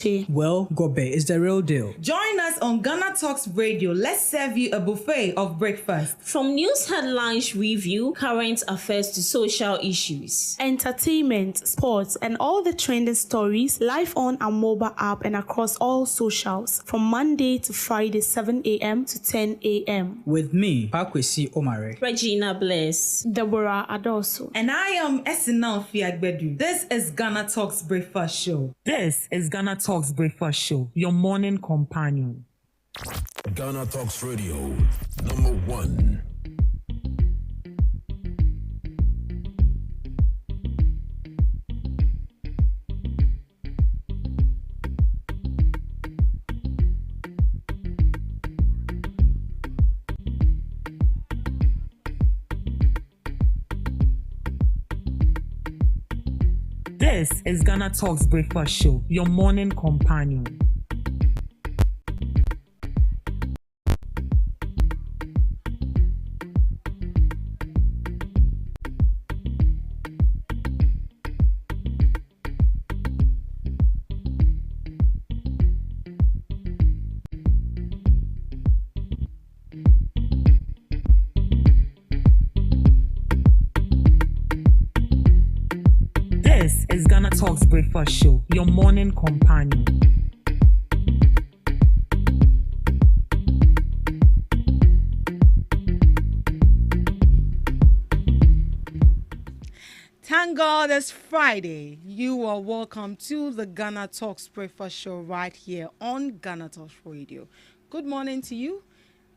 Well, Gobe is the real deal. Join us on GhanaTalks Radio. Let's serve you a buffet of breakfast. From news headlines review, current affairs to social issues, entertainment, sports, and all the trending stories live on our mobile app and across all socials from Monday to Friday, 7 a.m. to 10 a.m. With me, Pakwesi Omare, Regina Bless, Deborah Adoso, and I am Esinal Fiagbedu. This is GhanaTalks Breakfast Show. This is GhanaTalks Breakfast Show, your morning companion. GhanaTalks Radio, #1. This is GhanaTalks Breakfast Show, your morning companion. This is GhanaTalks Breakfast Show, your morning companion. Thank God it's Friday. You are welcome to the GhanaTalks Breakfast Show right here on GhanaTalks Radio. Good morning to you.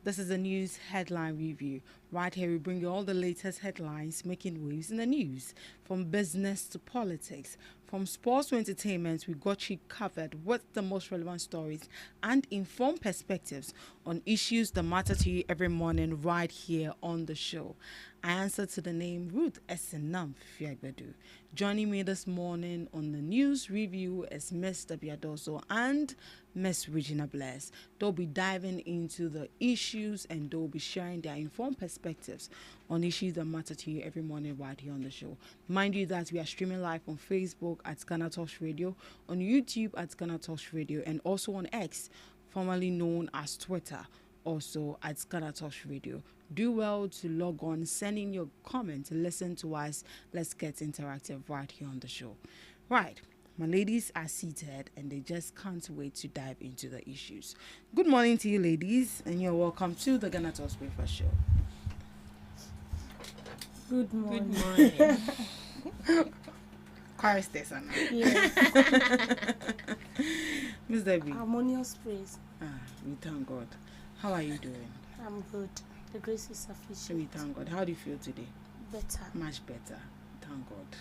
This is a news headline review. Right here, we bring you all the latest headlines making waves in the news, from business to politics, from sports to entertainment. We got you covered with the most relevant stories and informed perspectives on issues that matter to you every morning right here on the show. I answer to the name Ruth Esenam Fiagbedu. Joining me this morning on the news review is Miss Dabiadoso and Miss Regina Bless. They'll be diving into the issues and they'll be sharing their informed perspectives on issues that matter to you every morning right here on the show. Mind you that we are streaming live on Facebook at GhanaTalks Radio, on YouTube at GhanaTalks Radio, and also on X, formerly known as Twitter, also at GhanaTalks Radio. Do well to log on, send in your comment, listen to us. Let's get interactive right here on the show. Right, my ladies are seated and they just can't wait to dive into the issues. Good morning to you, ladies, and you're welcome to the GhanaTalks Breakfast Show. Good morning. good morning. Choir station. Yes. Miss Debbie. Harmonious praise. We thank God. How are you doing? I'm good. The grace is sufficient. We thank God. How do you feel today? Better. Much better. Thank God.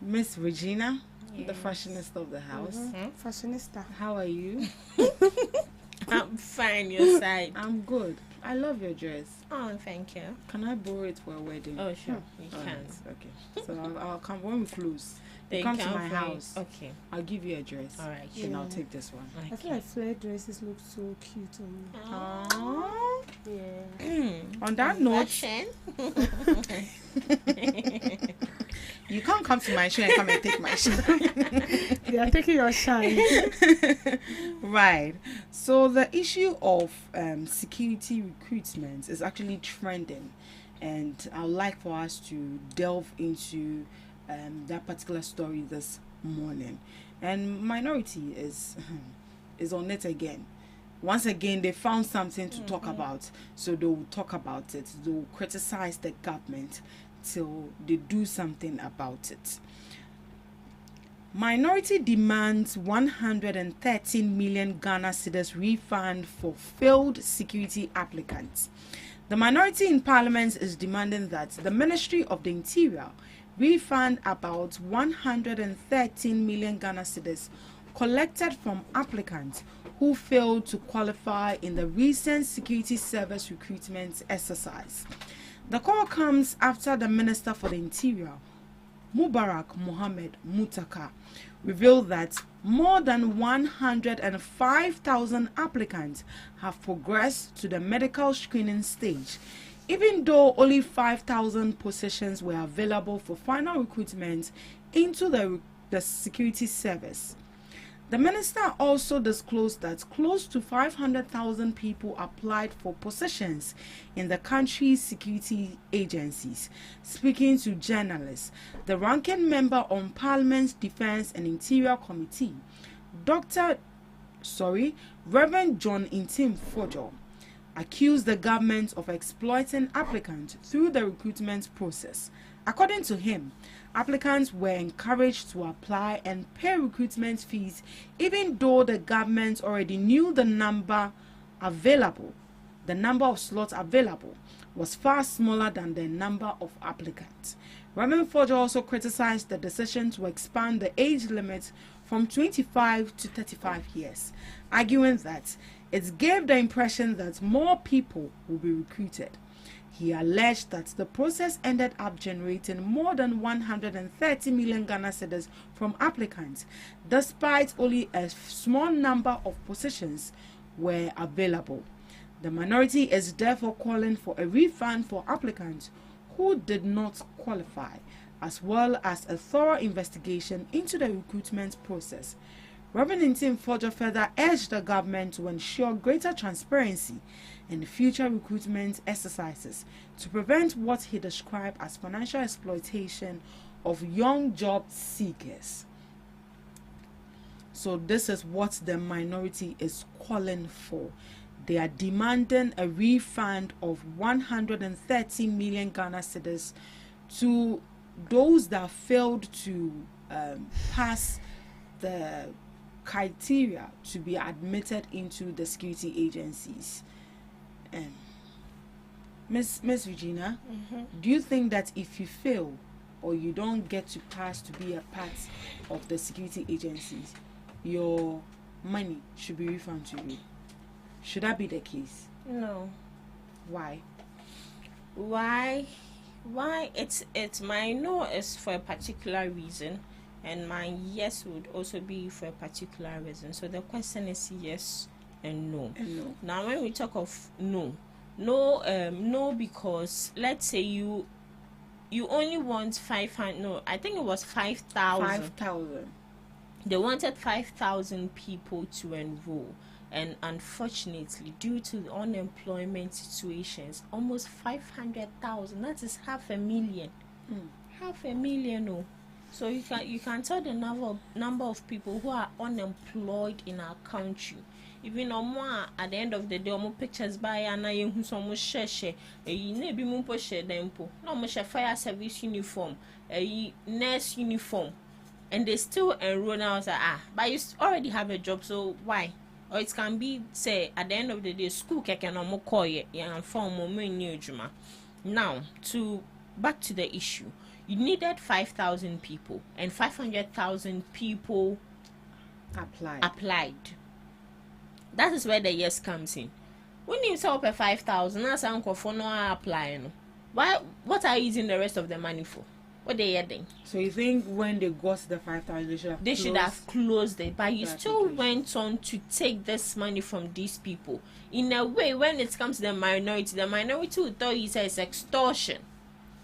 Miss Regina, Yes. the fashionista of the house. Fashionista. How are you? I'm fine, your side. I'm good. I love your dress. Oh, thank you. Can I borrow it for a wedding? Oh, sure, you All can. right, okay. So I'll come when we close. Then You come you to can my find- house. Okay. I'll give you a dress. All right. Then I'll Yeah. take this one. I feel like flare dresses look so cute on me. Aww. Yeah. On that note, Fashion. you can't come to my show and come and take my show. They are taking your shine. Right. So the issue of security recruitment is actually trending, and I'd like for us to delve into that particular story this morning. And Minority is on it again. Once again, they found something to talk about, so they will talk about it. They will criticize the government till they do something about it. Minority demands 113 million Ghana cedis refund for failed security applicants. The minority in Parliament is demanding that the Ministry of the Interior refund about 113 million Ghana cedis collected from applicants who failed to qualify in the recent security service recruitment exercise. The call comes after the Minister for the Interior, Mubarak Mohammed Mutaka, revealed that more than 105,000 applicants have progressed to the medical screening stage, even though only 5,000 positions were available for final recruitment into the security service. The minister also disclosed that close to 500,000 people applied for positions in the country's security agencies. Speaking to journalists, the ranking member on Parliament's Defense and Interior Committee, Reverend John Intim Fojo, accused the government of exploiting applicants through the recruitment process. According to him, applicants were encouraged to apply and pay recruitment fees even though the government already knew the number of slots available was far smaller than the number of applicants. Reverend Fojo also criticized the decision to expand the age limit from 25 to 35 years, arguing that it gave the impression that more people will be recruited. He alleged that the process ended up generating more than 130 million Ghana cedis from applicants, despite only a small number of positions were available. The minority is therefore calling for a refund for applicants who did not qualify, as well as a thorough investigation into the recruitment process. Reverend Intim Fojo further urged the government to ensure greater transparency in future recruitment exercises to prevent what he described as financial exploitation of young job seekers. So this is what the minority is calling for. They are demanding a refund of 130 million Ghana cedis to those that failed to pass the criteria to be admitted into the security agencies. Miss Regina, do you think that if you fail or you don't get to pass to be a part of the security agencies, your money should be refunded to you? Should that be the case? No. Why? It's my no is for a particular reason, and my yes would also be for a particular reason. So the question is yes and no. Now when we talk of no, because let's say you only want 500. No, I think it was 5,000. 5,000. They wanted 5,000 people to enroll. And unfortunately, due to the unemployment situations, almost 500,000, that is 500,000. 500,000, no. So you can tell the number of people who are unemployed in our country. Even at the end of the day, pictures by and I who some share maybe mumpo share dempo. No share fire service uniform, a nurse uniform, and they still enroll now. But you already have a job, so why? Or it can be, say, at the end of the day, school can no more call you and form more new juma. Now, back to the issue. You needed 5,000 people, and 500,000 people applied. That is where the yes comes in. When you sell per 5,000, that's uncle for no applying. Why? What are you using the rest of the money for? What they adding? So you think when they got the 5,000, they should have closed it, but you still went on to take this money from these people. In a way, when it comes to the minority will tell you it's extortion,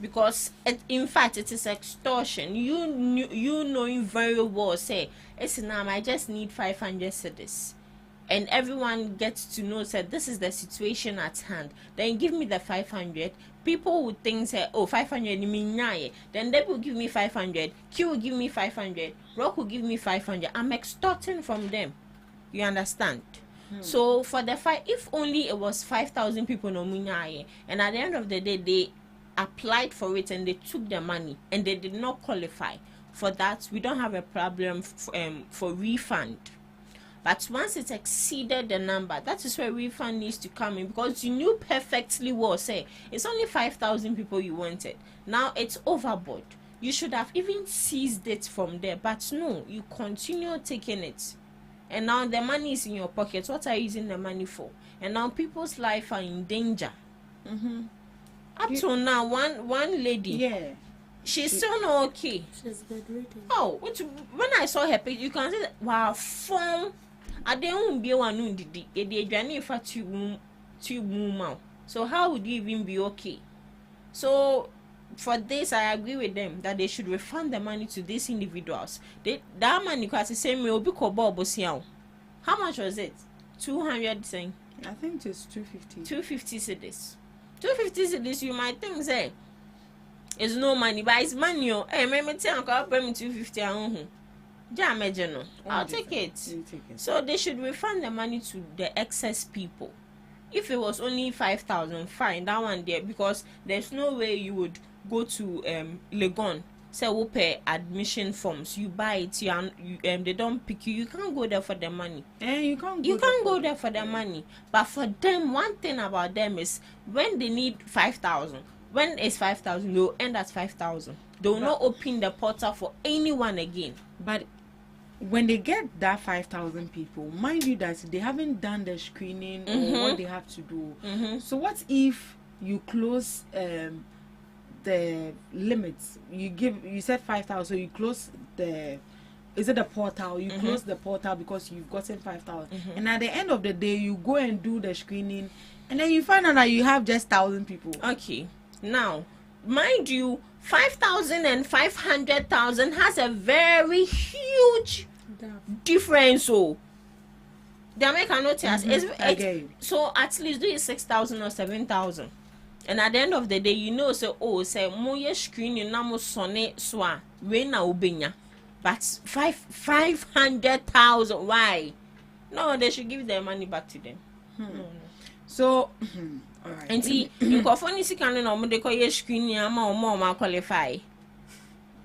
because in fact it is extortion. You knowing very well, say, I just need 500 cedis. And everyone gets to know that this is the situation at hand. Then give me the 500. People would think, say, 500 mean nine. Then they will give me 500. Q will give me 500. Rock will give me 500. I'm extorting from them. You understand? So for the if only it was 5,000 people no munyaye, and at the end of the day they applied for it and they took the money and they did not qualify for that, we don't have a problem for refund. But once it exceeded the number, that is where refund needs to come in, because you knew perfectly well, say, it's only 5,000 people you wanted. Now it's overboard. You should have even seized it from there. But no, you continue taking it. And now the money is in your pocket. What are you using the money for? And now people's life are in danger. Up to now, one lady, she's still not okay. She's bedridden. Oh, when I saw her picture, you can see that, wow, phone. I don't be one who did it. So how would you even be okay? So for this, I agree with them that they should refund the money to these individuals. That money, because the same way, how much was it? 200 saying. I think it's 250. 250 cedis. 250 cedis, you might think, say, it's no money, but it's money. Hey, maybe I'll pay me 250. I'll take it. So they should refund the money to the excess people. If it was only 5,000, fine, that one there, because there's no way you would go to Legon, say we'll pay admission forms, you buy it, they don't pick you, you can't go there for the money. You can't go there for the money. But for them, one thing about them is when they need 5,000, when it's 5,000, they'll end at 5,000. They will not open the portal for anyone again. But when they get that 5,000 people, mind you that they haven't done the screening or what they have to do. So what if you close the limits? You said 5,000, so you close the portal? You close the portal because you've gotten 5,000, and at the end of the day, you go and do the screening, and then you find out that you have just 1,000 people. Okay, now mind you, 5,000 and 500,000 has a very huge difference. So the American notice so at least do it 6,000 or 7,000, and at the end of the day, you know, so say more screening na mo sonne so we na obenya, but 500,000, why? No, they should give their money back to them. No. So all right. And see, you go for any second no they call you screening ama or more qualify.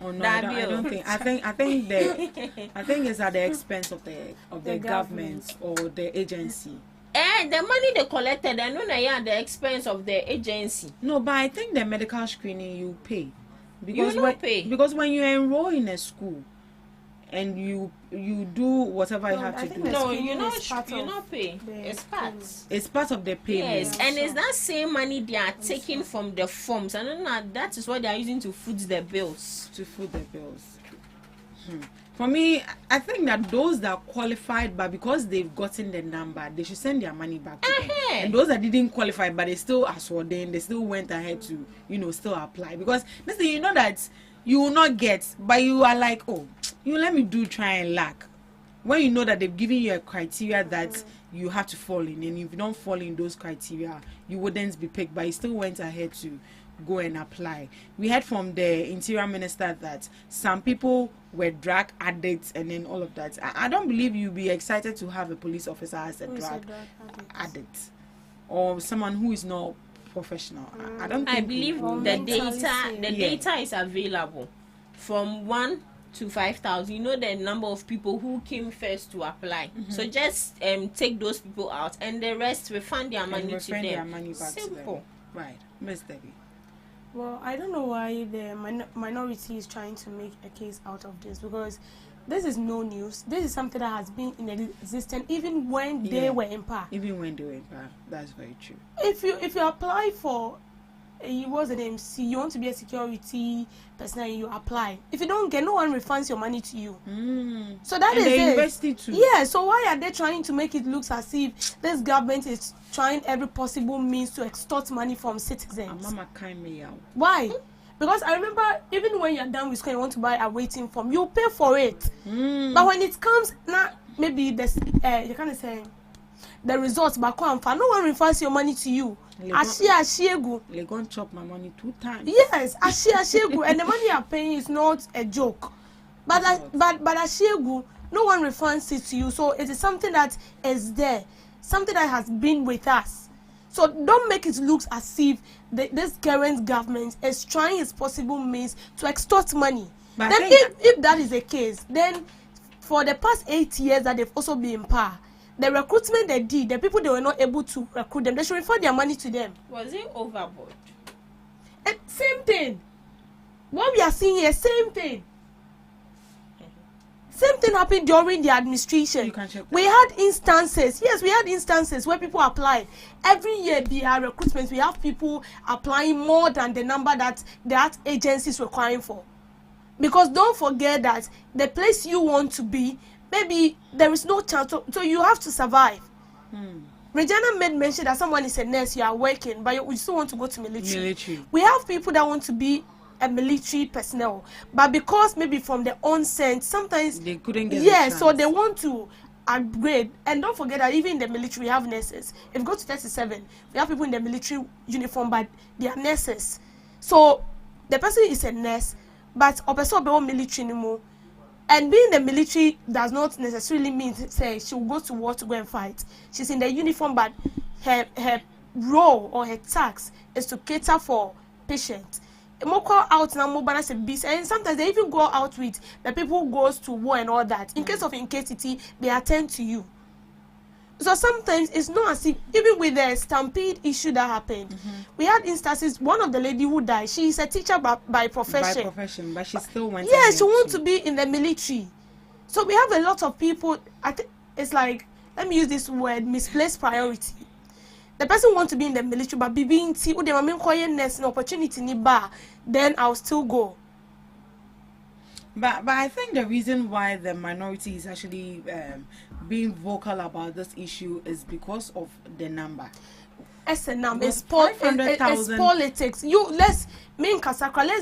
Oh no, I don't think. I think it's at the expense of the government or the agency. The money they collected, I know they are at the expense of the agency. No, but I think the medical screening you pay because when you enroll in a school and you do whatever you have to do. No, you not pay. It's part of the payment. Yes, and it's that same money they are taking from the forms, and then that is what they are using to foot the bills. For me, I think that those that qualified, but because they've gotten the number, they should send their money back to them. And those that didn't qualify, but they still they still went ahead to, still apply. Because listen, you know that you will not get, but you are like, oh, you let me try and lack. When you know that they've given you a criteria that you have to fall in, and if you don't fall in those criteria, you wouldn't be picked, but you still went ahead to go and apply. We heard from the Interior Minister that some people were drug addicts and then all of that. I don't believe you'll be excited to have a police officer as a drug addict or someone who is not professional. I don't think. I believe the data is available from 1 to 5,000. You know the number of people who came first to apply. So just take those people out, and the rest refund their money to them. Simple. Right, Miss Debbie. Well, I don't know why the minority is trying to make a case out of this, because this is no news. This is something that has been in existence even when they were in power. Even when they were in power, that's very true. If you apply for, you want to be a security personnel, you apply. If you don't get, no one refunds your money to you. So that is the it. university too. Yeah. So why are they trying to make it look as if this government is trying every possible means to extort money from citizens? Mama kind me out. Why? Because I remember even when you're done with school and you want to buy a waiting form, you pay for it. But when it comes now, maybe you can't say the results back home, no one refunds your money to you. They're going to chop my money 2 times. Yes, Ashiegu, and the money you're paying is not a joke. But Ashiegu, no one refunds it to you. So it is something that is there, something that has been with us. So don't make it look as if this current government is trying its possible means to extort money. But then if that is the case, then for the past 8 years that they've also been in power, the recruitment they did, the people they were not able to recruit them, they should refund their money to them. Was it overboard? Same thing. What we are seeing here, same thing. Same thing happened during the administration. You can check that. We had instances where people applied. Every year there are recruitments. We have people applying more than the number that agency is requiring for. Because don't forget that the place you want to be, maybe there is no chance, so you have to survive. Regina made mention that someone is a nurse, you are working, but you still want to go to military. We have people that want to be a military personnel, but because maybe from the onset sometimes they couldn't get yeah, so they want to upgrade. And don't forget that even in the military we have nurses. If you go to 37, we have people in the military uniform, but they are nurses. So the person is a nurse, but a person military anymore. And being in the military does not necessarily mean say she will go to war to go and fight. She's in the uniform, but her role or her task is to cater for patients. More call out now, more balance a beast, and sometimes they even go out with the people who goes to war and all that. In case of incapacity, they attend to you. So sometimes it's not as if, even with the stampede issue that happened, we had instances. One of the lady who died, she is a teacher by profession. By profession, but she still wants. Yeah, she wants to be in the military. So we have a lot of people. I think it's like, let me use this word, misplaced priority. The person wants to be in the military, but being an opportunity ni bar, then I'll still go. But I think the reason why the minority is actually being vocal about this issue is because of the number. It's a number. It's 500,000. Politics. Let's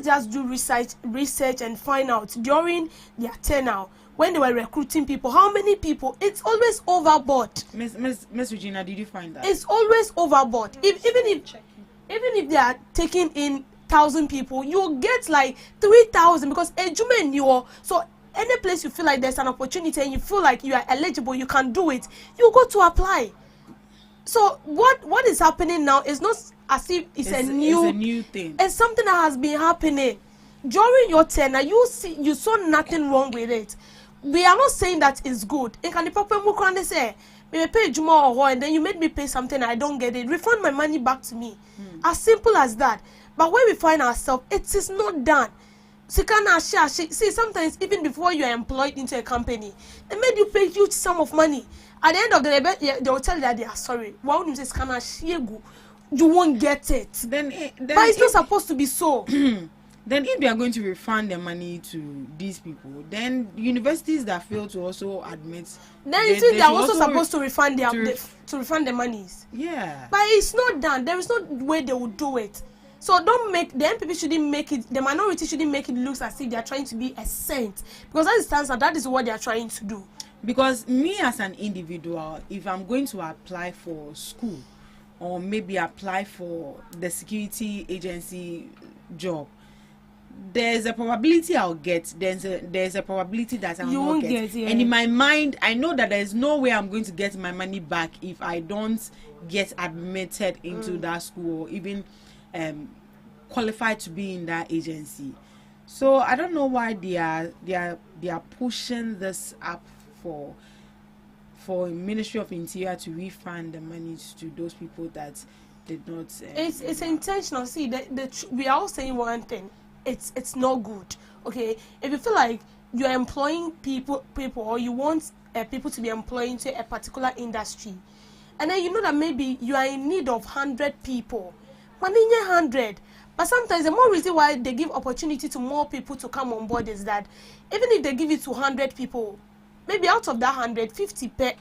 just do research and find out during their tenure when they were recruiting people. How many people? It's always overboard. Miss Regina, did you find that? It's always overboard. Even if they are taking in 1,000 people, you get like 3,000 because a Juman you so any place you feel like there's an opportunity and you feel like you are eligible, you can do it, you go to apply. So what is happening now is not as if it's a new thing. It's something that has been happening during your tenure. You saw nothing wrong with it. We are not saying that it's good. In can the proper mukrande say me pay Juma or and then you made me pay something I don't get it. Refund my money back to me. As simple as that. But when we find ourselves, it is not done. See, sometimes even before you are employed into a company, they made you pay huge sum of money. At the end of the day, they will tell you that they are sorry. Why would you say you won't get it? Then but it's not supposed to be so. Then if they are going to refund the money to these people, then universities that fail to also admit, then they are also supposed to refund to refund the monies. Yeah. But it's not done. There is no way they will do it. So don't make the MPP shouldn't make it. The minority shouldn't make it look as if they are trying to be a saint, because as it stands out, that is what they are trying to do. Because me as an individual, if I'm going to apply for school or maybe apply for the security agency job, there's a probability I'll get. There's a probability that I will not get. Yeah. And in my mind, I know that there's no way I'm going to get my money back if I don't get admitted into that school or even qualified to be in that agency. So I don't know why they are pushing this up for Ministry of Interior to refund the money to those people that did not. It's intentional. See, we are all saying one thing. It's not good. Okay, if you feel like you are employing people or you want people to be employed into a particular industry, and then you know that maybe you are in need of 100 people. 100. But sometimes the more reason why they give opportunity to more people to come on board is that even if they give it to 100 people, maybe out of that 100, 50 per,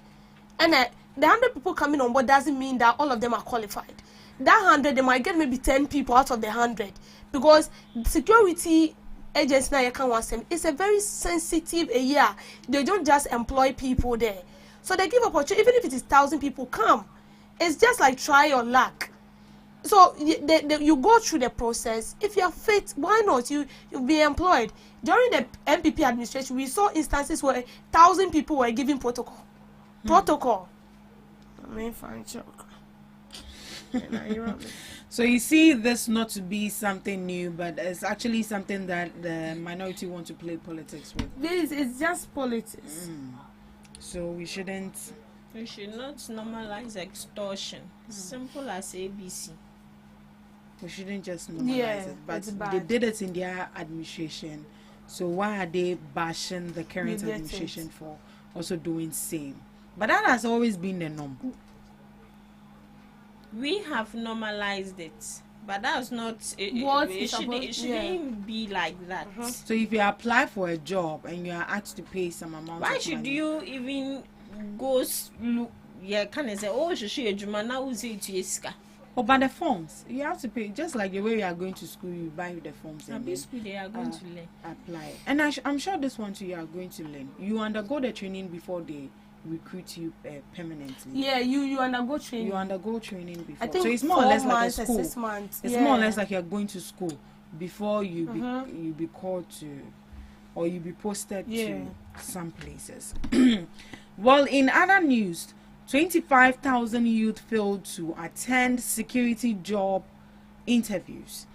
and the 100 people coming on board doesn't mean that all of them are qualified. That 100, they might get maybe 10 people out of the 100, because security agency now you can't want them. It's a very sensitive area. They don't just employ people there, so they give opportunity. Even if it is 1,000 people come, it's just like try your luck. So you go through the process. If you are fit, why not? You'll be employed. During the MPP administration, we saw instances where 1,000 people were given protocol. I mean, fine joke. So you see this not to be something new, but it's actually something that the minority want to play politics with. It's just politics. So we should not normalize extortion. Simple as ABC. We shouldn't just normalize it, but they did it in their administration. So why are they bashing the current administration for also doing same? But that has always been the norm. We have normalized it, but that's not it shouldn't be like that. So if you apply for a job and you are asked to pay some amount, why of should money, you even go look? Yeah, can I say, oh, she now say to Iska? Oh, but the forms, you have to pay, just like the way you are going to school, you buy the forms At and this then school, they are going to learn. apply. And I'm sure this one too, you are going to learn. You undergo the training before they recruit you permanently. Yeah, you undergo training. You undergo training before. I think So it's more or less like a school. 6 months. It's more or less like you're going to school before you be called to, or you be posted to some places. Well, in other news, 25,000 youth failed to attend security job interviews.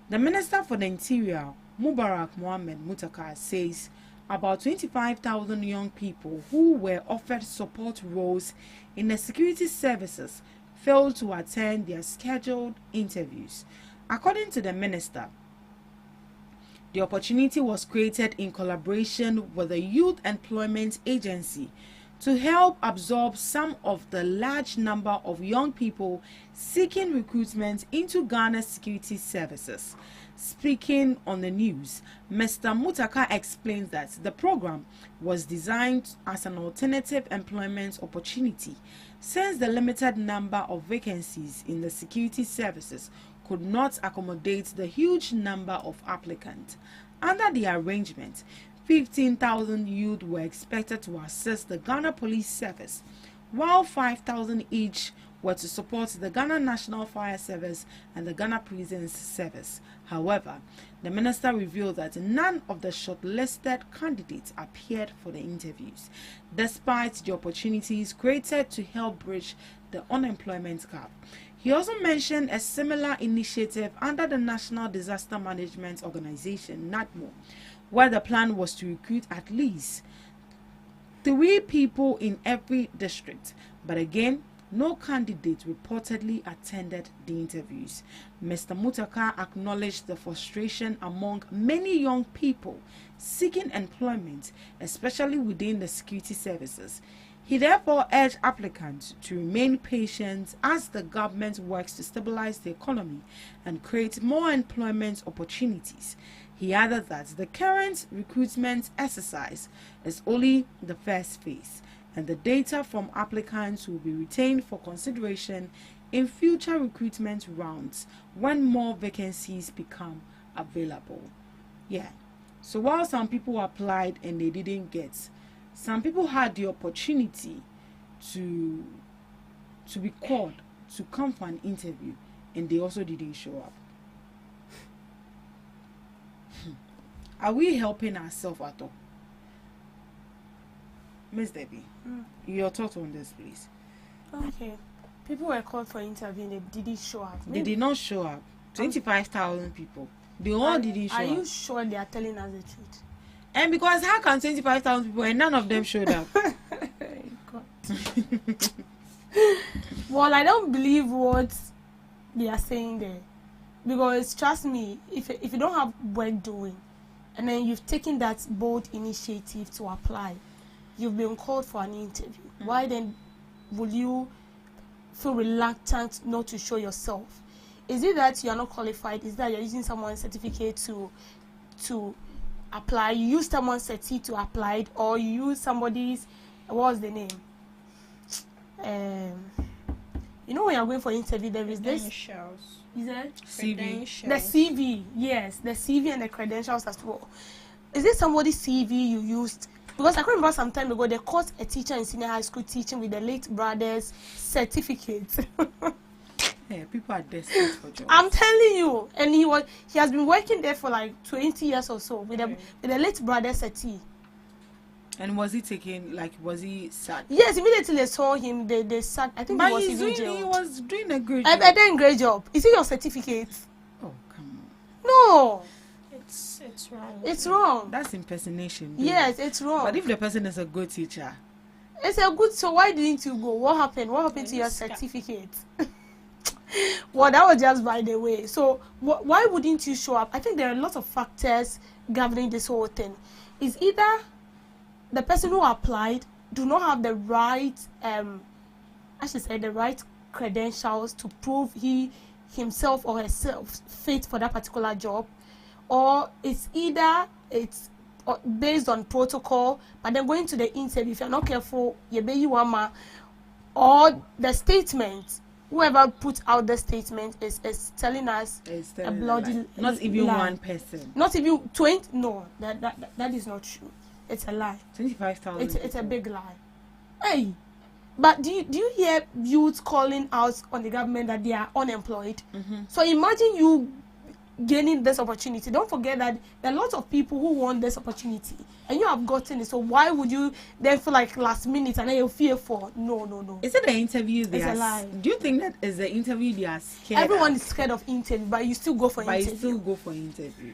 The Minister for the Interior, Mubarak Mohammed Mutakar, says about 25,000 young people who were offered support roles in the security services failed to attend their scheduled interviews. According to the minister, the opportunity was created in collaboration with the Youth Employment Agency to help absorb some of the large number of young people seeking recruitment into Ghana's security services. Speaking on the news, Mr. Mutaka explains that the program was designed as an alternative employment opportunity since the limited number of vacancies in the security services could not accommodate the huge number of applicants. Under the arrangement, 15,000 youth were expected to assist the Ghana Police Service, while 5,000 each were to support the Ghana National Fire Service and the Ghana Prisons Service. However, the minister revealed that none of the shortlisted candidates appeared for the interviews, despite the opportunities created to help bridge the unemployment gap. He also mentioned a similar initiative under the National Disaster Management Organization, NADMO, where the plan was to recruit at least 3 people in every district. But again, no candidate reportedly attended the interviews. Mr. Mutaka acknowledged the frustration among many young people seeking employment, especially within the security services. He therefore urged applicants to remain patient as the government works to stabilize the economy and create more employment opportunities. He added that the current recruitment exercise is only the first phase, and the data from applicants will be retained for consideration in future recruitment rounds when more vacancies become available. Yeah. So while some people applied and they didn't get, some people had the opportunity to be called to come for an interview and they also didn't show up. Are we helping ourselves at all? Miss Debbie, your thoughts on this, please. Okay. People were called for interview and they didn't show up. They did not show up. 25,000 people. They all didn't show up. Are you sure they are telling us the truth? And because how can 25,000 people and none of them showed up? Well, I don't believe what they are saying there. Because trust me, if you don't have work doing, and then you've taken that bold initiative to apply, you've been called for an interview. Why then will you feel reluctant not to show yourself? Is it that you are not qualified? Is that you're using someone's certificate to apply? You use someone's certificate to apply, or you use somebody's, what's the name? You know when you're going for interview, there is this. Is that CV. The CV, yes, the CV and the credentials as well. Is it somebody's CV you used? Because I can remember some time ago they caught a teacher in senior high school teaching with the late brother's certificate. Yeah, people are desperate for jobs. I'm telling you, and he has been working there for like 20 years or so with the late brother's certificate. And was he sad? Yes, immediately they saw him, they sacked. I think But he was he even jailed. was doing a great job. I did a great job. Is it your certificate? Oh, come on. No, It's wrong. it's wrong. That's impersonation. Dude. Yes, it's wrong. But if the person is a good teacher, It's a good. So why didn't you go? What happened? What happened to your certificate? Well, that was just by the way. So why wouldn't you show up? I think there are a lot of factors governing this whole thing. Is either the person who applied do not have the right, I should say, the right credentials to prove he himself or herself fit for that particular job, or it's either it's based on protocol, but then going to the interview, if you're not careful, you be you or the statement whoever put out the statement is telling us It's a telling bloody lie. Not even lie. one person. Not even 20. No, that is not true. It's a lie. 25,000. It's a big lie. Hey, but do you hear youths calling out on the government that they are unemployed? So imagine you gaining this opportunity. Don't forget that there are lots of people who want this opportunity and you have gotten it. So why would you then feel like last minute and then you fear for? No. Is it the interview they It's are? a lie. Do you think that is the interview they are scared? Everyone of? is scared of interview, but you still go for But interview. you still go for interview.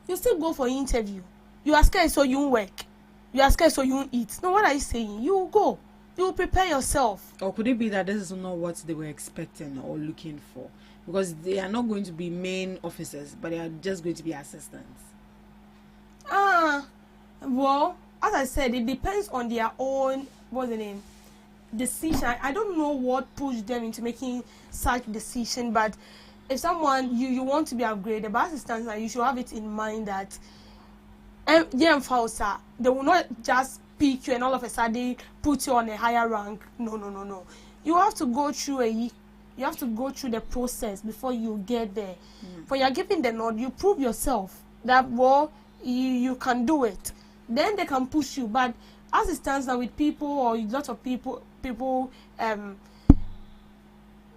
You still go for interview. You are scared so you won't work. You are scared so you won't eat. No, what are you saying? You will go. You will prepare yourself. Or could it be that this is not what they were expecting or looking for? Because they are not going to be main officers, but they are just going to be assistants. Well, as I said, it depends on their own, what's the name, decision. I don't know what pushed them into making such decision, but if someone, you want to be upgraded, but as it stands now, you should have it in mind that they will not just pick you and all of a sudden put you on a higher rank. No. You have to go through the process before you get there. When you're given the nod, you prove yourself that you can do it. Then they can push you. But as it stands now with people or lots of people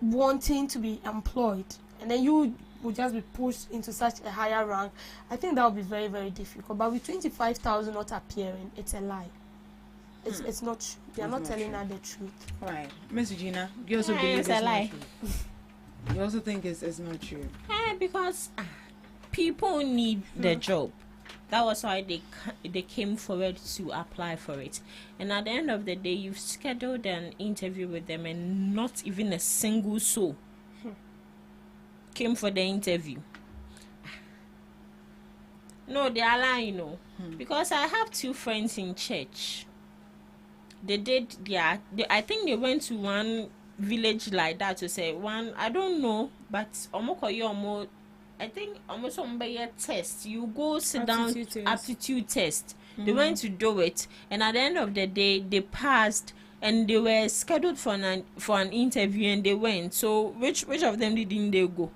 wanting to be employed, and then you will just be pushed into such a higher rank, I think that will be very, very difficult. But with 25,000 not appearing, it's a lie. It's not true. They are not telling her the truth. Right. Miss Gina, you also believe it's a lie. not true. You also think it's not true. Because people need the job. That was why they came forward to apply for it. And at the end of the day, you've scheduled an interview with them and not even a single soul came for the interview. No, they are lying, because I have two friends in church. They did I think they went to one village like that to say one, I don't know, but I think almost a test. You go sit Aptitude down, test. aptitude test. They went to do it, and at the end of the day, they passed, and they were scheduled for an interview, and they went. So which of them didn't they go?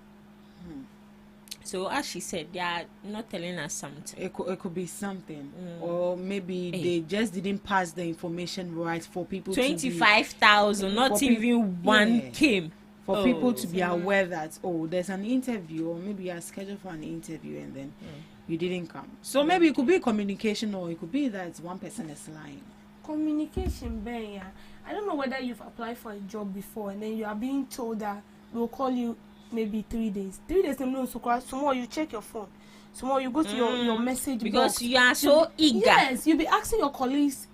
So as she said, they are not telling us something. It could be something, or maybe they just didn't pass the information right for people. 25,000, not even one came. For people to be aware that there's an interview, or maybe you are scheduled for an interview and then you didn't come. So maybe it could be communication, or it could be that one person is lying. Communication, Ben. Yeah. I don't know whether you've applied for a job before and then you are being told that we'll call you maybe 3 days. 3 days, no, so tomorrow you check your phone. Tomorrow you go to your message because box. you are so eager. Yes, you'll be asking your colleagues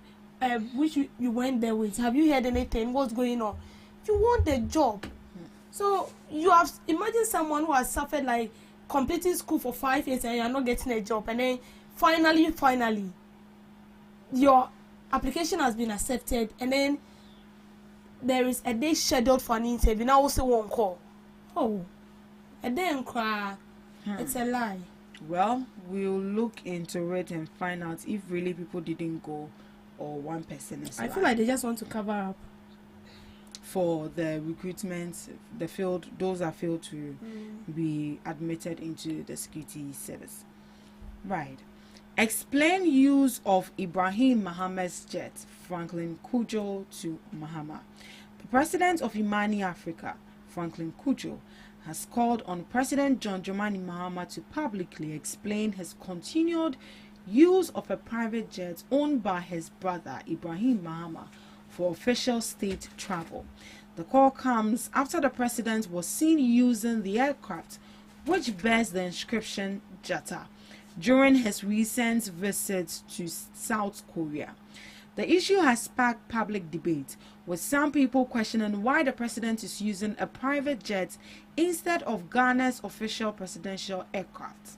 which you went there with. Have you heard anything? What's going on? You want the job. So you have imagine someone who has suffered like completing school for 5 years and you're not getting a job, and then finally your application has been accepted, and then there is a day scheduled for an interview. Now also won't call. A day and cry. It's a lie. Well, we'll look into it and find out if really people didn't go or one person is I feel like they just want to cover up. For the recruitment, those are failed to be admitted into the security service. Right. Explain use of Ibrahim Mohammed's jet, Franklin Kujo, to Mahama. The president of Imani Africa, Franklin Kujo, has called on President John Dramani Mahama to publicly explain his continued use of a private jet owned by his brother Ibrahim Mahama for official state travel. The call comes after the president was seen using the aircraft, which bears the inscription Jata, during his recent visit to South Korea. The issue has sparked public debate, with some people questioning why the president is using a private jet instead of Ghana's official presidential aircraft.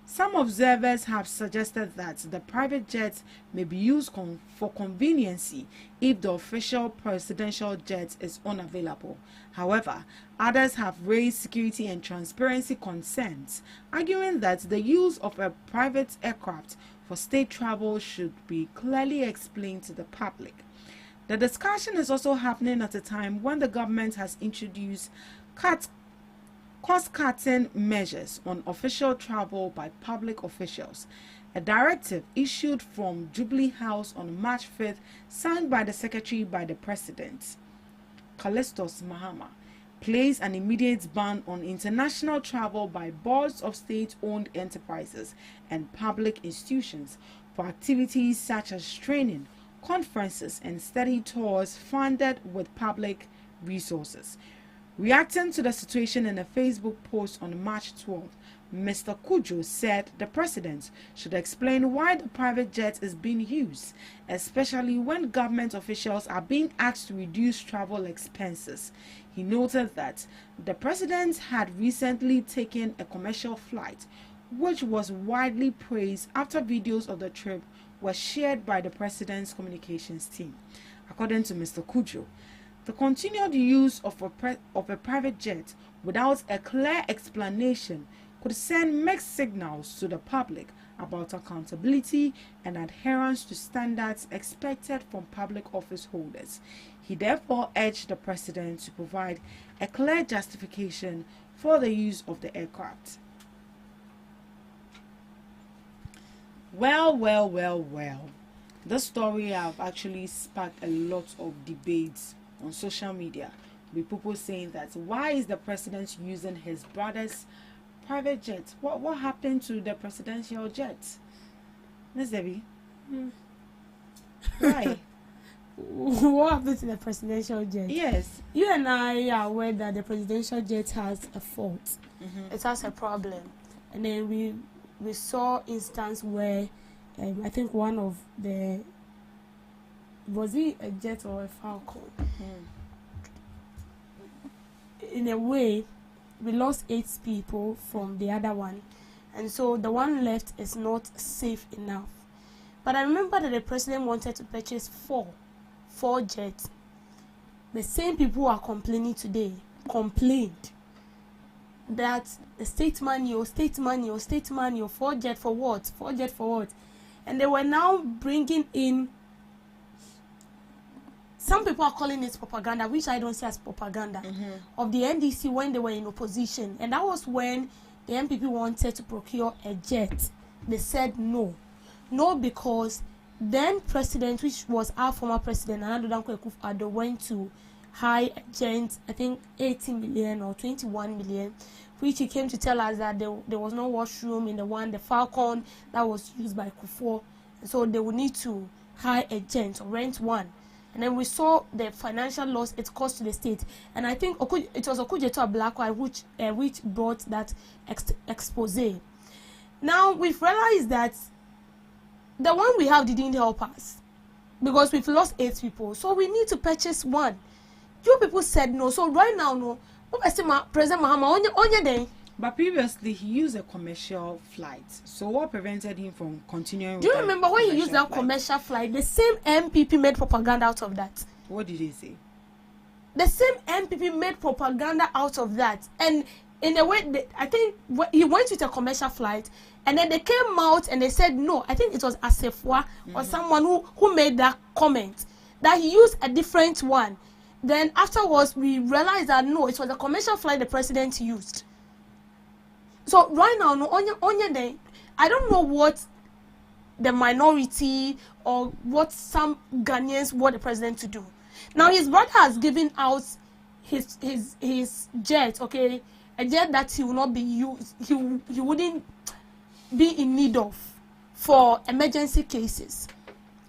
Some observers have suggested that the private jet may be used for conveniency if the official presidential jet is unavailable. However, others have raised security and transparency concerns, arguing that the use of a private aircraft for state travel should be clearly explained to the public. The discussion is also happening at a time when the government has introduced cost-cutting measures on official travel by public officials. A directive issued from Jubilee House on March 5th, signed by the Secretary by the President, Callistus Mahama, placed an immediate ban on international travel by boards of state-owned enterprises and public institutions for activities such as training, conferences, and study tours funded with public resources. Reacting to the situation in a Facebook post on March 12th, Mr. Kujo said the president should explain why the private jet is being used, especially when government officials are being asked to reduce travel expenses. He noted that the president had recently taken a commercial flight, which was widely praised after videos of the trip were shared by the president's communications team. According to Mr. Kujo, the continued use of a private jet without a clear explanation could send mixed signals to the public about accountability and adherence to standards expected from public office holders. He therefore urged the president to provide a clear justification for the use of the aircraft. Well. This story have actually sparked a lot of debates on social media, with people saying that why is the president using his brother's private jet? What happened to the presidential jet? Miss Debbie? Why? What happened to the presidential jet? Yes. You and I are aware that the presidential jet has a fault. It has a problem. And then we saw instance where I think one of the, was it a jet or a Falcon? In a way, we lost 8 people from the other one, and so the one left is not safe enough. But I remember that the president wanted to purchase four jets. The same people who are complaining today complained that the state money, 4 jet for what? And they were now bringing in, some people are calling it propaganda, which I don't see as propaganda, of the NDC when they were in opposition. And that was when the MPP wanted to procure a jet. They said no. No, because then president, which was our former president, Nana Danko Akufo-Addo, went to hire a jet, I think 18 million or 21 million, which he came to tell us that there was no washroom in the Falcon that was used by Kufuor. So they would need to hire a jet or rent one. And then we saw the financial loss it caused to the state. And I think it was Okujeto Blackwa which brought that expose. Now we've realized that the one we have didn't help us, because we've lost 8 people. So we need to purchase one. You people said no. So right now, no. President Mahama, on day. But previously, he used a commercial flight. So what prevented him from continuing? Do you remember when he used that commercial flight? The same MPP made propaganda out of that. What did he say? The same MPP made propaganda out of that. And in a way, I think he went with a commercial flight, and then they came out and they said no. I think it was Asefwa or someone who made that comment that he used a different one. Then afterwards, we realized that no, it was a commercial flight the president used. So right now, no, on day, I don't know what the minority or what some Ghanaians want the president to do. Now his brother has given out his jet, okay, a jet that he will not be used, he wouldn't be in need of for emergency cases,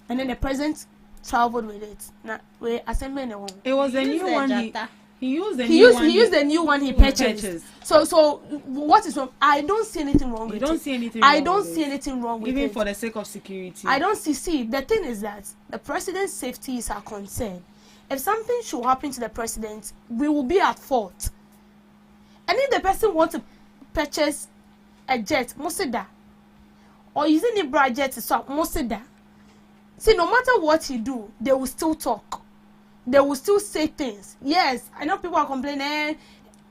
and then the president traveled with it. Now we assembling one. It was a new one. He used the new one he purchased. So what is wrong? I don't see anything wrong with it. You don't see anything I don't see anything wrong with it. Even for the sake of security. I don't see. The thing is that the president's safety is our concern. If something should happen to the president, we will be at fault. And if the person wants to purchase a jet, Moseda, or using a brand jet to swap, Moseda. See, no matter what he do, they will still talk. They will still say things. Yes, I know people are complaining.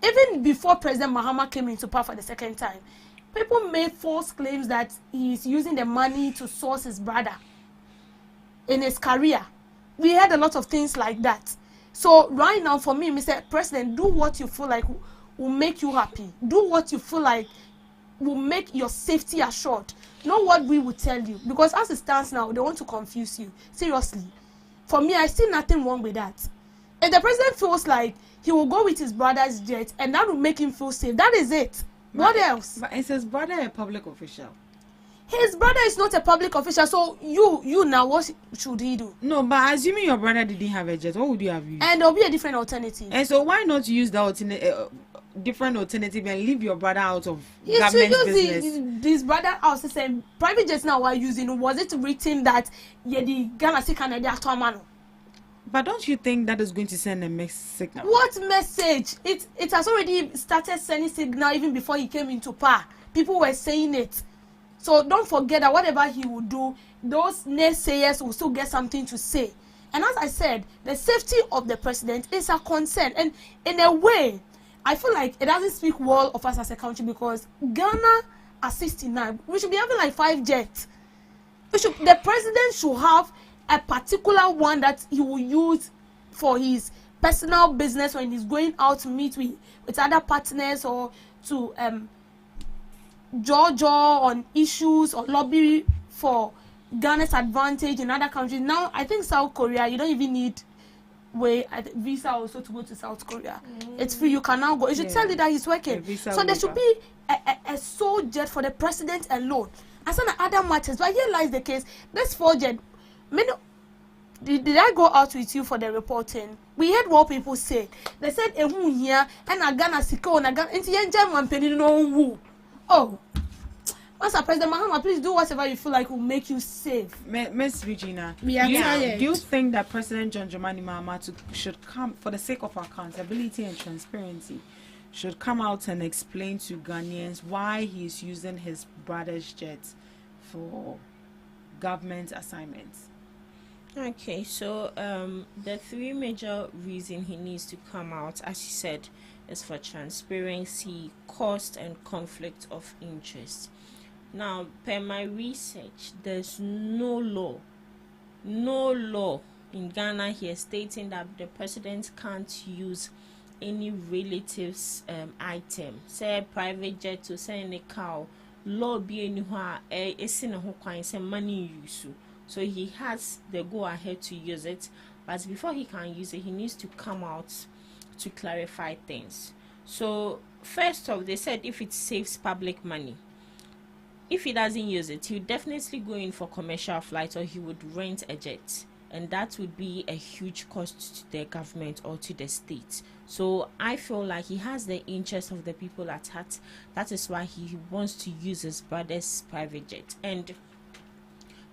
Even before President Mahama came into power for the second time, people made false claims that he is using the money to source his brother in his career. we had a lot of things like that. So right now, for me, Mr. President, do what you feel like will make you happy. Do what you feel like will make your safety assured. Not what we will tell you, because as it stands now, they want to confuse you. Seriously, for me, I see nothing wrong with that. If the president feels like he will go with his brother's jet and that will make him feel safe, that is it. What else? But is his brother a public official? His brother is not a public official, so you now, what should he do? No, but assuming your brother didn't have a jet, what would you have used? And there'll be a different alternative. And so why not use the different alternative and leave your brother out of Yes, government to business? use his brother house the same private jets now are using. Was it written that the Ghana see Canada to man? But don't you think that is going to send a mixed signal? What message? It has already started sending signal even before he came into power. People were saying it. So don't forget that whatever he will do, those naysayers will still get something to say. And as I said, the safety of the president is a concern. And in a way, I feel like it doesn't speak well of us as a country, because Ghana at 69, we should be having like 5 jets. The president should have a particular one that he will use for his personal business when he's going out to meet with other partners, or to judge on issues or lobby for Ghana's advantage in other countries. Now, I think South Korea, you don't even need visa also to go to South Korea. It's free. You can now go. You should tell you that he's working. So there should be a sole jet for the president alone. And some other matters. But here lies the case. This 4 jet. Did I go out with you for the reporting? We heard what people said. They said here and a Ghana siko na Ghana into German penny no woo. Oh, Mr. President Mahama, please do whatever you feel like will make you safe. Miss Regina, do you think that President John Dramani Mahama should come, for the sake of accountability and transparency, should come out and explain to Ghanaians why he is using his brother's jet for government assignments? Okay, so the 3 major reasons he needs to come out, as you said, is for transparency, cost, and conflict of interest. Now, per my research, there's no law in Ghana here stating that the president can't use any relatives item, say private jet to say any cow, law be anywhere, say money use. So he has the go ahead to use it, but before he can use it, he needs to come out to clarify things. So first off, they said if it saves public money, if he doesn't use it, he would definitely go in for commercial flight, or he would rent a jet, and that would be a huge cost to the government or to the state. So I feel like he has the interest of the people at heart. That is why he wants to use his brother's private jet. And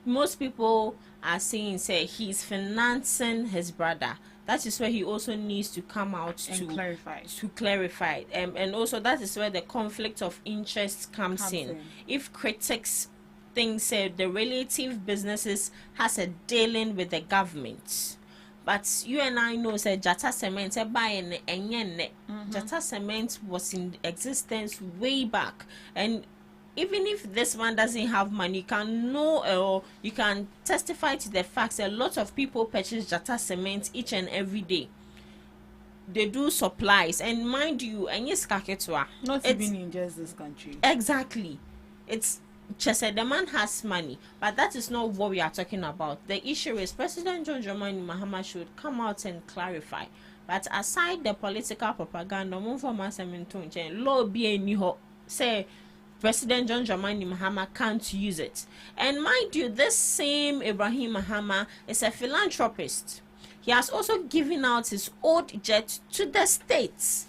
most people are saying, say, he's financing his brother. That is where he also needs to come out and clarify. And also that is where the conflict of interest comes in. If critics think, say, the relative businesses has a dealing with the government, but you and I know, say, Jata Cement, Jata Cement was in existence way back, and even if this one doesn't have money, you can know, or you can testify to the facts. A lot of people purchase Jata Cement each and every day. They do supplies, and mind you, and yes, not even in just this country. Exactly, it's just the man has money, but that is not what we are talking about. The issue is President John Dramani Mahama should come out and clarify. But aside the political propaganda, law be any say President John Dramani Mahama can't use it. And mind you, this same Ibrahim Mahama is a philanthropist. He has also given out his old jet to the states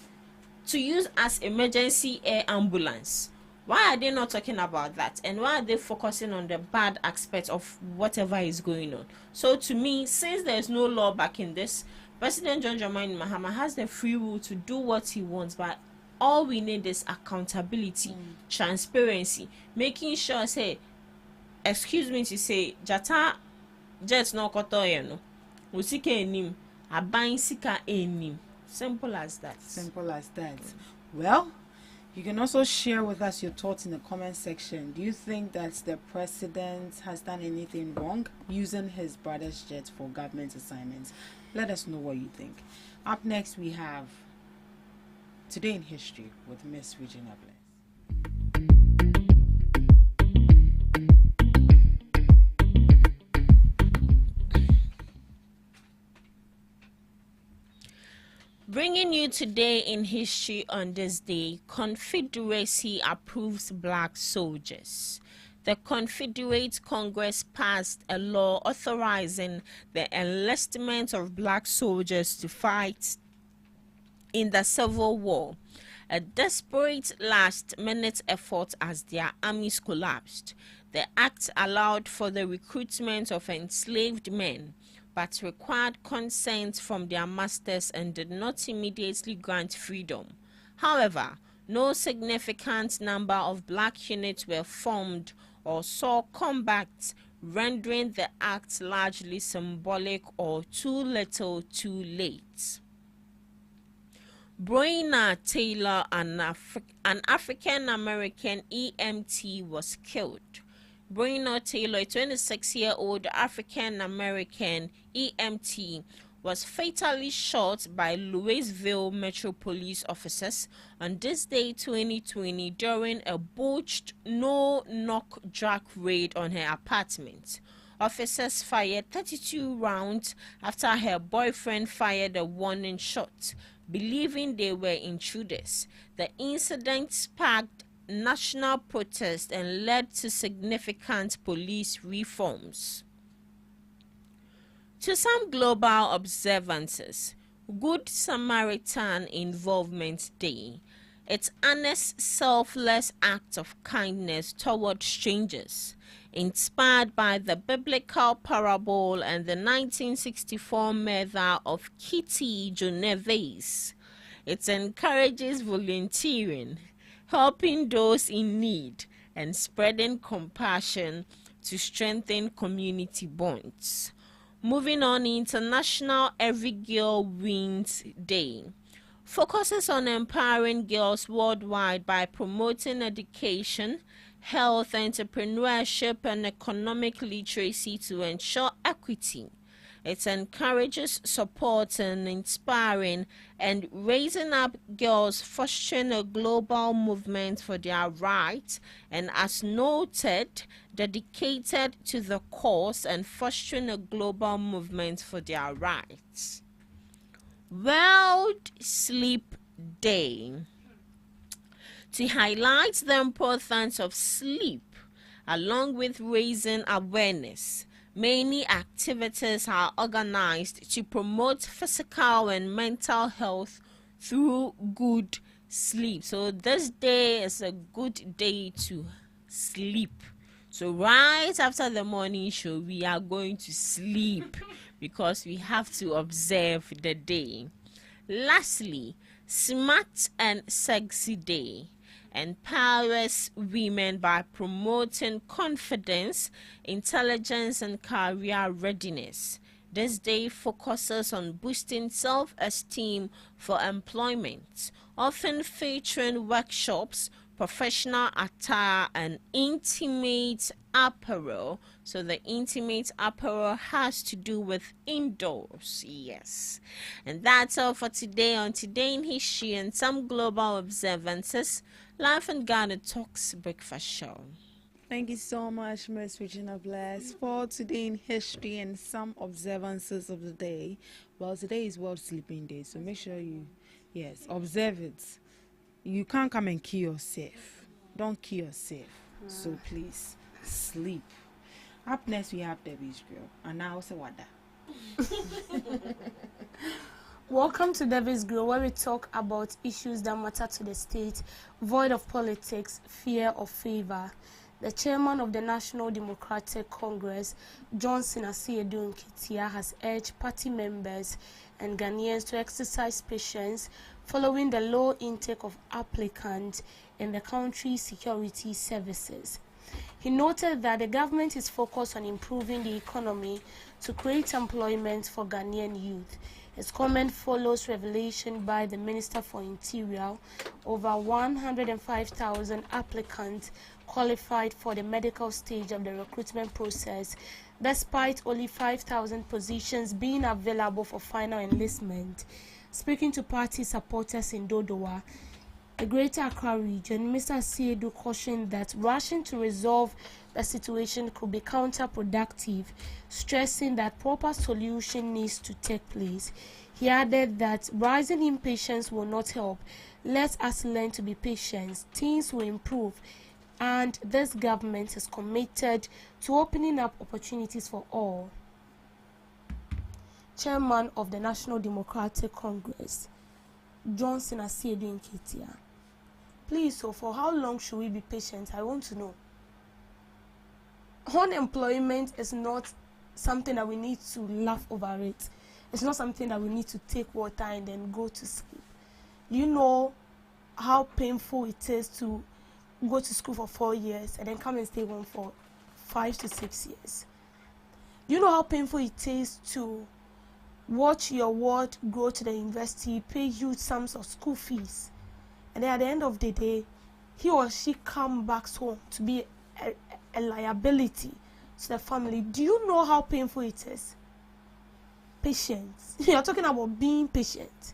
to use as emergency air ambulance. Why are they not talking about that? And why are they focusing on the bad aspect of whatever is going on? So to me, since there is no law backing this, President John Dramani Mahama has the free will to do what he wants, but all we need is accountability, transparency, making sure, say, excuse me to say, Jata jet no koto usika enim, abain sika enim. Simple as that. Well, You can also share with us your thoughts in the comment section. Do you think that the president has done anything wrong using his brother's jet for government assignments? Let us know what you think. Up next, we have Today in History with Miss Regina Bless. Bringing you today in history on this day, Confederacy approves black soldiers. The Confederate Congress passed a law authorizing the enlistment of black soldiers to fight in the Civil War, a desperate last-minute effort as their armies collapsed. The act allowed for the recruitment of enslaved men, but required consent from their masters and did not immediately grant freedom. However, no significant number of black units were formed or saw combat, rendering the act largely symbolic or too little too late. Breonna Taylor, an African-American EMT, was killed. Breonna Taylor, a 26-year-old African-American EMT, was fatally shot by Louisville Metro Police officers on this day 2020 during a botched no-knock drug raid on her apartment. Officers fired 32 rounds after her boyfriend fired a warning shot, believing they were intruders. The incident sparked national protest and led to significant police reforms. To some global observances, Good Samaritan Involvement Day. It honors selfless acts of kindness toward strangers, inspired by the biblical parable and the 1964 murder of Kitty Genovese. It encourages volunteering, helping those in need, and spreading compassion to strengthen community bonds. Moving on, International Every Girl Wins Day focuses on empowering girls worldwide by promoting education, health, entrepreneurship, and economic literacy to ensure equity. It encourages supporting, inspiring, and raising up girls, fostering a global movement for their rights, and as noted, dedicated to the cause and fostering a global movement for their rights. World Sleep Day. To highlight the importance of sleep, along with raising awareness, many activities are organized to promote physical and mental health through good sleep. So this day is a good day to sleep. So right after the morning show, we are going to sleep because we have to observe the day. Lastly, Smart and Sexy Day empowers women by promoting confidence, intelligence, and career readiness. This day focuses on boosting self-esteem for employment, often featuring workshops, professional attire, and intimate apparel. So the intimate apparel has to do with indoors, yes. And that's all for today on Today in History and some global observances. Life and GhanaTalks Breakfast Show. Thank you so much, Miss Regina Bless, for Today in History and some observances of the day. Well, today is World Sleeping Day, so make sure you, observe it. You can't come and kill yourself. Don't kill yourself. So please, sleep. Up next, we have Debbie's Grill. And now, Sawada. Welcome to Davis Grill, where we talk about issues that matter to the state, void of politics, fear of favor. The chairman of the National Democratic Congress, Johnson Asiedu Nketia, has urged party members and Ghanaians to exercise patience following the low intake of applicants in the country's security services. He noted that the government is focused on improving the economy to create employment for Ghanaian youth. His comment follows revelation by the Minister for Interior. Over 105,000 applicants qualified for the medical stage of the recruitment process, despite only 5,000 positions being available for final enlistment. Speaking to party supporters in Dodowa, the Greater Accra region, Mr. Siedu cautioned that rushing to resolve the situation could be counterproductive, stressing that proper solution needs to take place. He added that rising impatience will not help. Let us learn to be patient. Things will improve, and this government is committed to opening up opportunities for all. Chairman of the National Democratic Congress, Johnson Asiedu Nketia. Please, so for how long should we be patient? I want to know. Unemployment is not something that we need to laugh over it. It's not something that we need to take water and then go to sleep. You know how painful it is to go to school for 4 years and then come and stay home for 5 to 6 years. You know how painful it is to watch your ward go to the university, pay huge sums of school fees, and then at the end of the day, he or she come back home to be a liability to the family. Do you know how painful it is? Patience. You're talking about being patient.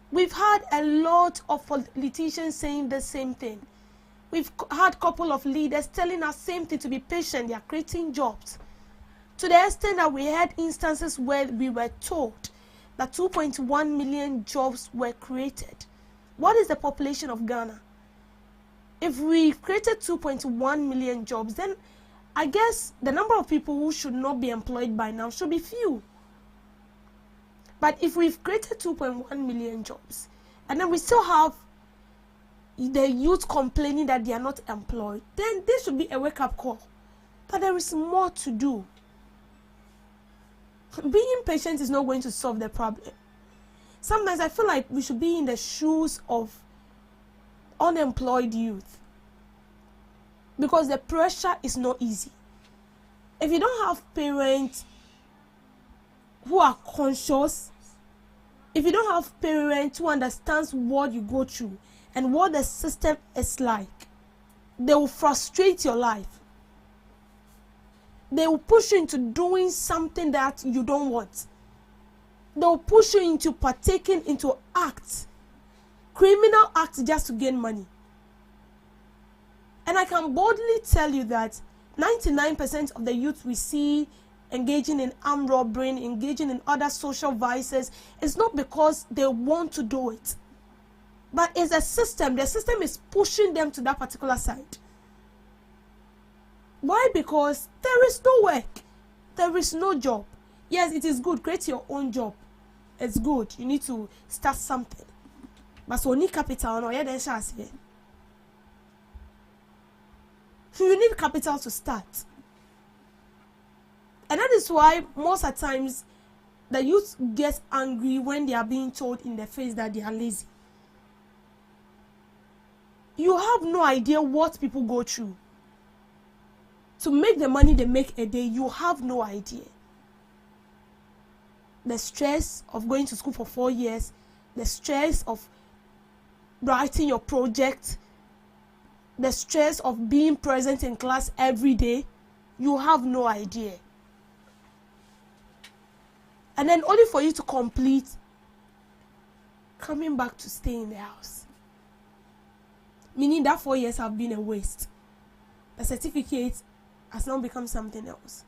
We've had a lot of politicians saying the same thing. We've had a couple of leaders telling us same thing, to be patient. They are creating jobs. To the extent that we had instances where we were told that 2.1 million jobs were created. What is the population of Ghana? If we created 2.1 million jobs, then I guess the number of people who should not be employed by now should be few. But if we've created 2.1 million jobs, and then we still have the youth complaining that they are not employed, then this should be a wake-up call. But there is more to do. Being patient is not going to solve the problem. Sometimes I feel like we should be in the shoes of unemployed youth, because the pressure is not easy. If you don't have parents who are conscious, if you don't have parents who understand what you go through and what the system is like, they will frustrate your life. They will push you into doing something that you don't want. They will push you into partaking into acts, criminal acts, just to gain money. And I can boldly tell you that 99% of the youth we see engaging in armed robbery, engaging in other social vices, is not because they want to do it, but it's a system. The system is pushing them to that particular side. Why? Because there is no work. There is no job. Yes, it is good. Create your own job. It's good. You need to start something. But so need capital. No, yeah, then you need capital to start. And that is why most of the times the youth get angry when they are being told in the face that they are lazy. You have no idea what people go through to make the money they make a day. You have no idea. The stress of going to school for 4 years, the stress of writing your project, the stress of being present in class every day, you have no idea. And then only for you to complete, coming back to stay in the house. Meaning that 4 years have been a waste. The certificate has now become something else.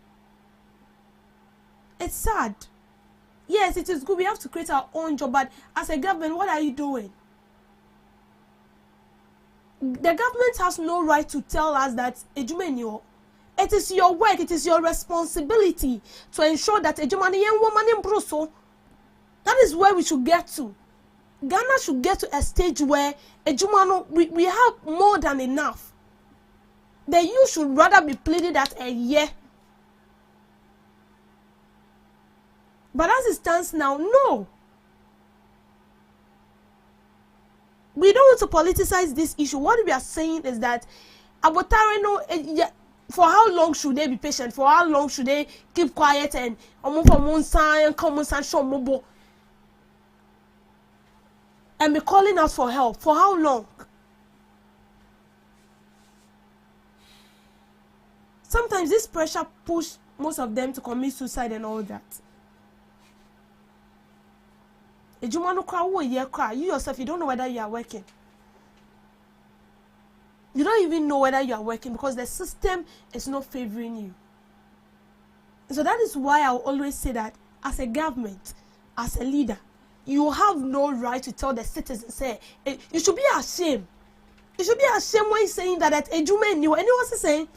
It's sad. Yes, it is good. We have to create our own job, but as a government, what are you doing? The government has no right to tell us that it is your work, it is your responsibility to ensure that that is where we should get to. Ghana should get to a stage where we have more than enough. The youth should rather be pleaded at a year. But as it stands now, no. We don't want to politicize this issue. What we are saying is that For how long should they be patient? For how long should they keep quiet and and be calling out for help? For how long? Sometimes this pressure push most of them to commit suicide and all that. You yourself, you don't know whether you are working. You don't even know whether you are working because the system is not favoring you. So that is why I will always say that as a government, as a leader, you have no right to tell the citizens, say, you should be ashamed. You should be ashamed when saying that at Ejume knew. And he was saying,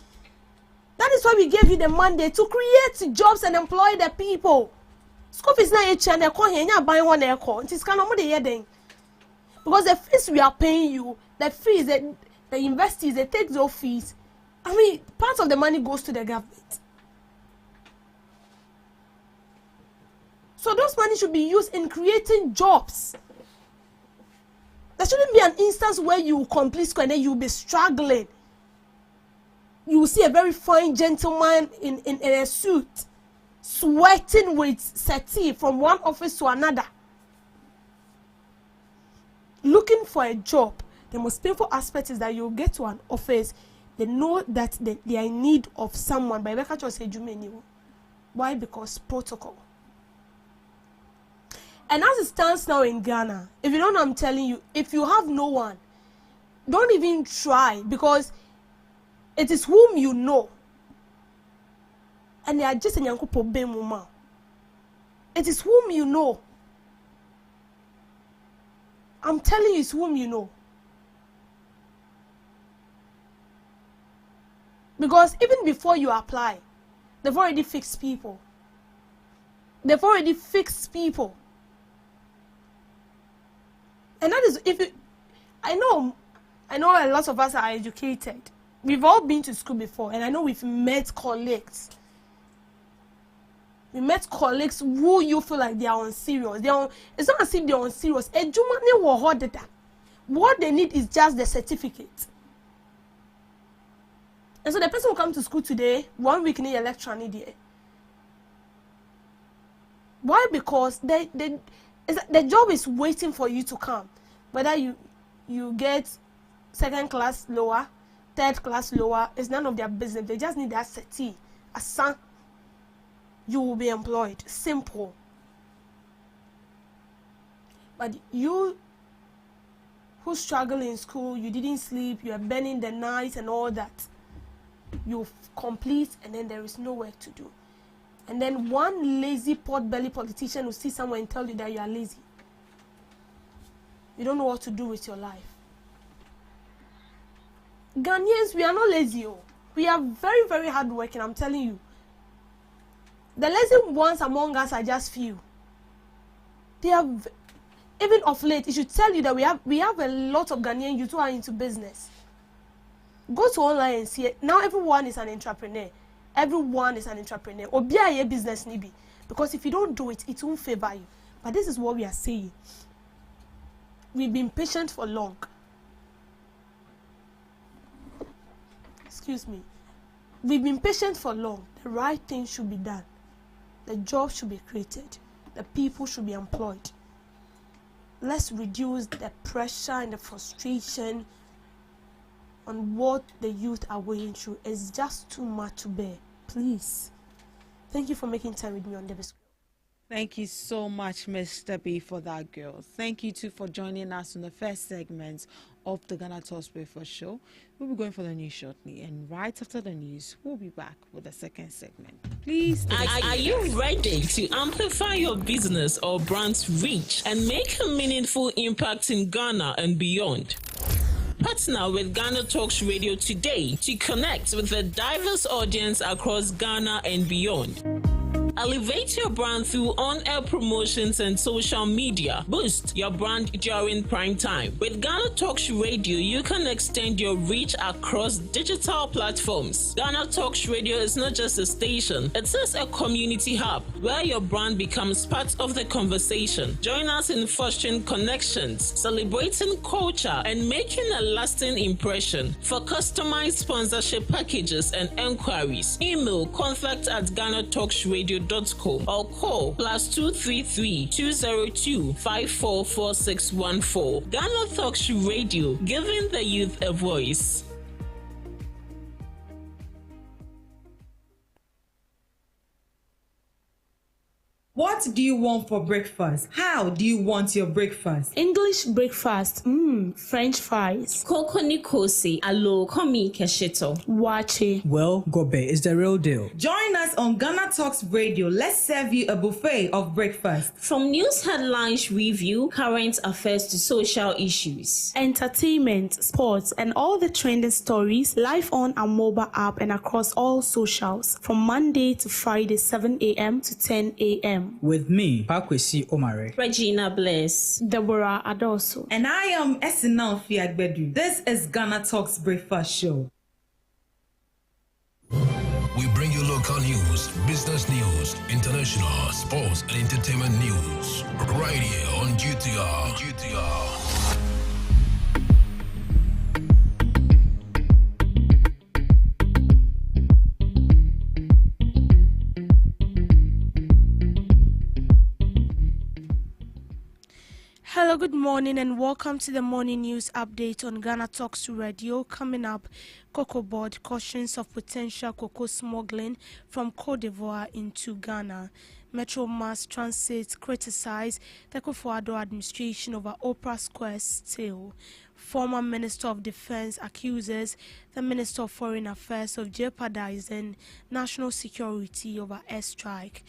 that is why we gave you the mandate to create jobs and employ the people. School is not a channel, buying one aircon. It is kind of the because the fees we are paying you, the fees that the investors, they take those fees. I mean, part of the money goes to the government. So those money should be used in creating jobs. There shouldn't be an instance where you complete school and then you'll be struggling. You will see a very fine gentleman in a suit, sweating with settee from one office to another, looking for a job. The most painful aspect is that you get to an office, they know that they are in need of someone. By why? Because protocol. And as it stands now in Ghana, if you don't know, I'm telling you, if you have no one, don't even try, because it is whom you know. And they are just in Yankupo Bemuma. It is whom you know. I'm telling you, it's whom you know. Because even before you apply, they've already fixed people. They've already fixed people. And that is, if you, I know a lot of us are educated. We've all been to school before, and I know we've met colleagues. We met colleagues who you feel like they are unserious. It's not as if they're unserious. What they need is just the certificate. And so the person will come to school today, 1 week in the electronic day. Why? Because the job is waiting for you to come. Whether you get second class lower, third class lower, it's none of their business. They just need that certi. A son, you will be employed. Simple. But you who struggle in school, you didn't sleep, you are burning the night and all that, you complete and then there is no work to do. And then one lazy pot-belly politician will see someone and tell you that you are lazy. You don't know what to do with your life. Ghanaians, we are not lazy. We are very, very hardworking, I'm telling you. The lazy ones among us are just few. They have, even of late, it should tell you that we have a lot of Ghanaian youth who are into business. Go to online and see it. Now everyone is an entrepreneur. Everyone is an entrepreneur. Or be a business nibi. Because if you don't do it, it won't favor you. But this is what we are saying. We've been patient for long. Excuse me. We've been patient for long. The right thing should be done. The job should be created. The people should be employed. Let's reduce the pressure and the frustration on what the youth are going through. It's just too much to bear. Please. Thank you for making time with me on Davis. Thank you so much, Mr. B, for that, girl. Thank you, too, for joining us in the first segment of the GhanaTalks Breakfast Show. We'll be going for the news shortly, and right after the news, we'll be back with the second segment. Please. Are you ready to amplify your business or brand's reach and make a meaningful impact in Ghana and beyond? Partner with GhanaTalks Radio today to connect with a diverse audience across Ghana and beyond. Elevate your brand through on-air promotions and social media. Boost your brand during prime time. With Ghana Talks Radio, you can extend your reach across digital platforms. Ghana Talks Radio is not just a station, it is a community hub where your brand becomes part of the conversation. Join us in fostering connections, celebrating culture, and making a lasting impression. For customized sponsorship packages and enquiries, email contact@GhanaTalksRadio.com or call +233 202 544614. Ghana Talks Radio, giving the youth a voice. What do you want for breakfast? How do you want your breakfast? English breakfast, French fries. Koko Nikosi, alo komi kesheto. Wache. Well, Gobe is the real deal. Join us on Ghana Talks Radio. Let's serve you a buffet of breakfast. From news headlines review, current affairs to social issues. Entertainment, sports, and all the trending stories live on our mobile app and across all socials from Monday to Friday, 7 a.m. to 10 a.m. With me, Pakwesi Omare. Regina Bless. Deborah Adoso. And I am Esinal Fiagbedu. This is Ghana Talks Breakfast Show. We bring you local news, business news, international, sports, and entertainment news. Right here on GTR. Hello, good morning and welcome to the morning news update on Ghana Talks Radio. Coming up, Cocoa Board cautions of potential cocoa smuggling from Cote d'Ivoire into Ghana. Metro Mass Transit criticized the Kufuor administration over Oprah Square steal. Former Minister of Defense accuses the Minister of Foreign Affairs of jeopardizing national security over airstrike.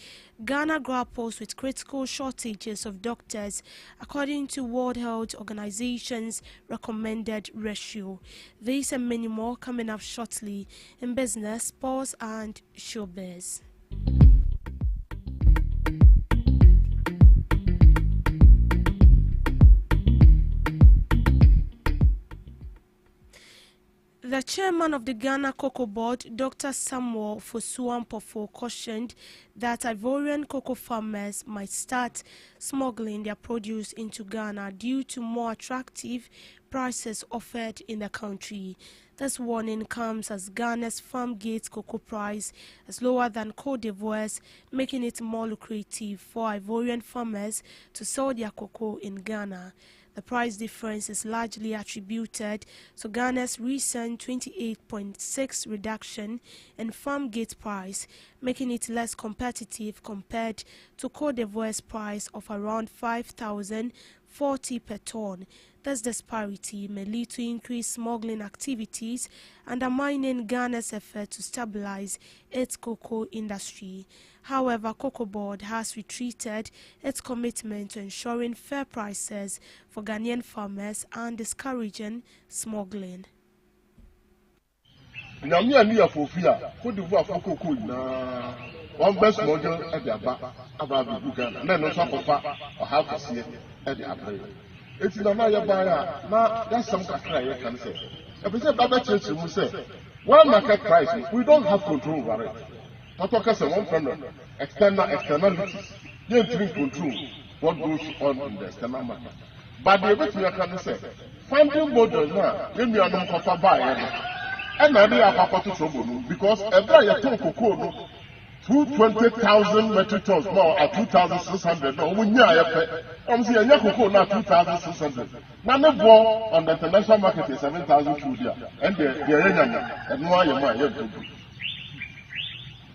Ghana grapples with critical shortages of doctors according to World Health Organization's recommended ratio. These and many more coming up shortly in business, sports and showbiz. The chairman of the Ghana Cocoa Board, Dr. Samuel Fosuampofo, cautioned that Ivorian cocoa farmers might start smuggling their produce into Ghana due to more attractive prices offered in the country. This warning comes as Ghana's farm gate cocoa price is lower than Cote d'Ivoire's, making it more lucrative for Ivorian farmers to sell their cocoa in Ghana. The price difference is largely attributed to Ghana's recent 28.6% reduction in farm gate price, making it less competitive compared to Cote d'Ivoire's price of around 5,040 per ton. This disparity may lead to increased smuggling activities, undermining Ghana's effort to stabilize its cocoa industry. However, Cocoa Board has retreated its commitment to ensuring fair prices for Ghanaian farmers and discouraging smuggling. One best model at the about Uganda, and then also for or half a year at the April. It's in a Maya Baya, now that's some cry I can say. If we say Baba Church, we say, one market price, we don't have control over it. Not talk one from externalities, you don't control what goes on in the external market. But the way we can say, finding models now, when we are not for buy, and I have to trouble because every year cocoa. 220,000 metric tons more at 2,600. No, we I'm saying cocoa now 2,600. Now the ball on the international market is 7,000 and the and why am I?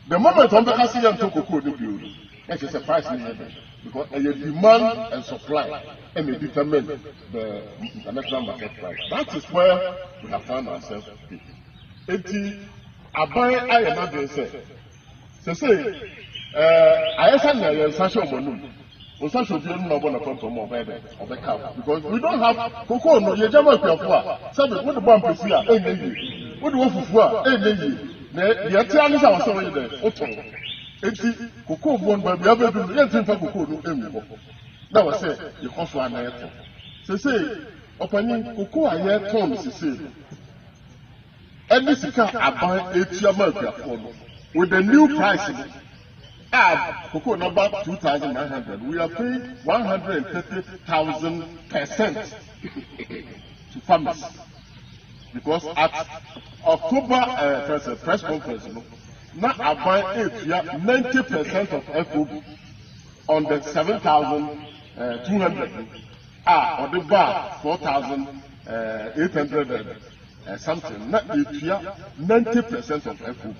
The moment on the Asian cocoa, it is a price in heaven because a demand and supply and they determine the international market price. That is where we have found ourselves. I am say. Say, I said, Sasha Monu, or Sasha Jim Nobon of the cow, because we don't have cocoa, no, you never have something with the bump is here, what do you want for? The Italians are sorry there, eti cocoa born by the other do anything for cocoa no emu. That was say the cost one night. Say opening cocoa a year ton say. Any sika aban etia market for with the new pricing. Cocoa number 2,900. We are paying 130,000% to farmers because at October press conference, now I buy 90% of FOB on the 7,200. On the bar 4,800 something. Now 90% of FOB.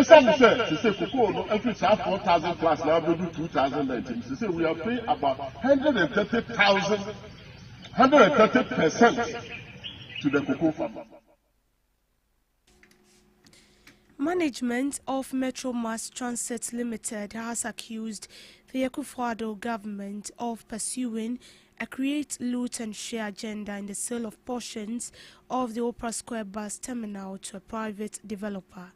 Some say cocoa no every 4,000 plus now we do 2019. Say we are paying about 130% to the cocoa farmer. Management of Metro Mass Transit Limited has accused the Akufo-Addo government of pursuing a create, loot and share agenda in the sale of portions of the Oprah Square bus terminal to a private developer.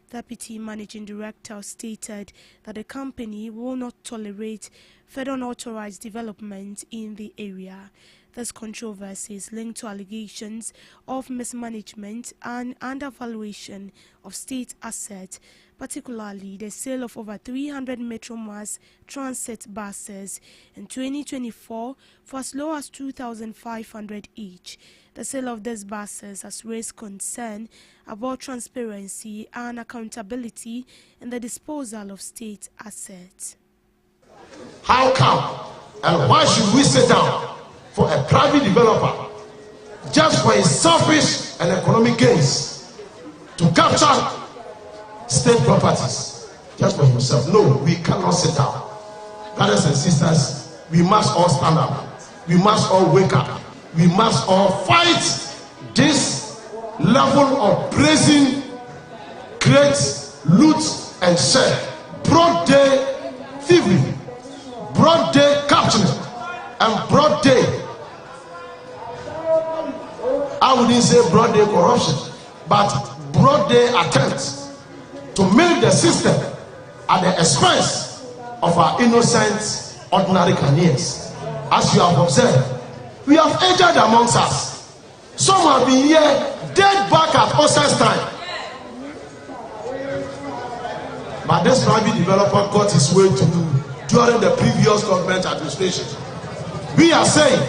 Deputy Managing Director stated that the company will not tolerate further unauthorized development in the area. This controversy is linked to allegations of mismanagement and undervaluation of state assets, particularly the sale of over 300 Metro Mass transit buses in 2024 for as low as 2,500 each. The sale of these buses has raised concern about transparency and accountability in the disposal of state assets. How come and why should we sit down for a private developer just for his selfish and economic gains to capture state properties just for himself? No, we cannot sit down. Brothers and sisters, we must all stand up. We must all wake up. We must all fight this level of praising, create, loot, and share. Broad day thievery, broad day capturing, and broad day, I wouldn't say broad day corruption, but broad day attempts to milk the system at the expense of our innocent, ordinary Ghanaians. As you have observed, we have aged amongst us. Some have been here dead back at Osas time. But this private developer got his way to do during the previous government administration. We are saying,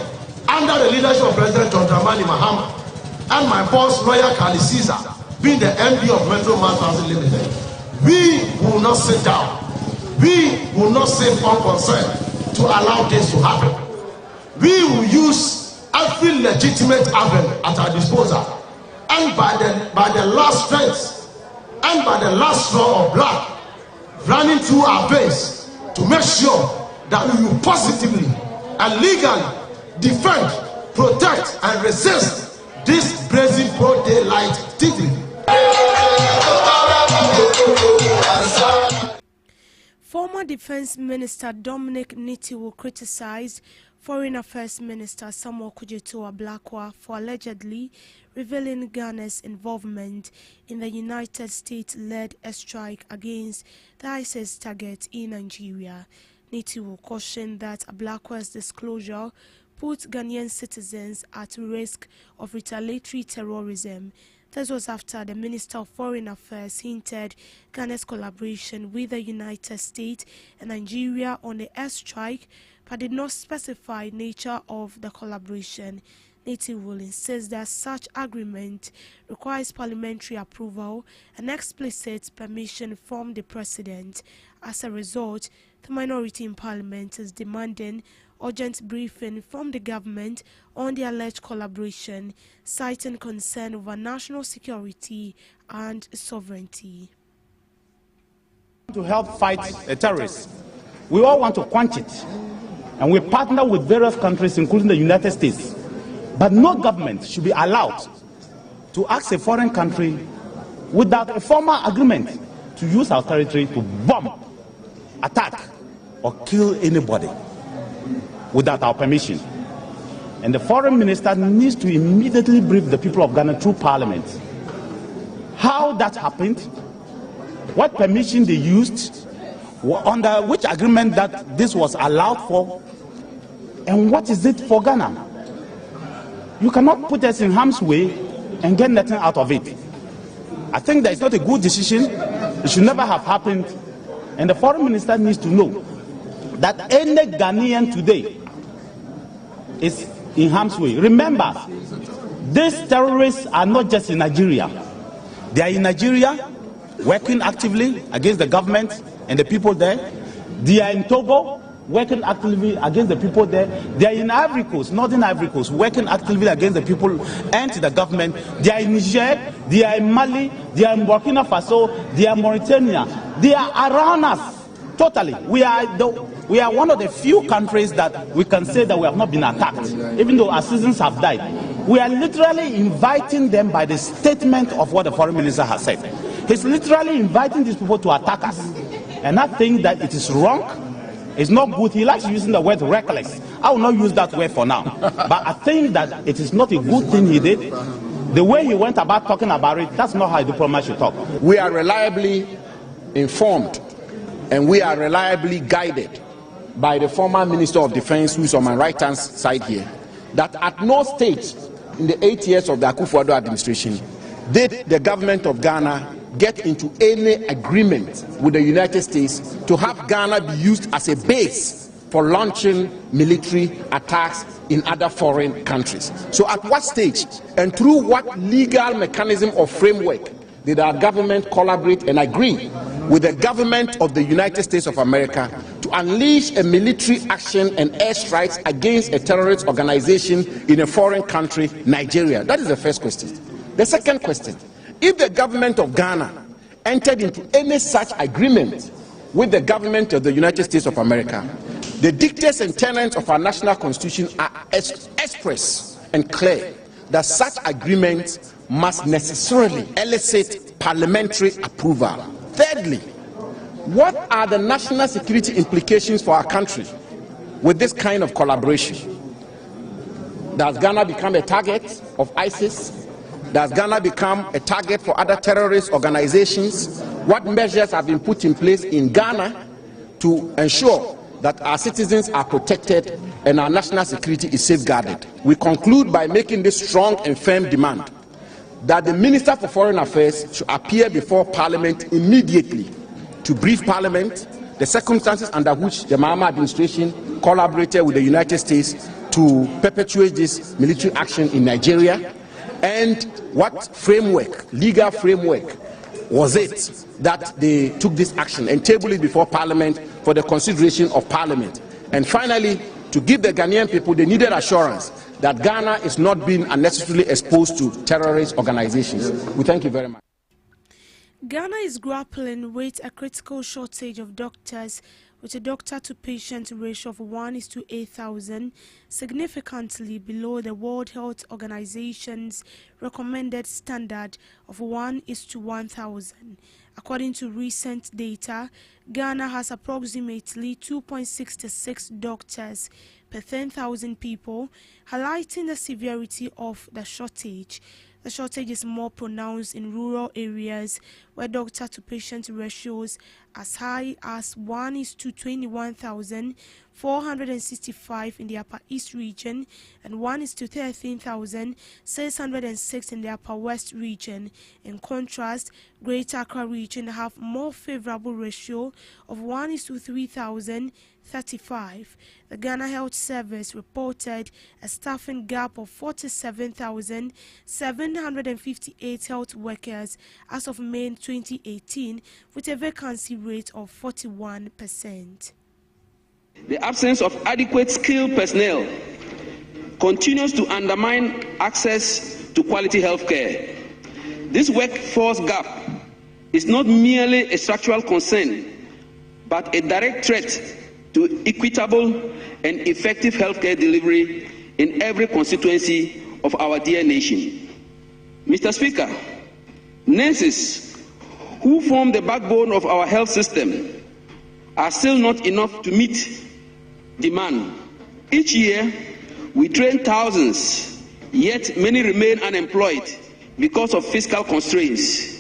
under the leadership of President John Dramani Mahama and my boss, lawyer Kali Caesar, being the MD of Metro Mass Transit Limited, we will not sit down. We will not sit unconcerned to allow this to happen. We will use every legitimate avenue at our disposal, and by the last strength and by the last straw of blood running through our veins to make sure that we will positively and legally defend, protect, and resist this brazen broad daylight thievery. Former Defense Minister Dominic Nitiwo criticized Foreign Affairs Minister Samuel Kudjeto Ablakwa for allegedly revealing Ghana's involvement in the United States-led airstrike against the ISIS target in Nigeria. Nitiwo cautioned that Ablakwa's disclosure put Ghanaian citizens at risk of retaliatory terrorism. This was after the Minister of Foreign Affairs hinted Ghana's collaboration with the United States and Nigeria on the airstrike, but did not specify nature of the collaboration. Nitiwo insists that such agreement requires parliamentary approval and explicit permission from the President. As a result, the minority in Parliament is demanding urgent briefing from the government on the alleged collaboration, citing concern over national security and sovereignty. To help fight the terrorists, we all want to quench it, and we partner with various countries, including the United States. But no government should be allowed to ask a foreign country without a formal agreement to use our territory to bomb, attack, or kill anybody without our permission. And the foreign minister needs to immediately brief the people of Ghana through parliament how that happened, what permission they used, Under which agreement that this was allowed for? And what is it for Ghana? You cannot put us in harm's way and get nothing out of it. I think that it's not a good decision. It should never have happened. And the foreign minister needs to know that any Ghanaian today is in harm's way. Remember, these terrorists are not just in Nigeria. They are in Nigeria working actively against the government and the people there. They are in Togo working actively against the people there. They are in Ivory Coast, Northern Ivory Coast, working actively against the people and the government. They are in Niger, they are in Mali, they are in Burkina Faso, they are in Mauritania. They are around us totally. We are one of the few countries that we can say that we have not been attacked, even though our citizens have died. We are literally inviting them by the statement of what the foreign minister has said. He's literally inviting these people to attack us. And I think that it is wrong. It's not good. He likes using the word reckless. I will not use that word for now. But I think that it is not a good thing he did. The way he went about talking about it, that's not how a diplomat should talk. We are reliably informed and we are reliably guided by the former Minister of Defense, who is on my right-hand side here, that at no stage in the 8 years of the Akufo-Addo administration did the government of Ghana get into any agreement with the United States to have Ghana be used as a base for launching military attacks in other foreign countries. So at what stage and through what legal mechanism or framework did our government collaborate and agree with the government of the United States of America to unleash a military action and airstrikes against a terrorist organization in a foreign country, Nigeria? That is the first question. The second question: if the government of Ghana entered into any such agreement with the government of the United States of America, the dictates and tenets of our national constitution are express and clear that such agreements must necessarily elicit parliamentary approval. Thirdly, what are the national security implications for our country with this kind of collaboration? Does Ghana become a target of ISIS? Does Ghana become a target for other terrorist organizations? What measures have been put in place in Ghana to ensure that our citizens are protected and our national security is safeguarded? We conclude by making this strong and firm demand that the Minister for Foreign Affairs should appear before Parliament immediately to brief Parliament the circumstances under which the Mahama administration collaborated with the United States to perpetuate this military action in Nigeria, and what framework, legal framework, was it that they took this action, and table it before Parliament for the consideration of Parliament. And finally, to give the Ghanaian people the needed assurance that Ghana is not being unnecessarily exposed to terrorist organizations. We thank you very much. Ghana is grappling with a critical shortage of doctors, with a doctor-to-patient ratio of 1:8,000, significantly below the World Health Organization's recommended standard of 1:1,000. According to recent data, Ghana has approximately 2.66 doctors per 10,000 people, highlighting the severity of the shortage. The shortage is more pronounced in rural areas where doctor-to-patient ratios as high as 1:21,465 in the Upper East region and 1:13,606 in the Upper West region. In contrast, Greater Accra region have more favorable ratio of 1:3,035. The Ghana Health Service reported a staffing gap of 47,758 health workers as of May 2018, with a vacancy rate of 41%. The absence of adequate skilled personnel continues to undermine access to quality health care. This workforce gap is not merely a structural concern, but a direct threat to equitable and effective healthcare delivery in every constituency of our dear nation. Mr. Speaker, nurses, who form the backbone of our health system, are still not enough to meet demand. Each year, we train thousands, yet many remain unemployed because of fiscal constraints.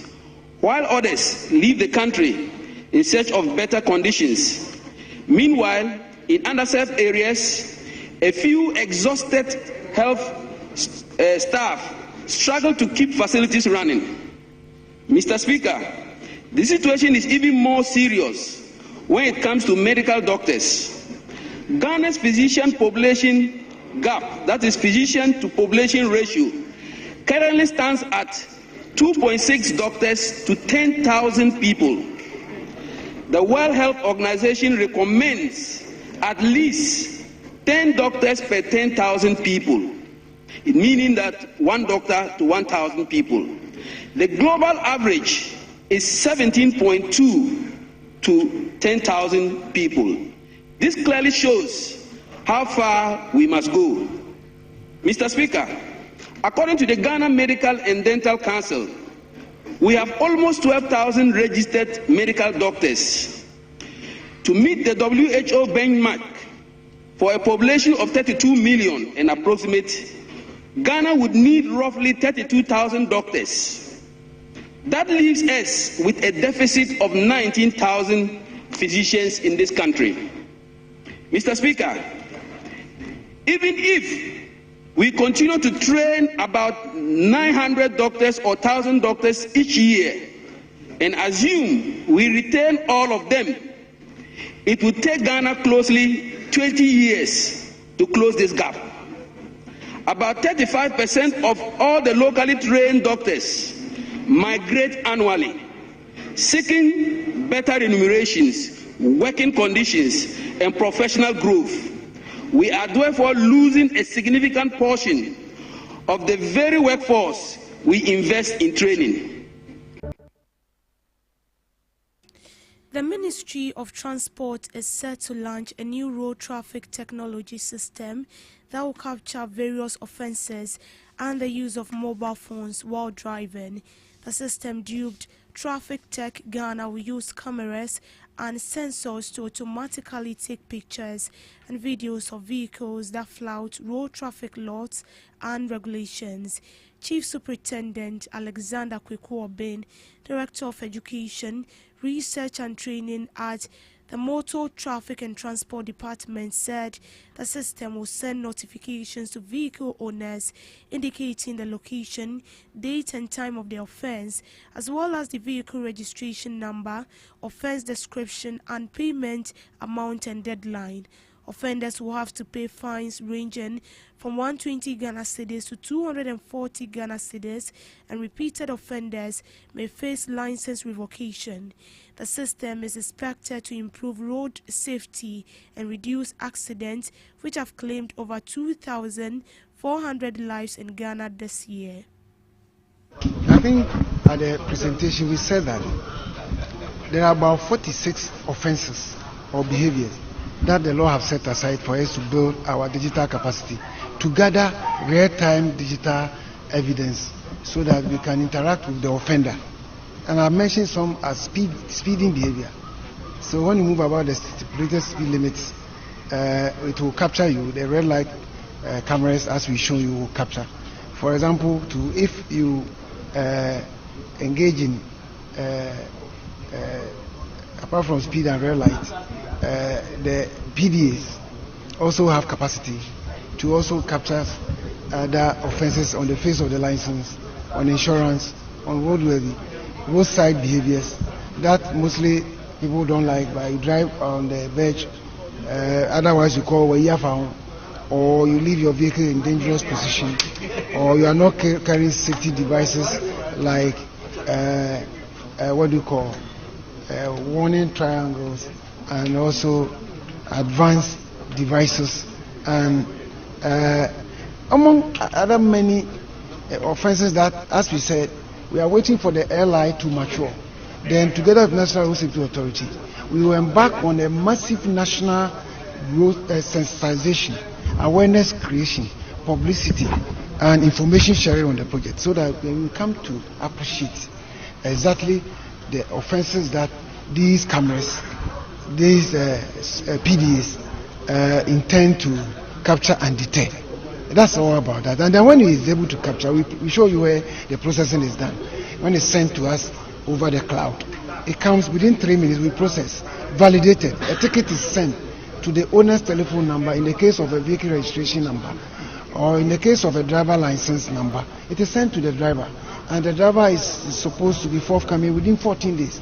While others leave the country in search of better conditions. Meanwhile, in underserved areas, a few exhausted health staff struggle to keep facilities running. Mr. Speaker, the situation is even more serious when it comes to medical doctors. Ghana's physician population gap, that is physician to population ratio, currently stands at 2.6 doctors to 10,000 people. The World Health Organization recommends at least 10 doctors per 10,000 people, meaning that 1 doctor to 1,000 people. The global average is 17.2 to 10,000 people. This clearly shows how far we must go. Mr. Speaker, according to the Ghana Medical and Dental Council, we have almost 12,000 registered medical doctors. To meet the WHO benchmark for a population of 32 million and approximate, Ghana would need roughly 32,000 doctors. That leaves us with a deficit of 19,000 physicians in this country. Mr. Speaker, even if we continue to train about 900 doctors or 1,000 doctors each year and assume we retain all of them, it would take Ghana closely 20 years to close this gap. About 35% of all the locally trained doctors migrate annually, seeking better remunerations, working conditions, and professional growth. We are therefore losing a significant portion of the very workforce we invest in training. The Ministry of Transport is set to launch a new road traffic technology system that will capture various offences and the use of mobile phones while driving. The system, dubbed Traffic Tech Ghana, will use cameras and sensors to automatically take pictures and videos of vehicles that flout road traffic laws and regulations. Chief Superintendent Alexander Kwekuobin, Director of Education, Research and Training at the Motor Traffic and Transport Department, said the system will send notifications to vehicle owners indicating the location, date and time of the offense, as well as the vehicle registration number, offense description and payment amount and deadline. Offenders will have to pay fines ranging from 120 Ghana cedis to 240 Ghana cedis, and repeated offenders may face license revocation. The system is expected to improve road safety and reduce accidents, which have claimed over 2,400 lives in Ghana this year. I think at the presentation we said that there are about 46 offenses or behaviors that the law have set aside for us to build our digital capacity, to gather real-time digital evidence so that we can interact with the offender. And I mentioned some as speeding behavior. So when you move about the stipulated speed limits, it will capture you. The red light cameras, as we show you, will capture. For example, if you engage in apart from speed and red light, the PDAs also have capacity to also capture other offences on the face of the license, on insurance, on roadside behaviors that mostly people don't like, but you drive on the verge, otherwise you call where you are found, or you leave your vehicle in dangerous position, or you are not carrying safety devices like warning triangles and also advanced devices, and among other many offenses that, as we said, we are waiting for the LI to mature. Then, together with National Road Safety Authority, we will embark on a massive national road sensitization, awareness creation, publicity, and information sharing on the project, so that we will come to appreciate exactly the offenses that these cameras, these PDAs intend to capture and deter. That's all about that. And then when he is able to capture, we show you where the processing is done. When it's sent to us over the cloud, It comes within 3 minutes. We process, validated. A ticket is sent to the owner's telephone number in the case of a vehicle registration number, or in the case of a driver license number. It is sent to the driver, and the driver is supposed to be forthcoming within 14 days,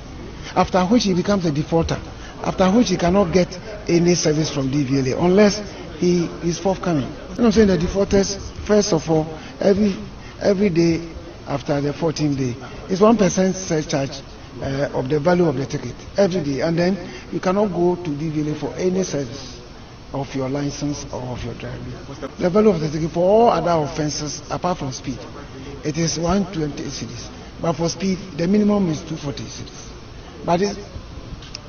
after which he becomes a defaulter, after which he cannot get any service from DVLA unless he is forthcoming. I'm saying the defaulters, first of all, every day after the 14th day is 1% surcharge of the value of the ticket every day, and then you cannot go to DVLA for any service of your license or of your driving. The value of the ticket for all other offences apart from speed, it is 120 cedis, but for speed the minimum is 240 cedis. But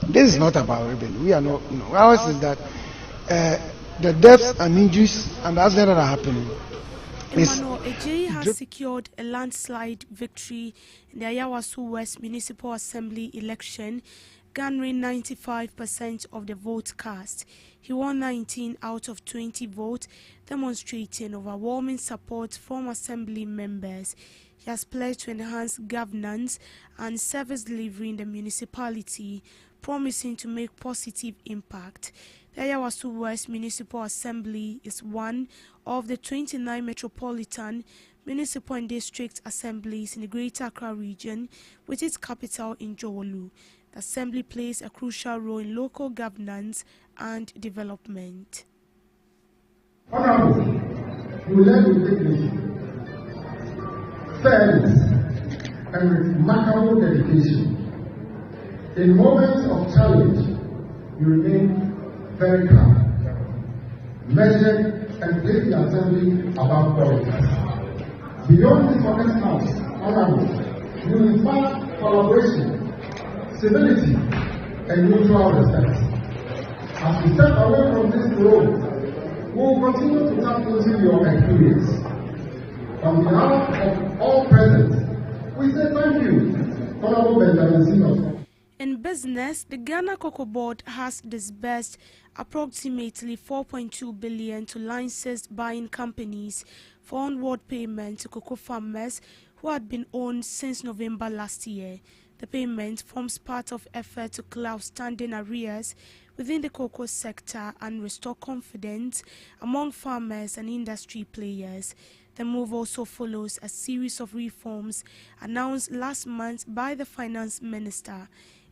this is not about rebellion. We are not, ours is that the deaths and injuries and accidents that are happening. Emmanuel Ejeyi has secured a landslide victory in the Ayawaso West Municipal Assembly election, garnering 95% of the vote cast. He won 19 out of 20 votes, demonstrating overwhelming support from assembly members. He has pledged to enhance governance and service delivery in the municipality, promising to make positive impact. The Ayawaso West Municipal Assembly is one of the 29 metropolitan, municipal and district assemblies in the Greater Accra region, with its capital in Jowolu. The assembly plays a crucial role in local governance and development. Honorable, you led with dignity, fairness, and remarkable dedication. In moments of challenge, you remain very calm, measured, and place the assembly above politics. Beyond this honest house, honorable, you inspire collaboration, civility, and mutual respect. As we step away from this road, we will continue to tap into your experience. On behalf of all present, we say thank you, Honorable Benjamin Senior. In business, the Ghana Cocoa Board has disbursed approximately 4.2 billion to licensed buying companies for onward payment to cocoa farmers who had been owned since November last year. The payment forms part of effort to clear outstanding arrears within the cocoa sector and restore confidence among farmers and industry players. The move also follows a series of reforms announced last month by the Finance Minister,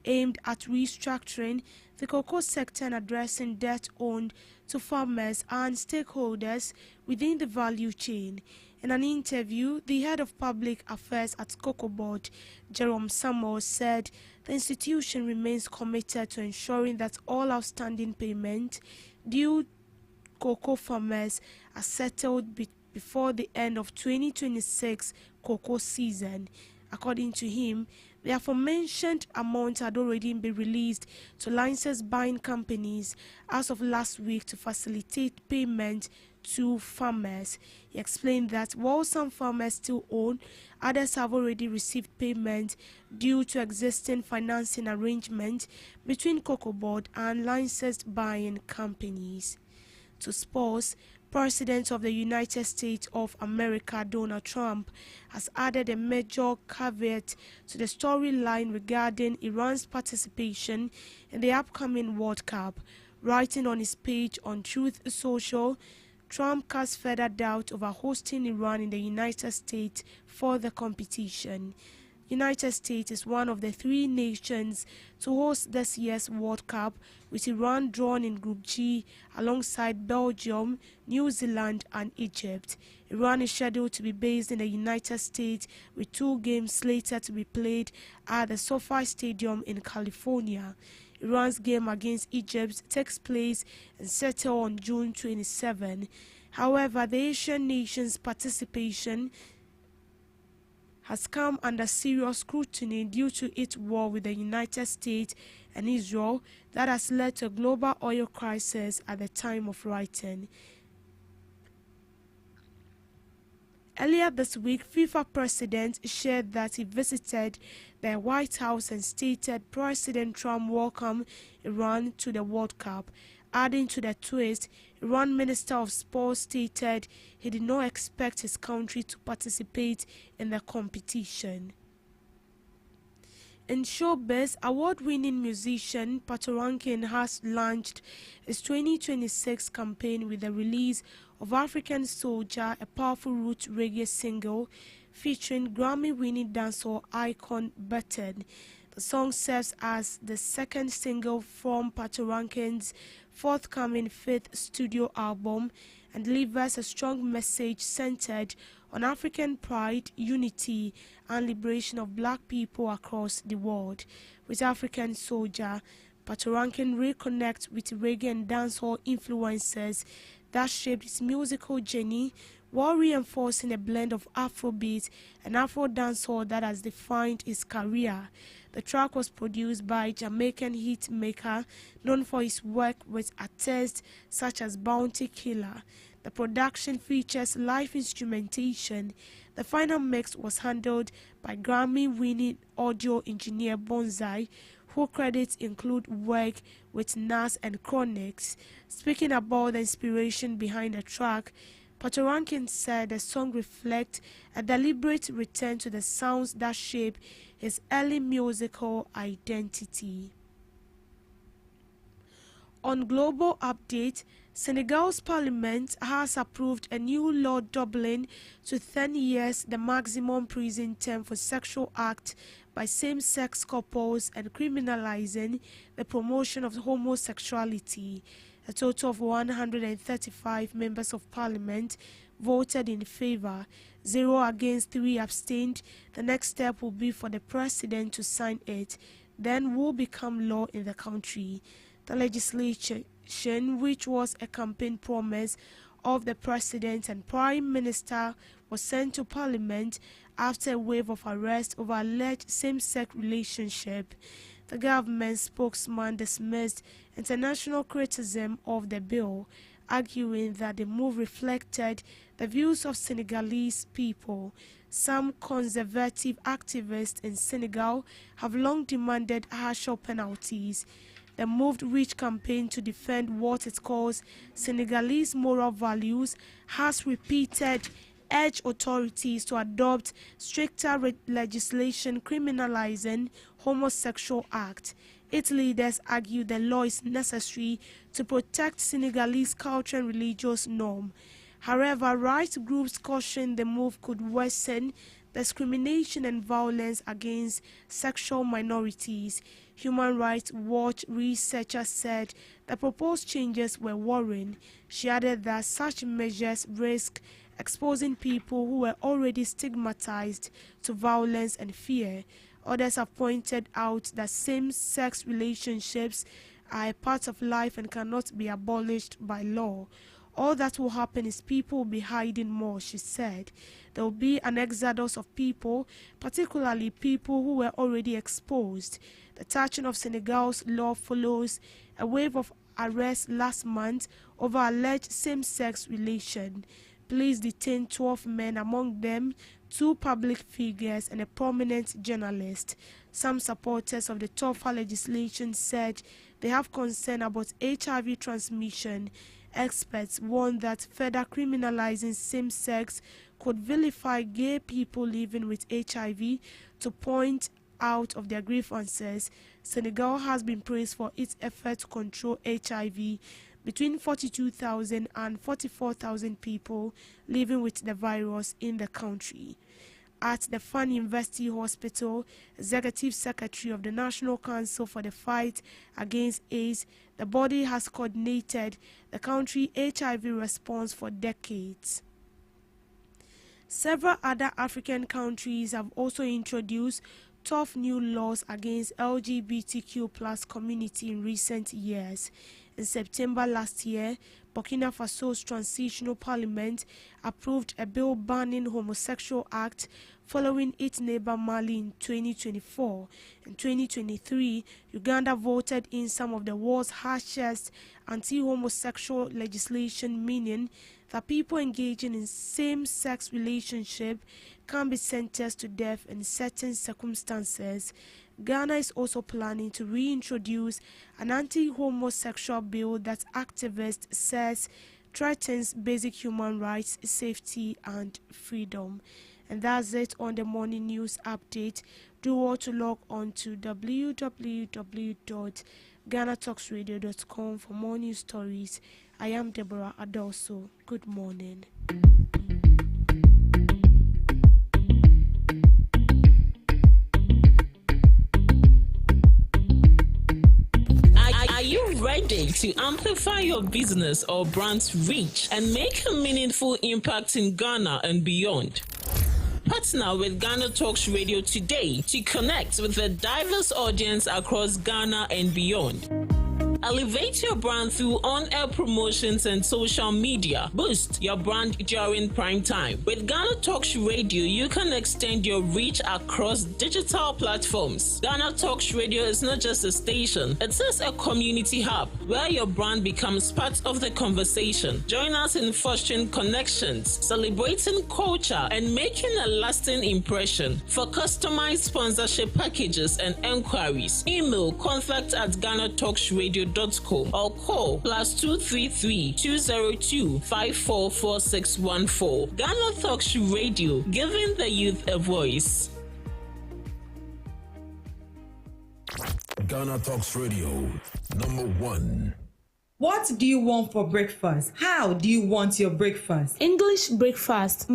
aimed at restructuring the cocoa sector and addressing debt owed to farmers and stakeholders within the value chain. In an interview, the head of public affairs at Cocoa Board, Jerome Samuel, said the institution remains committed to ensuring that all outstanding payments due cocoa farmers are settled before the end of 2026 cocoa season. According to him, the aforementioned amount had already been released to licensed buying companies as of last week to facilitate payment to farmers. He explained that while some farmers still own, others have already received payment due to existing financing arrangements between Cocoa Board and licensed buying companies. To sports, President of the United States of America, Donald Trump, has added a major caveat to the storyline regarding Iran's participation in the upcoming World Cup. Writing on his page on Truth Social, Trump cast further doubt over hosting Iran in the United States for the competition. United States is one of the 3 nations to host this year's World Cup, with Iran drawn in Group G alongside Belgium, New Zealand and Egypt. Iran is scheduled to be based in the United States, with 2 games slated to be played at the SoFi Stadium in California. Iran's game against Egypt takes place and settle on June 27. However, the Asian nation's participation has come under serious scrutiny due to its war with the United States and Israel that has led to a global oil crisis at the time of writing. Earlier this week, FIFA president shared that he visited the White House and stated President Trump welcomed Iran to the World Cup. Adding to the twist, Iran Minister of Sports stated he did not expect his country to participate in the competition. In showbiz, award-winning musician Patoranking has launched his 2026 campaign with the release of African Soldier, a powerful roots reggae single featuring Grammy-winning dancehall icon Button. The song serves as the second single from Patoranking's forthcoming fifth studio album and delivers a strong message centered on African pride, unity, and liberation of black people across the world. With African Soldier, Patoranking reconnects with reggae and dancehall influences that shaped his musical journey, while reinforcing a blend of Afrobeat and Afro dancehall that has defined his career. The track was produced by Jamaican hit maker known for his work with artists such as Bounty Killer. The production features live instrumentation. The final mix was handled by Grammy-winning audio engineer Bonsai, whose credits include work with Nas and Chronix. Speaking about the inspiration behind the track, Patoranking said the song reflects a deliberate return to the sounds that shape his early musical identity. On global update, Senegal's parliament has approved a new law doubling to 10 years the maximum prison term for sexual acts by same-sex couples and criminalizing the promotion of homosexuality. A total of 135 members of parliament voted in favor, 0 against, 3 abstained. The next step will be for the president to sign it, then will become law in the country. The legislation, which was a campaign promise of the president and prime minister, was sent to parliament after a wave of arrest over alleged same-sex relationship. The government spokesman dismissed international criticism of the bill, arguing that the move reflected the views of Senegalese people. Some conservative activists in Senegal have long demanded harsher penalties. The move, which campaigned to defend what it calls Senegalese moral values, has repeated urged authorities to adopt stricter legislation criminalizing homosexual acts. Its leaders argue the law is necessary to protect Senegalese culture and religious norm. However, rights groups caution the move could worsen discrimination and violence against sexual minorities. Human Rights Watch researchers said the proposed changes were worrying. She added that such measures risk exposing people who were already stigmatized to violence and fear. Others have pointed out that same-sex relationships are a part of life and cannot be abolished by law. All that will happen is people will be hiding more, she said. There will be an exodus of people, particularly people who were already exposed. The touching of Senegal's law follows a wave of arrests last month over alleged same-sex relation. Police detained 12 men, among them 2 public figures and a prominent journalist. Some supporters of the tougher legislation said they have concern about HIV transmission. Experts warn that further criminalizing same-sex could vilify gay people living with HIV. To point out of their grievances, Senegal has been praised for its effort to control HIV. Between 42,000 and 44,000 people living with the virus in the country. At the Fan University Hospital, Executive Secretary of the National Council for the Fight Against AIDS, the body has coordinated the country's HIV response for decades. Several other African countries have also introduced tough new laws against LGBTQ+ community in recent years. In September last year, Burkina Faso's transitional parliament approved a bill banning homosexual acts following its neighbor Mali in 2024. In 2023, Uganda voted in some of the world's harshest anti-homosexual legislation, meaning that people engaging in same-sex relationship can be sentenced to death in certain circumstances. Ghana is also planning to reintroduce an anti-homosexual bill that activists says threatens basic human rights, safety and freedom. And that's it on the morning news update. Do want to log on to www.GhanaTalksRadio.com for more news stories. I am Deborah Adelso. Good morning. Are you ready to amplify your business or brand's reach and make a meaningful impact in Ghana and beyond? Partner with Ghana Talks Radio today to connect with a diverse audience across Ghana and beyond. Elevate your brand through on-air promotions and social media. Boost your brand during prime time. With Ghana Talks Radio, you can extend your reach across digital platforms. Ghana Talks Radio is not just a station, it is a community hub where your brand becomes part of the conversation. Join us in fostering connections, celebrating culture, and making a lasting impression. For customized sponsorship packages and enquiries, email contact@GhanaTalksRadio.com or call +233 202 544614. Ghana Talks Radio, giving the youth a voice. Ghana Talks Radio, #1. What do you want for breakfast? How do you want your breakfast? English breakfast.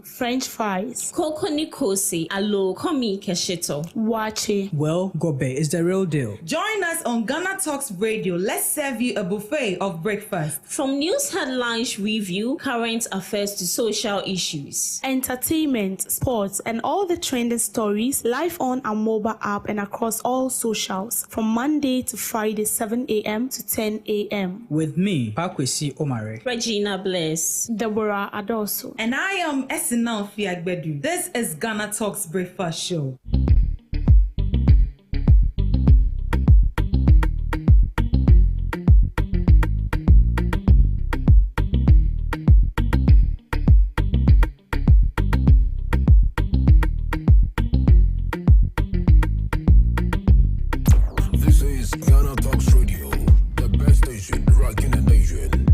French fries. Koko Nikosi, alo komi kesheto. Wache. Well, Gobe is the real deal. Join us on Ghana Talks Radio. Let's serve you a buffet of breakfast. From news headlines review, current affairs to social issues. Entertainment, sports, and all the trending stories live on our mobile app and across all socials from Monday to Friday, 7 a.m. to 10 a.m. With me, Pakwesi Omare. Regina Bless. Deborah Adoso. And I am Esina Fiagbedu. This is Ghana Talks Breakfast Show. This is Ghana Talks Radio, the best station rocking the nation.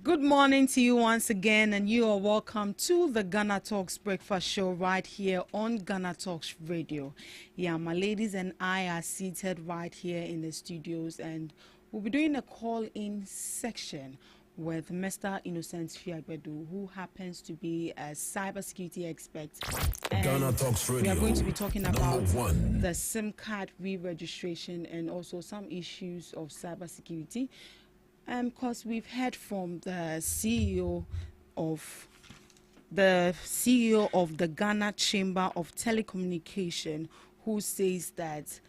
Good morning to you once again, and you are welcome to the Ghana Talks Breakfast Show right here on Ghana Talks Radio. Yeah, my ladies and I are seated right here in the studios, and we'll be doing a call-in section with Mr. Innocent Fiagbedu, who happens to be a cybersecurity expert. Ghana Talks Radio, we are going to be talking about #1. the SIM card re-registration and also some issues of cybersecurity. Because we've heard from the CEO of the Ghana Chamber of Telecommunication, who says that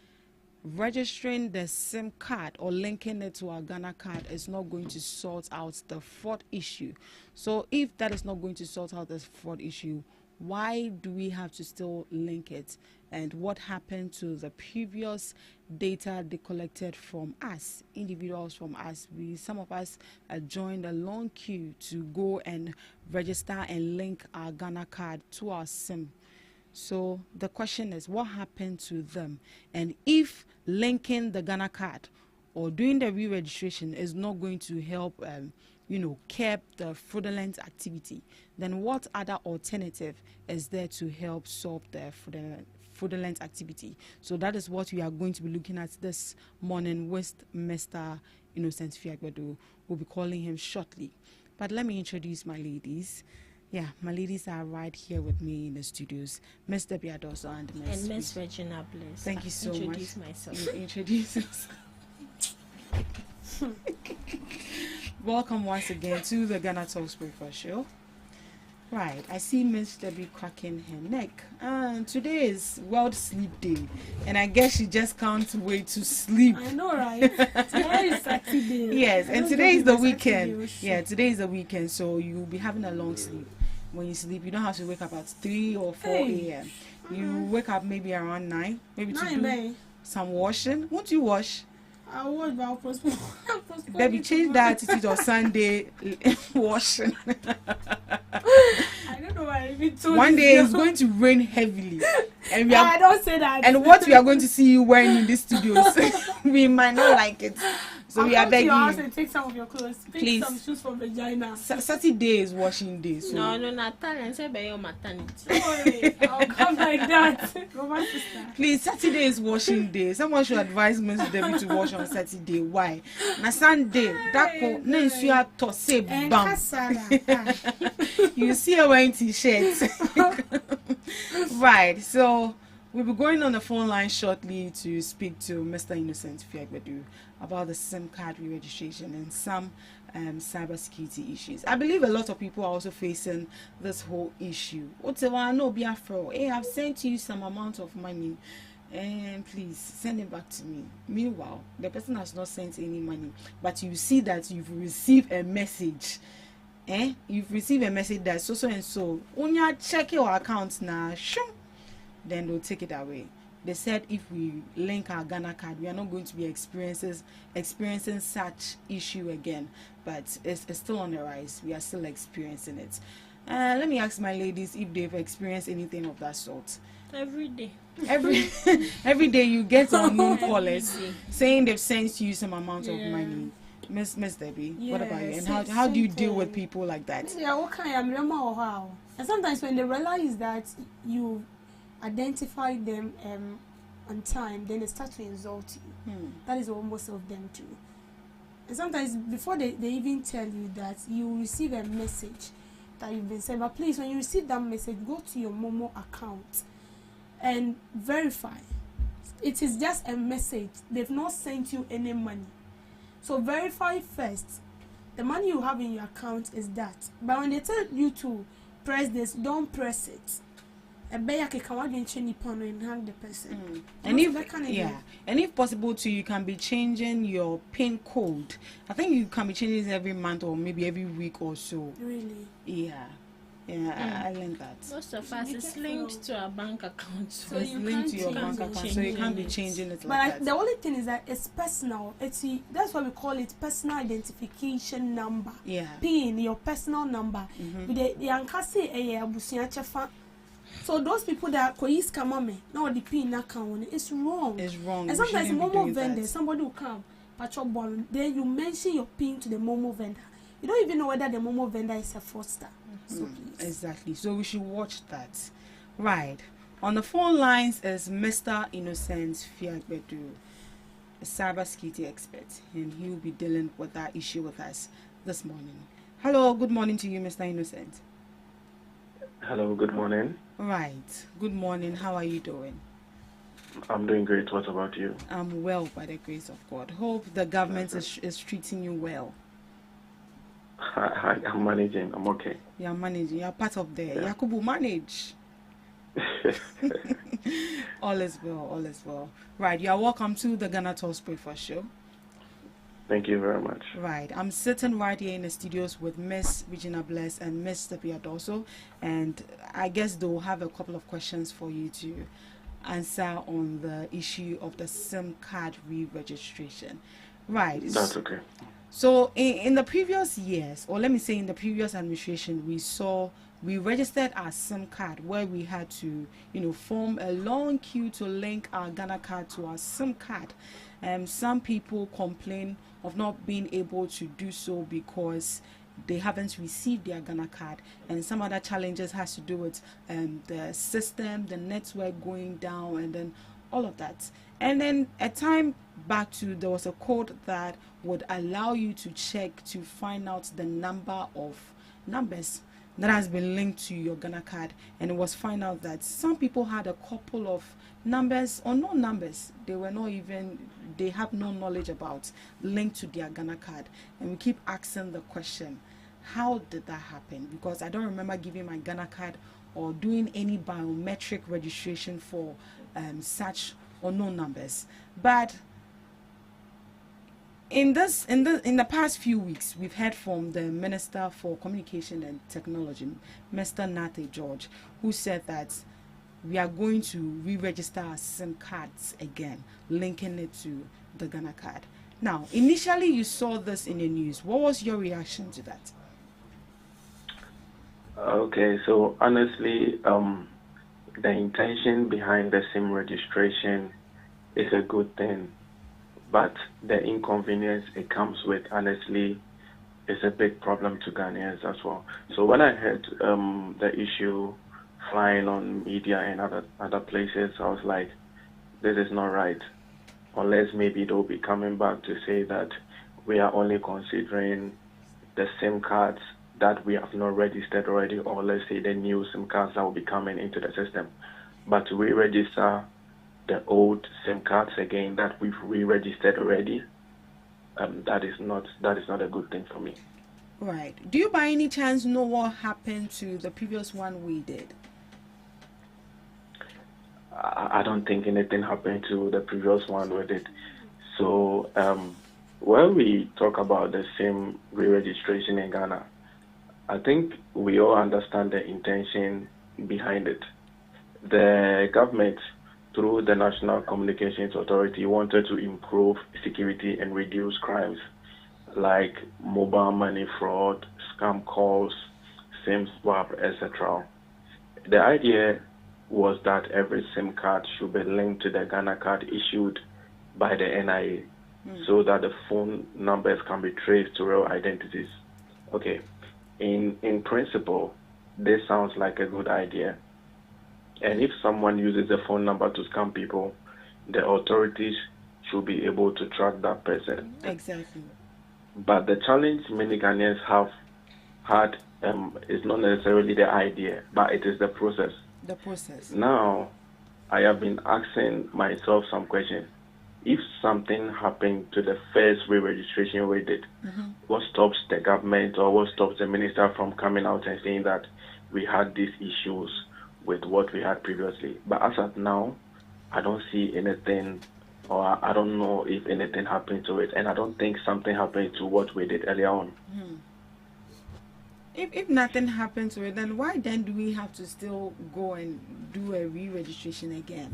registering the SIM card or linking it to our Ghana card is not going to sort out the fraud issue. So if that is not going to sort out the fraud issue, why do we have to still link it? And what happened to the previous data they collected from us, individuals from us? Some of us joined a long queue to go and register and link our Ghana card to our SIM. So the question is, what happened to them? And if linking the Ghana card or doing the re-registration is not going to help curb the fraudulent activity, then what other alternative is there to help solve the fraudulent activity? So that is what we are going to be looking at this morning with Mr. Innocent Fiagbedu. We'll be calling him shortly. But let me introduce my ladies. Yeah, my ladies are right here with me in the studios. Ms. Debbie Adoso and Ms. Regina Bliss. Thank you so Introduce much. myself. You introduce us. Welcome once again to the Ghana Talks Breakfast Show. Right, I see Miss Debbie cracking her neck. Today is World Sleep Day, and I guess she just can't wait to sleep. I know, right? Today is Saturday. Yes, and today is the weekend. Yeah, today is the weekend, so you'll be having a long sleep. When you sleep, you don't have to wake up at 3 or 4 a.m. You wake up maybe around 9, maybe to do some washing. Won't you wash? I wash, but I'll postpone. Baby, change that attitude on Sunday washing. I don't know why I even told One you. day it's going to rain heavily, and we are, I don't say that. And what we are going to see you wearing in this studios, we might not like it. So I'll we are come to begging your house you. and take some of your clothes. Pick Please. some shoes from vagina. Saturday is washing day. So. No, Natalia, say by your maternity. Don't worry, I'll come like that. Go my sister. Please, Saturday is washing day. Someone should advise Miss Debbie to wash on Saturday. Why? Na Sunday, that you have to say bam. You see her wearing t-shirts. Right. So we'll be going on the phone line shortly to speak to Mr. Innocent Fiagbedu about the SIM card re-registration and some cybersecurity issues. I believe a lot of people are also facing this whole issue. Hey, I've sent you some amount of money and please send it back to me. Meanwhile, the person has not sent any money, but you see that you've received a message. You've received a message that so and so. When you check your account now, then they'll take it away. They said if we link our Ghana card, we are not going to be experiencing such issue again. But it's still on the rise. We are still experiencing it. Let me ask my ladies if they've experienced anything of that sort. Every day. Every day you get unknown callers saying they've sent you some amount of money. Miss Debbie, what about you? And how do you deal with people like that? Yeah, okay, I'm or how. And sometimes when they realize that you identify them on time, then they start to insult you. That is what most of them do. And sometimes before they even tell you that, you receive a message that you've been sent. But please, when you receive that message, go to your Momo account and verify. It is just a message. They've not sent you any money. So verify first. The money you have in your account is that. But when they tell you to press this, don't press it. And hang the person. And if possible too, you can be changing your PIN code. I think you can be changing it every month or maybe every week or so. Really? Yeah. I learned that. Most of us is linked to our bank account, so it's linked to your bank account, so you can't be changing it like that. But the only thing is that it's personal. That's why we call it personal identification number. Yeah. PIN, your personal number. So those people that kois come now the PIN account, it's wrong. It's wrong. And sometimes Momo vendor, somebody will come, patrol ball, then you mention your PIN to the Momo vendor. You don't even know whether the Momo vendor is a fraudster. So exactly. So we should watch that. Right. On the phone lines is Mr. Innocent Fiagbedu, a cybersecurity expert, and he will be dealing with that issue with us this morning. Hello, good morning to you, Mr. Innocent. Hello, good morning. Right. Good morning. How are you doing? I'm doing great. What about you? I'm well, by the grace of God. Hope the government is treating you well. I'm managing. I'm okay. You're managing. You're part of the Yakubu manage. All is well. All is well. Right. You are welcome to the GhanaTalks Breakfast Show. Thank you very much. Right. I'm sitting right here in the studios with Miss Regina Bless and Miss Tapia Dosso, and I guess they'll have a couple of questions for you to answer on the issue of the SIM card re-registration. Right. That's okay. So in the previous years, or let me say in the previous administration, we registered our SIM card where we had to, form a long queue to link our Ghana card to our SIM card. Some people complain of not being able to do so because they haven't received their Ghana card, and some other challenges has to do with the system, the network going down, and then all of that. And then a time back there was a code that would allow you to check to find out the number of numbers that has been linked to your Ghana card, and it was found out that some people had a couple of numbers or no numbers they have no knowledge about linked to their Ghana card. And we keep asking the question, How did that happen? Because I don't remember giving my Ghana card or doing any biometric registration for such unknown numbers. But in the past few weeks, we've heard from the Minister for Communication and Technology, Mr. Nate George, who said that we are going to re-register our SIM cards again, linking it to the Ghana card. Now, initially you saw this in the news. What was your reaction to that? Okay, so honestly, the intention behind the SIM registration is a good thing, but the inconvenience it comes with, honestly, is a big problem to Ghanaians as well. So when I heard the issue flying on media and other places, I was like, this is not right. Unless maybe they'll be coming back to say that we are only considering the SIM cards that we have not registered already, or let's say the new SIM cards that will be coming into the system. But to re-register the old SIM cards again that we've re-registered already, that is not a good thing for me. Right. Do you by any chance know what happened to the previous one we did? I don't think anything happened to the previous one with it. So when we talk about the SIM re-registration in Ghana, I think we all understand the intention behind it. The government, through the National Communications Authority, wanted to improve security and reduce crimes like mobile money fraud, scam calls, SIM swap, etc. The idea was that every SIM card should be linked to the Ghana card issued by the NIA so that the phone numbers can be traced to real identities. Okay. In principle, this sounds like a good idea. And if someone uses a phone number to scam people, the authorities should be able to track that person. Exactly. But the challenge many Ghanaians have had is not necessarily the idea, but it is the process. The process. Now, I have been asking myself some questions. If something happened to the first re-registration we did, what stops the government or what stops the minister from coming out and saying that we had these issues with what we had previously? But as of now, I don't see anything, or I don't know if anything happened to it, and I don't think something happened to what we did earlier on. If nothing happened to it, then why then do we have to still go and do a re-registration again?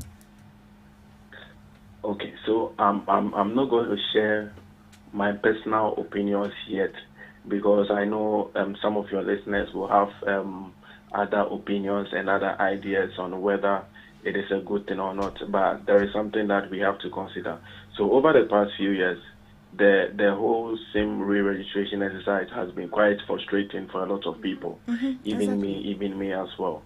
Okay, so I'm not going to share my personal opinions yet, because I know some of your listeners will have other opinions and other ideas on whether it is a good thing or not. But there is something that we have to consider. So over the past few years, the whole SIM re-registration exercise has been quite frustrating for a lot of people, even me as well.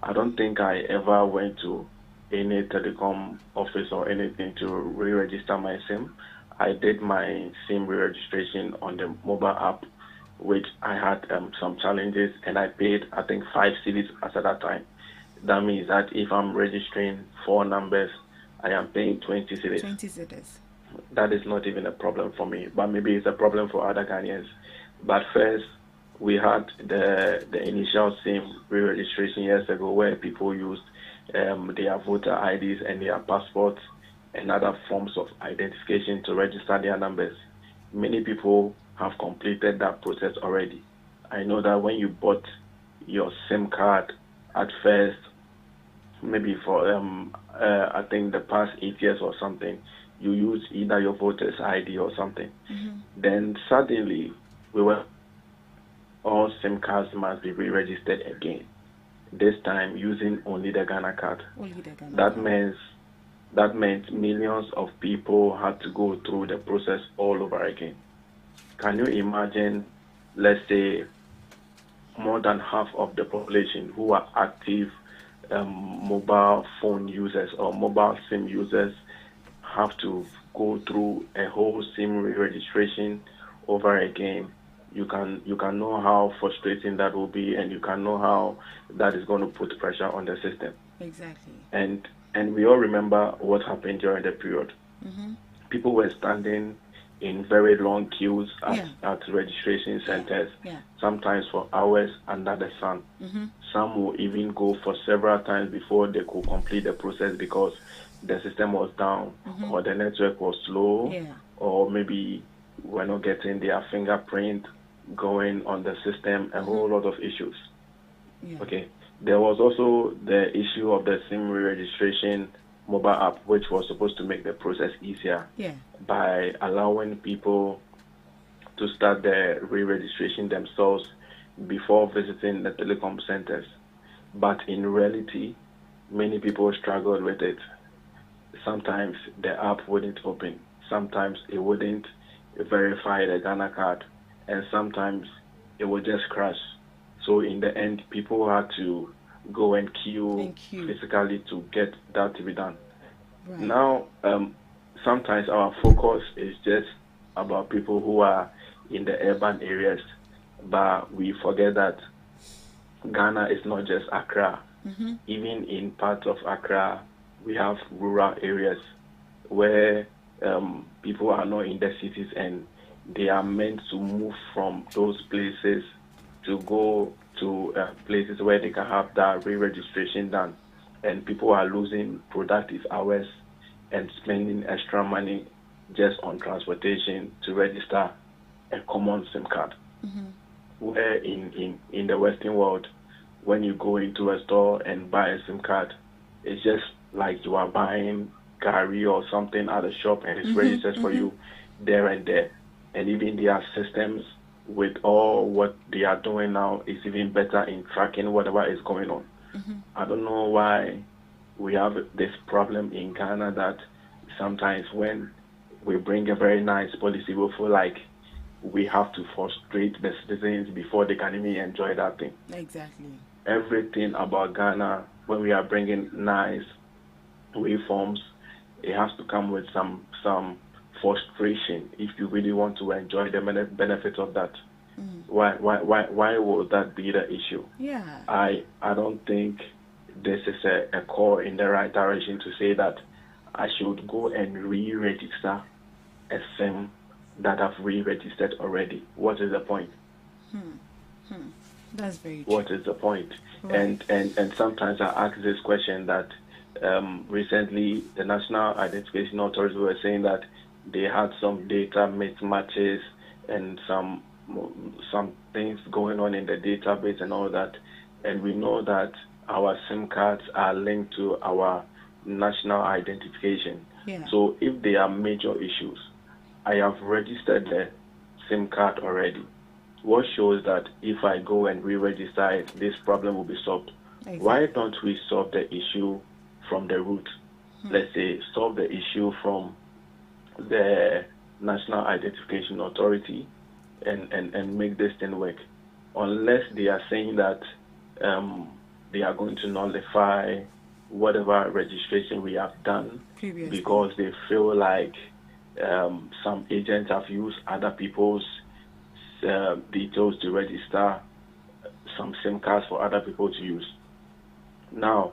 I don't think I ever went to any telecom office or anything to re-register my SIM. I did my SIM re-registration on the mobile app, which I had some challenges, and I paid, I think, 5 cedis at that time. That means that if I'm registering 4 numbers, I am paying 20 cedis. 20 cedis. That is not even a problem for me, but maybe it's a problem for other Ghanaians. But first, we had the initial SIM re-registration years ago where people used their voter IDs and their passports and other forms of identification to register their numbers. Many people have completed that process already. I know that when you bought your SIM card at first, maybe for I think the past 8 years or something, you use either your voter's ID or something. Then suddenly all SIM cards must be re-registered again. This time using only the Ghana card. That meant millions of people had to go through the process all over again. Can you imagine, let's say, more than half of the population who are active mobile phone users or mobile SIM users have to go through a whole SIM re-registration over again? You can know how frustrating that will be, and you can know how that is going to put pressure on the system. Exactly. And we all remember what happened during the period. People were standing in very long queues at registration centers, sometimes for hours under the sun. Some will even go for several times before they could complete the process because the system was down or the network was slow or maybe we're not getting their fingerprint going on the system, a whole lot of issues. Okay. There was also the issue of the SIM re-registration mobile app, which was supposed to make the process easier by allowing people to start the re-registration themselves before visiting the telecom centers. But in reality, many people struggled with it. Sometimes the app wouldn't open. Sometimes it wouldn't verify the Ghana card. And sometimes it would just crash. So in the end, people had to go and queue physically to get that to be done. Now, sometimes our focus is just about people who are in the urban areas, but we forget that Ghana is not just Accra. Even in parts of Accra, we have rural areas where people are not in the cities and they are meant to move from those places to go to places where they can have that re-registration done. And people are losing productive hours and spending extra money just on transportation to register a common SIM card. Where in the Western world, when you go into a store and buy a SIM card, it's just like you are buying curry or something at a shop and it's registered for you there and there. And even their systems with all what they are doing now is even better in tracking whatever is going on. I don't know why we have this problem in Ghana that sometimes when we bring a very nice policy, we feel like we have to frustrate the citizens before they can even enjoy that thing. Exactly. Everything about Ghana, when we are bringing nice reforms, it has to come with some frustration if you really want to enjoy the benefits of that. Why would that be the issue? I don't think this is a call in the right direction to say that I should go and re-register a SIM that I've re-registered already. What is the point? That's very true. What is the point? Right. And sometimes I ask this question that recently the National Identification Authority were saying that they had some data mismatches and some things going on in the database and all that. And we know that our SIM cards are linked to our national identification. So if there are major issues, I have registered the SIM card already. What shows that if I go and re-register it, this problem will be solved? Why don't we solve the issue from the root? Let's say solve the issue from the National Identification Authority and make this thing work. Unless they are saying that they are going to nullify whatever registration we have done because they feel like some agents have used other people's details to register some SIM cards for other people to use. Now,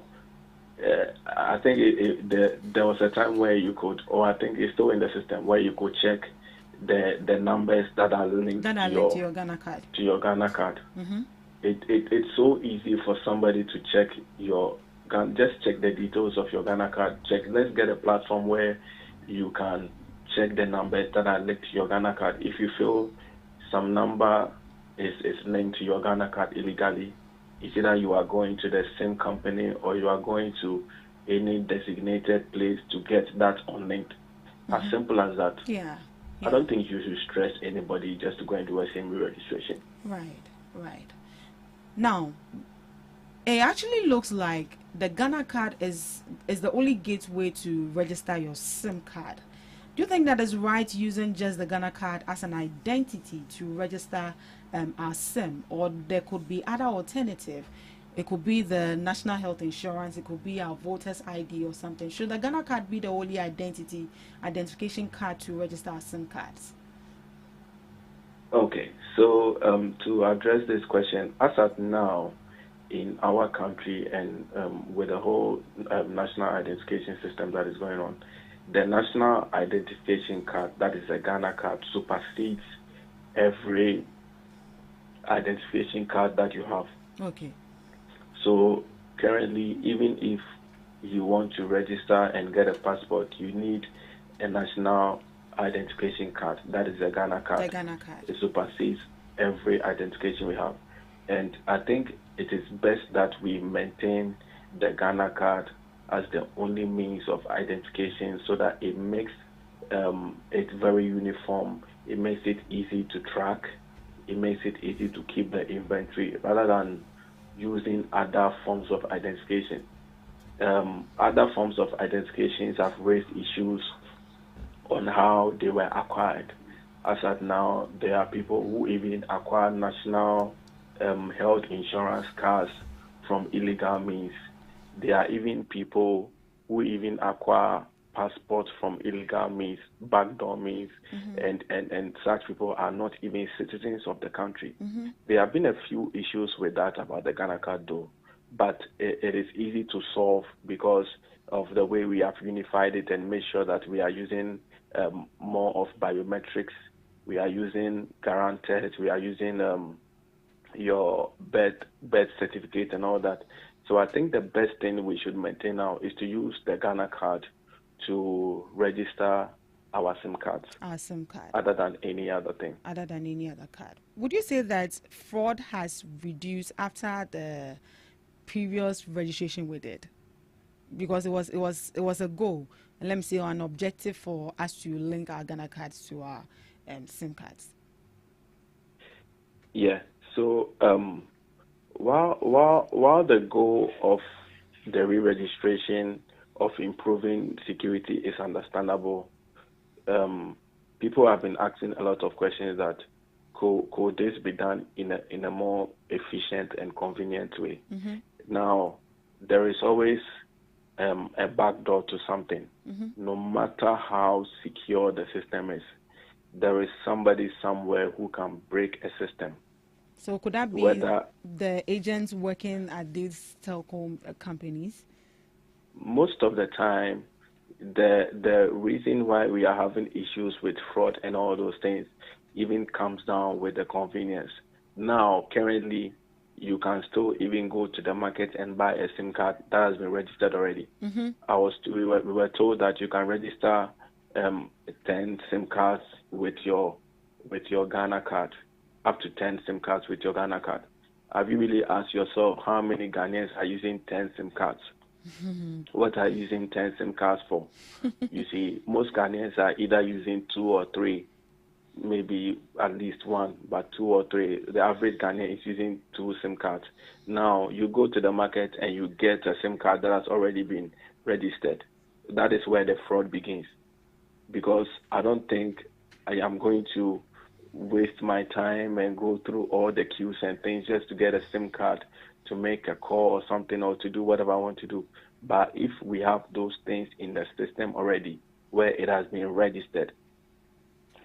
I think there was a time where you could, or I think it's still in the system, where you could check the numbers that are linked to your Ghana card. To your Ghana card. It's so easy for somebody to check just check the details of your Ghana card. Let's get a platform where you can check the numbers that are linked to your Ghana card. If you feel some number is linked to your Ghana card illegally, it's either you are going to the same company or you are going to any designated place to get that unlinked. As simple as that. I don't think you should stress anybody just to go and do a SIM re-registration. Right. Now, it actually looks like the Ghana card is the only gateway to register your SIM card. Do you think that is right using just the Ghana card as an identity to register our SIM, or there could be other alternative? It could be the national health insurance, it could be our voter's ID or something. Should the Ghana card be the only identification card to register our SIM cards? Okay, so to address this question, as of now, in our country and with the whole national identification system that is going on, the national identification card, that is a Ghana card, supersedes every identification card that you have. Okay. So currently, even if you want to register and get a passport, you need a national identification card. That is a Ghana card. The Ghana card. It supersedes every identification we have. And I think it is best that we maintain the Ghana card as the only means of identification so that it makes it very uniform. It makes it easy to track. It makes it easy to keep the inventory rather than using other forms of identification. Other forms of identifications have raised issues on how they were acquired. As at now, there are people who even acquire national health insurance cards from illegal means. There are even people who even acquire passports from illegal means, backdoor means, and such people are not even citizens of the country. There have been a few issues with that about the Ghana card though, but it is easy to solve because of the way we have unified it and made sure that we are using more of biometrics. We are using guarantors. We are using your birth certificate and all that. So I think the best thing we should maintain now is to use the Ghana card to register our SIM cards. Our SIM card. Other than any other thing. Other than any other card. Would you say that fraud has reduced after the previous registration we did? Because it was a goal, and let me say an objective for us to link our Ghana cards to our SIM cards. Yeah. So while the goal of the re-registration of improving security is understandable, people have been asking a lot of questions that could this be done in a more efficient and convenient way? Now, there is always a backdoor to something. No matter how secure the system is, there is somebody somewhere who can break a system. So could that be the agents working at these telecom companies? Most of the time, the reason why we are having issues with fraud and all those things even comes down with the convenience. Now, currently, you can still even go to the market and buy a SIM card that has been registered already. We were told that you can register 10 SIM cards with your Ghana card, up to 10 SIM cards with your Ghana card. Have you really asked yourself how many Ghanaians are using 10 SIM cards? What are you using 10 SIM cards for? You see, most Ghanaians are either using 2 or 3, maybe at least 1, but 2 or 3. The average Ghanaian is using 2 SIM cards. Now, you go to the market and you get a SIM card that has already been registered. That is where the fraud begins. Because I don't think I am going to waste my time and go through all the queues and things just to get a SIM card to make a call or something or to do whatever I want to do. But if we have those things in the system already where it has been registered,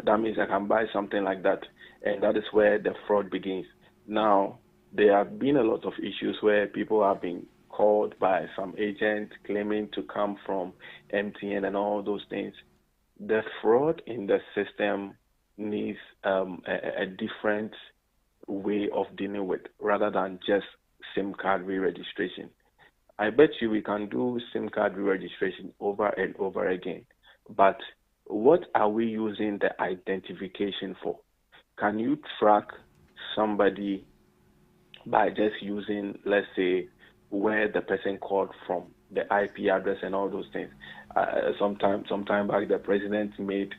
that means I can buy something like that, and that is where the fraud begins. Now, there have been a lot of issues where people have been called by some agent claiming to come from MTN and all those things. The fraud in the system needs a different way of dealing with rather than just SIM card re-registration. I bet you we can do SIM card re-registration over and over again, but what are we using the identification for? Can you track somebody by just using, let's say, where the person called from, the IP address and all those things? Sometime back, the president made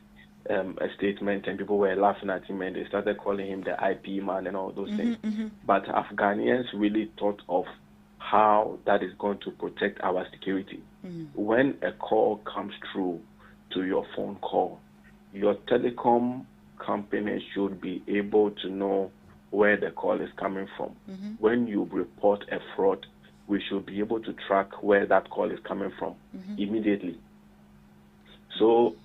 a statement and people were laughing at him and they started calling him the IP man and all those things. But Afghanians really thought of how that is going to protect our security. When a call comes through to your phone call, your telecom company should be able to know where the call is coming from. When you report a fraud, we should be able to track where that call is coming from immediately. So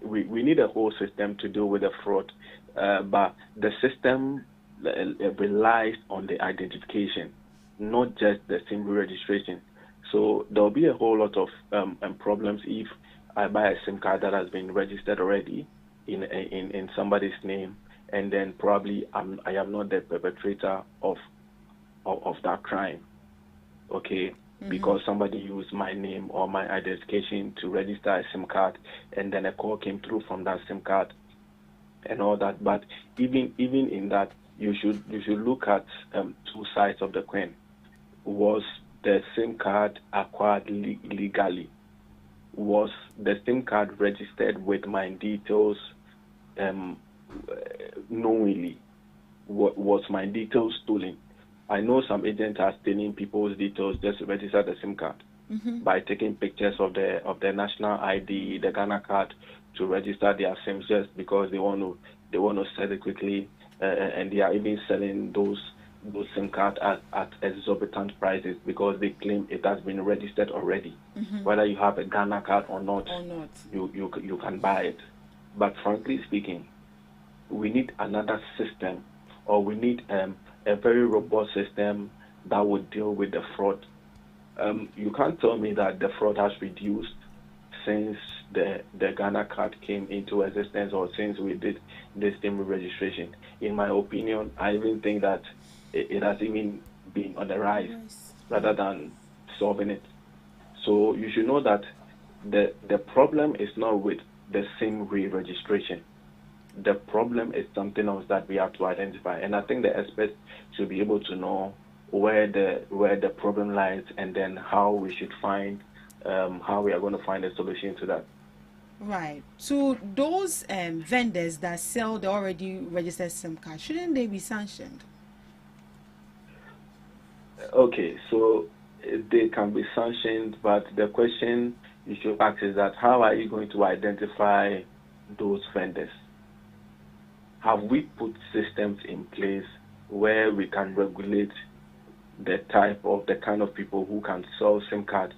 we need a whole system to deal with the fraud, but the system relies on the identification, not just the SIM registration. So there will be a whole lot of problems if I buy a SIM card that has been registered already in somebody's name, and then probably I am not the perpetrator of that crime, okay? Because somebody used my name or my identification to register a SIM card, and then a call came through from that SIM card and all that. But even in that, you should look at two sides of the coin. Was the SIM card acquired legally? Was the SIM card registered with my details knowingly? Was my details stolen? I know some agents are stealing people's details just to register the SIM card by taking pictures of the national ID, the Ghana card, to register their SIMs just because they want to sell it quickly, and they are even selling those SIM cards at exorbitant prices because they claim it has been registered already. Whether you have a Ghana card or not, you can buy it. But frankly speaking, we need another system, or we need a very robust system that would deal with the fraud. You can't tell me that the fraud has reduced since the Ghana card came into existence, or since we did this SIM registration. In my opinion, I even think that it has even been on the rise rather than solving it. So you should know that the problem is not with the SIM re-registration. The problem is something else that we have to identify, and I think the experts should be able to know where the problem lies, and then how we should find how we are going to find a solution to that. Right. So those vendors that sell the already registered SIM card, shouldn't they be sanctioned? Okay, so they can be sanctioned, but the question you should ask is that how are you going to identify those vendors? Have we put systems in place where we can regulate the kind of people who can sell SIM cards?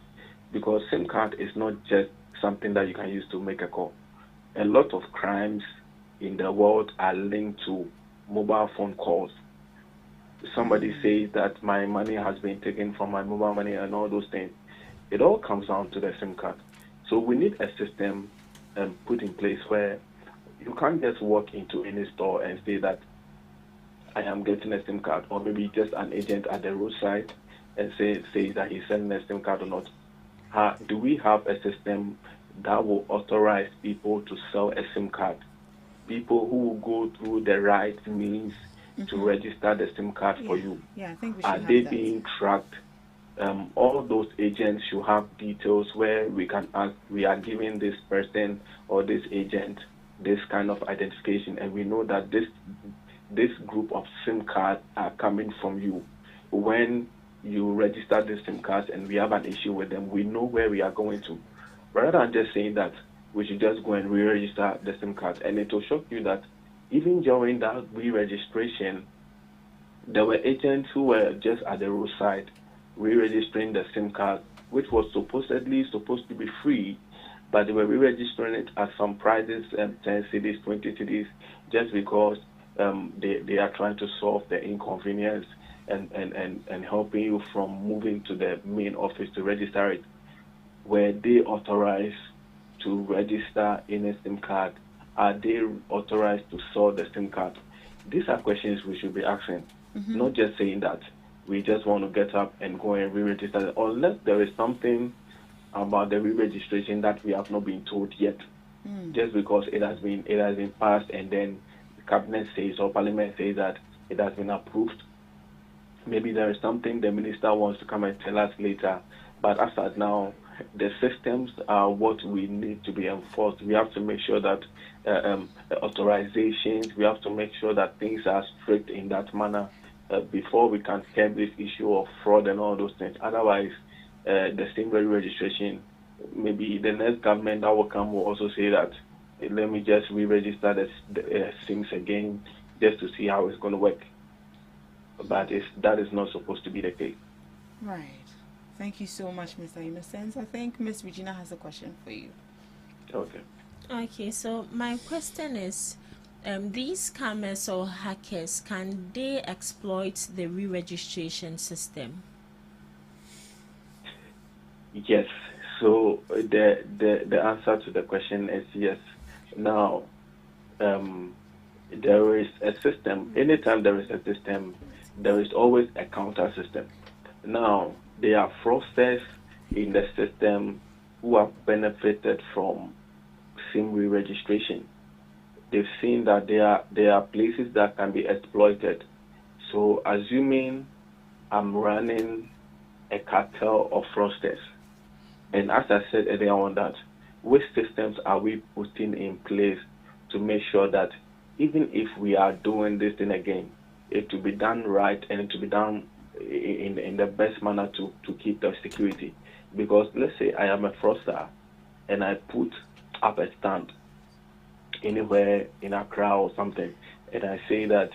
Because SIM card is not just something that you can use to make a call. A lot of crimes in the world are linked to mobile phone calls. Somebody says that my money has been taken from my mobile money and all those things. It all comes down to the SIM card. So we need a system put in place where you can't just walk into any store and say that I am getting a SIM card, or maybe just an agent at the roadside and say that he's selling a SIM card or not. Do we have a system that will authorize people to sell a SIM card? People who will go through the right means to register the SIM card for you. Yeah, I think we should Are have they that. being tracked? All those agents should have details where we can ask, we are giving this person or this agent this kind of identification, and we know that this group of SIM cards are coming from you. When you register the SIM cards and we have an issue with them, we know where we are going to. Rather than just saying that we should just go and re-register the SIM card. And it will shock you that even during that re-registration, there were agents who were just at the roadside re-registering the SIM card, which was supposed to be free, but they were re-registering it at some prices, 10 cedis, 20 cedis, just because they are trying to solve the inconvenience and helping you from moving to the main office to register it. Were they authorized to register in a SIM card? Are they authorized to sell the SIM card? These are questions we should be asking, not just saying that we just want to get up and go and re-register, unless there is something about the re-registration that we have not been told yet. Just because it has been passed and then the cabinet says or parliament says that it has been approved. Maybe there is something the minister wants to come and tell us later. But as at now, the systems are what we need to be enforced. We have to make sure that authorizations, we have to make sure that things are strict in that manner before we can curb this issue of fraud and all those things. Otherwise, the SIM registration, maybe the next government that will come will also say that let me just re-register the SIMs again just to see how it's going to work. But that is not supposed to be the case. Right. Thank you so much, Mr. Innocence. I think Miss Regina has a question for you. Okay, so my question is, these scammers or hackers, can they exploit the re-registration system? Yes. So the answer to the question is yes. Now, there is a system. Anytime there is a system, there is always a counter system. Now, there are fraudsters in the system who have benefited from SIM re-registration. They've seen that there are places that can be exploited. So, assuming I'm running a cartel of fraudsters, and as I said earlier on that, which systems are we putting in place to make sure that even if we are doing this thing again, it will be done right and it will be done in the best manner to keep the security? Because let's say I am a fraudster and I put up a stand anywhere in Accra or something, and I say that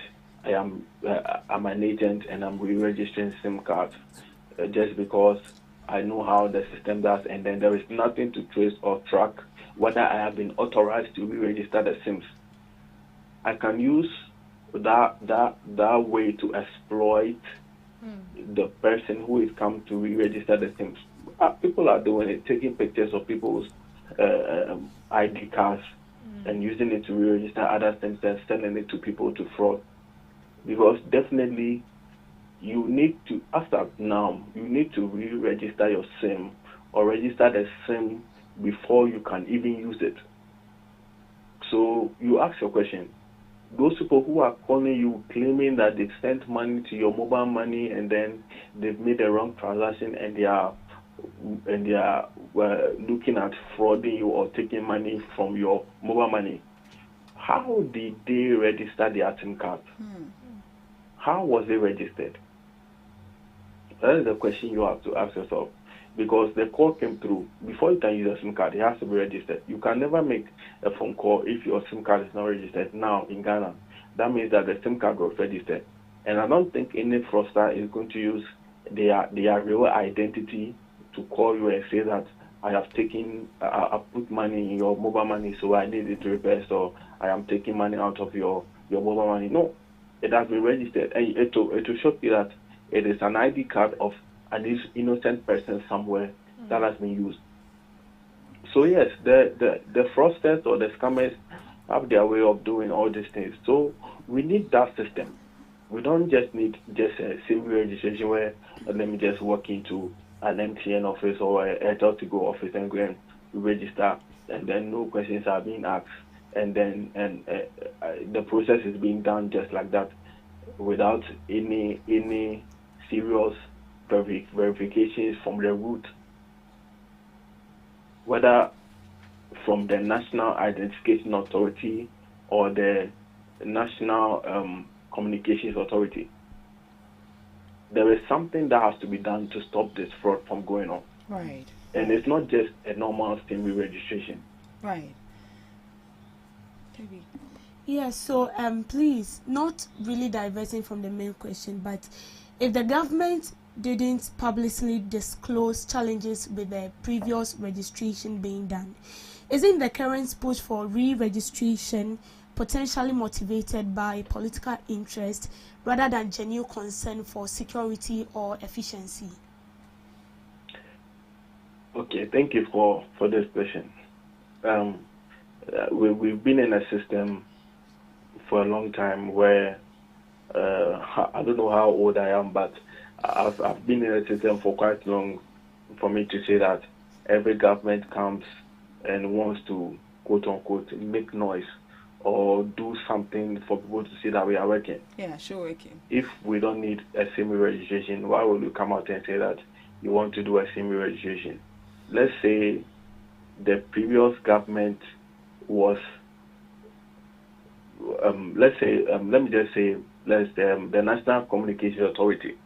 I'm an agent and I'm re-registering SIM cards just because I know how the system does, and then there is nothing to trace or track whether I have been authorized to re-register the SIMs. I can use that way to exploit the person who is come to re-register the SIMs. People are doing it, taking pictures of people's ID cards and using it to re-register other SIMs and selling it to people to fraud. Because definitely you need to, after now, you need to re-register your SIM or register the SIM before you can even use it. So you ask your question. Those people who are calling you claiming that they've sent money to your mobile money and then they've made a wrong transaction and they are looking at frauding you or taking money from your mobile money, how did they register their SIM card? How was it registered? That is the question you have to ask yourself. Because the call came through, before you can use a SIM card, it has to be registered. You can never make a phone call if your SIM card is not registered now in Ghana. That means that the SIM card was registered. And I don't think any fraudster is going to use their real identity to call you and say that I have taken, I put money in your mobile money, so I need it reversed, or I am taking money out of your mobile money. No, it has been registered. And it will show you that it is an ID card of an innocent person somewhere that has been used. So yes, the fraudsters or the scammers have their way of doing all these things. So we need that system. We don't just need just a SIM registration where let me just walk into an MTN office or a Airtel to go office and go and register, and then no questions are being asked, and then the process is being done just like that without any serious verifications from the root, whether from the National Identification Authority or the National Communications Authority. There is something that has to be done to stop this fraud from going on. Right. And it's not just a normal SIM registration. Right. Yes, so please, not really diverting from the main question, but if the government didn't publicly disclose challenges with the previous registration being done, isn't the current push for re-registration potentially motivated by political interest rather than genuine concern for security or efficiency? Okay, thank you for this question. We've been in a system for a long time where I don't know how old I am, but I've been in a system for quite long for me to say that every government comes and wants to, quote unquote, make noise or do something for people to see that we are working. Yeah, sure, working. If we don't need a SIM registration, why would you come out and say that you want to do a SIM registration? Let's say the previous government was, the National Communications Authority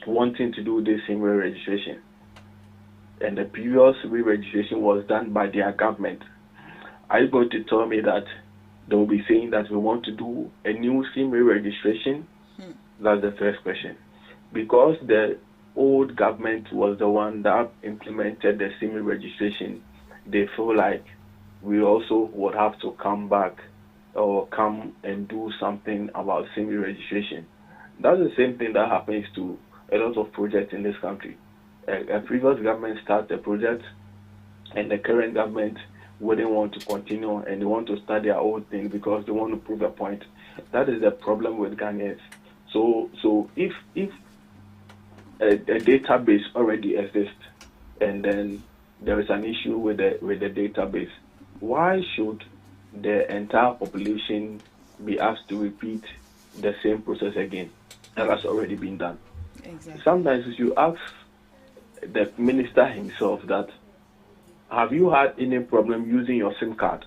wanting to do this SIM registration, and the previous re-registration was done by their government. Are you going to tell me that they will be saying that we want to do a new SIM re-registration? That's the first question. Because the old government was the one that implemented the SIM registration, they feel like we also would have to come back or come and do something about SIM registration. That's the same thing that happens to a lot of projects in this country. A previous government starts a project and the current government wouldn't want to continue and they want to start their own thing because they want to prove a point. That is the problem with Ghanaians. So if a database already exists and then there is an issue with the database, why should the entire population be asked to repeat the same process again that has already been done? Exactly. Sometimes if you ask the minister himself that, have you had any problem using your SIM card?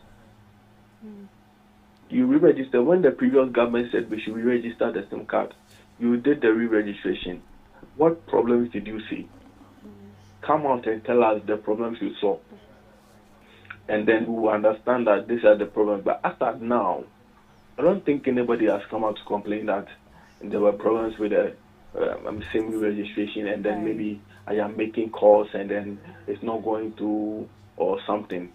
You re-register. When the previous government said we should re-register the SIM card, you did the re-registration. What problems did you see? Come out and tell us the problems you saw. And then we will understand that these are the problems. But as of now, I don't think anybody has come out to complain that there were problems with the SIM re-registration, and then maybe I am making calls and then it's not going through or something.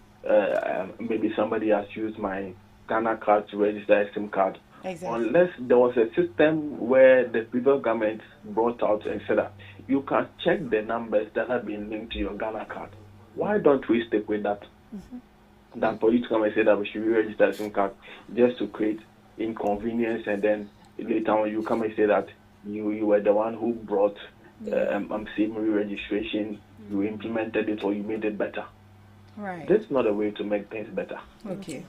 Maybe somebody has used my Ghana card to register a SIM card. Exactly. Unless there was a system where the previous government brought out and said that you can check the numbers that have been linked to your Ghana card. Why don't we stick with that? Than for you to come and say that we should re-register a SIM card just to create inconvenience, and then later on you come and say that you were the one who brought SIM re-registration, you implemented it or you made it better. Right. That's not a way to make things better. Okay.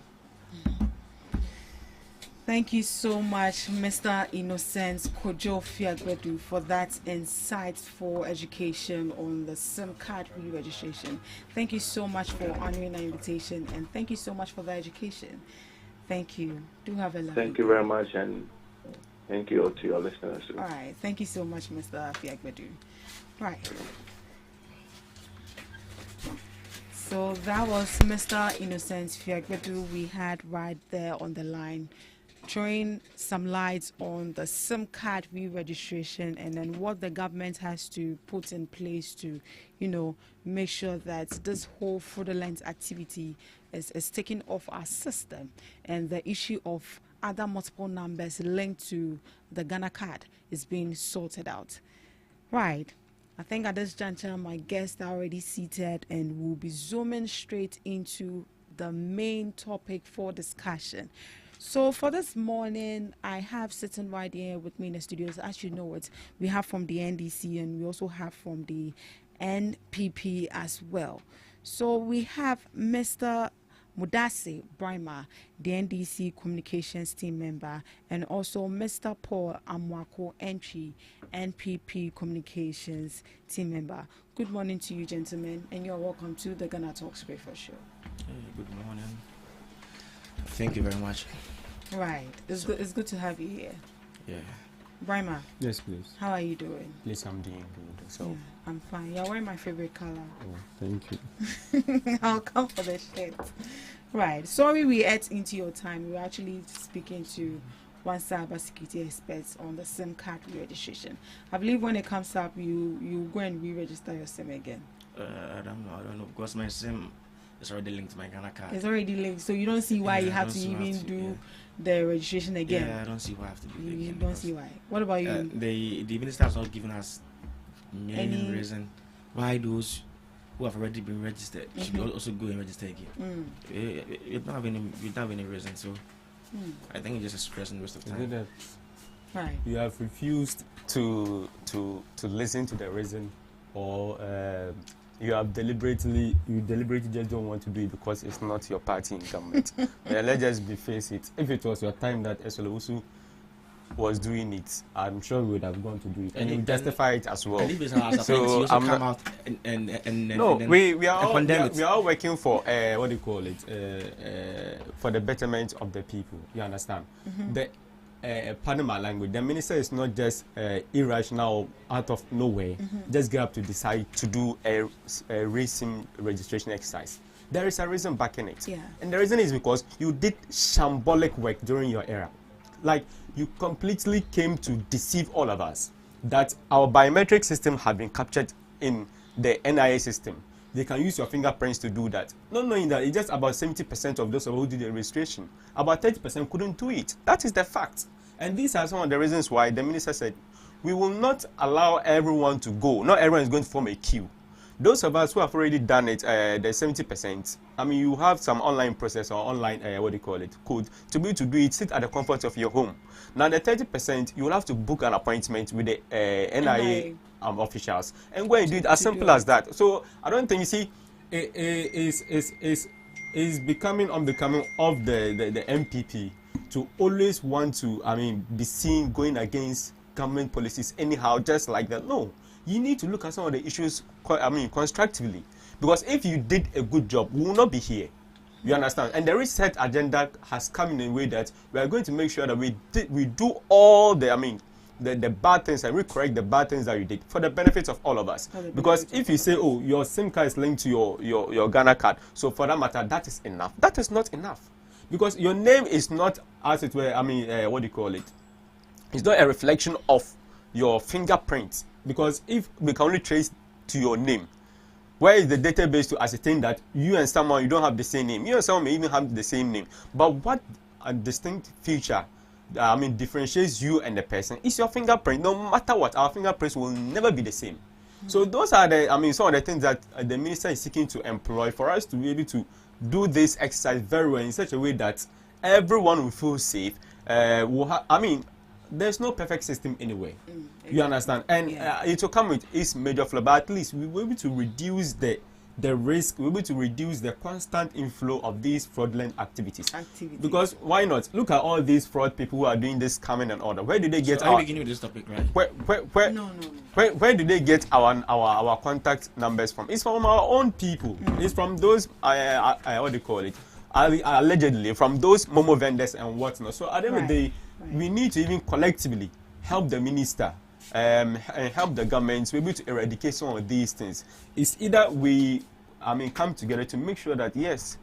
Thank you so much, Mr. Innocent Kojo Fiagbedu, for that insightful education on the SIM card re-registration. Thank you so much for honoring our invitation, and thank you so much for the education. Thank you. Do have a lovely Thank you very much, and thank you to your listeners. All right. Thank you so much, Mr. Fiagbedu. Right. So that was Mr. Innocent Fiagbedu we had right there on the line, throwing some lights on the SIM card re-registration and then what the government has to put in place to, make sure that this whole fraudulent activity is taken off our system, and the issue of other multiple numbers linked to the Ghana card is being sorted out. Right. I think at this juncture, my guests are already seated, and we'll be zooming straight into the main topic for discussion. So for this morning, I have sitting right here with me in the studios. As you know it, we have from the NDC and we also have from the NPP as well. So we have Mr. Mudase Brima, the NDC Communications Team Member, and also Mr. Paul Amwako Entry, NPP Communications Team Member. Good morning to you, gentlemen, and you're welcome to the GhanaTalks Breakfast Show. Hey, good morning. Thank you very much. Right. It's good to have you here. Yeah. Brima. Yes, please. How are you doing? Please, I'm doing good. So yeah, I'm fine. You're wearing my favorite color. Oh, thank you. I'll come for the shirt. Right. Sorry we ate into your time. We were actually speaking to one cybersecurity expert on the SIM card re-registration. I believe when it comes up, you go and re-register your SIM again. I don't know because my SIM is already linked to my Ghana card. It's already linked, so you don't see why you have to even do the registration again. Yeah, I don't see why I have to do it again. You don't see why. What about you? The minister has not given us any reason why those who have already been registered should also go and register again. We don't have any reason, so I think it's just a stress and waste of time. Right. You have refused to listen to the reason, or you deliberately just don't want to do it because it's not your party in government. Let's just face it. If it was your time that Esolowusu was doing it, I'm sure we would have gone to do it, and you justify it as well. So I'm come out we are all working for what do you call it? For the betterment of the people. You understand? Pardon my language. The minister is not just irrational out of nowhere. Just get up to decide to do a racing registration exercise. There is a reason backing it, and the reason is because you did shambolic work during your era. Like, you completely came to deceive all of us that our biometric system had been captured in the NIA system. They can use your fingerprints to do that. Not knowing that it's just about 70% of those who did the registration. About 30% couldn't do it. That is the fact. And these are some of the reasons why the minister said, we will not allow everyone to go. Not everyone is going to form a queue. those of us who have already done it, the 70%, I mean, you have some online process or online, code to be able to do it, sit at the comfort of your home. Now, the 30%, you will have to book an appointment with the NIA officials and go and do it as simple as that. So, I don't think, you see, it's becoming of the MPP to always want to, I mean, be seen going against government policies anyhow, just like that. No, you need to look at some of the issues, constructively. Because if you did a good job, we will not be here. You understand? And the reset agenda has come in a way that we are going to make sure that we do all the, the bad things and we correct the bad things that you did for the benefits of all of us. Because if you say, oh, your SIM card is linked to your Ghana card, so for that matter, that is enough. That is not enough. Because your name is not, as it were, it's not a reflection of your fingerprint. Because if we can only trace to your name, where is the database to ascertain that you and someone, you don't have the same name? You and someone may even have the same name. But what a distinct feature, differentiates you and the person is your fingerprint. No matter what, our fingerprints will never be the same. So those are some of the things that the minister is seeking to employ for us to be able to do this exercise very well in such a way that everyone will feel safe. There's no perfect system anyway. You understand? And it will come with its major flaw, but at least we will be able to reduce the risk, we will be able to reduce the constant inflow of these fraudulent activities. Because why not? Look at all these fraud people who are doing this scamming and order. Where did they get are you beginning with this topic, right? Where did they get our contact numbers from? It's from our own people. It's from those allegedly from those Momo vendors and whatnot. So at the end of the day, we need to even collectively help the minister and help the government to be able to eradicate some of these things. It's either we come together to make sure that yes,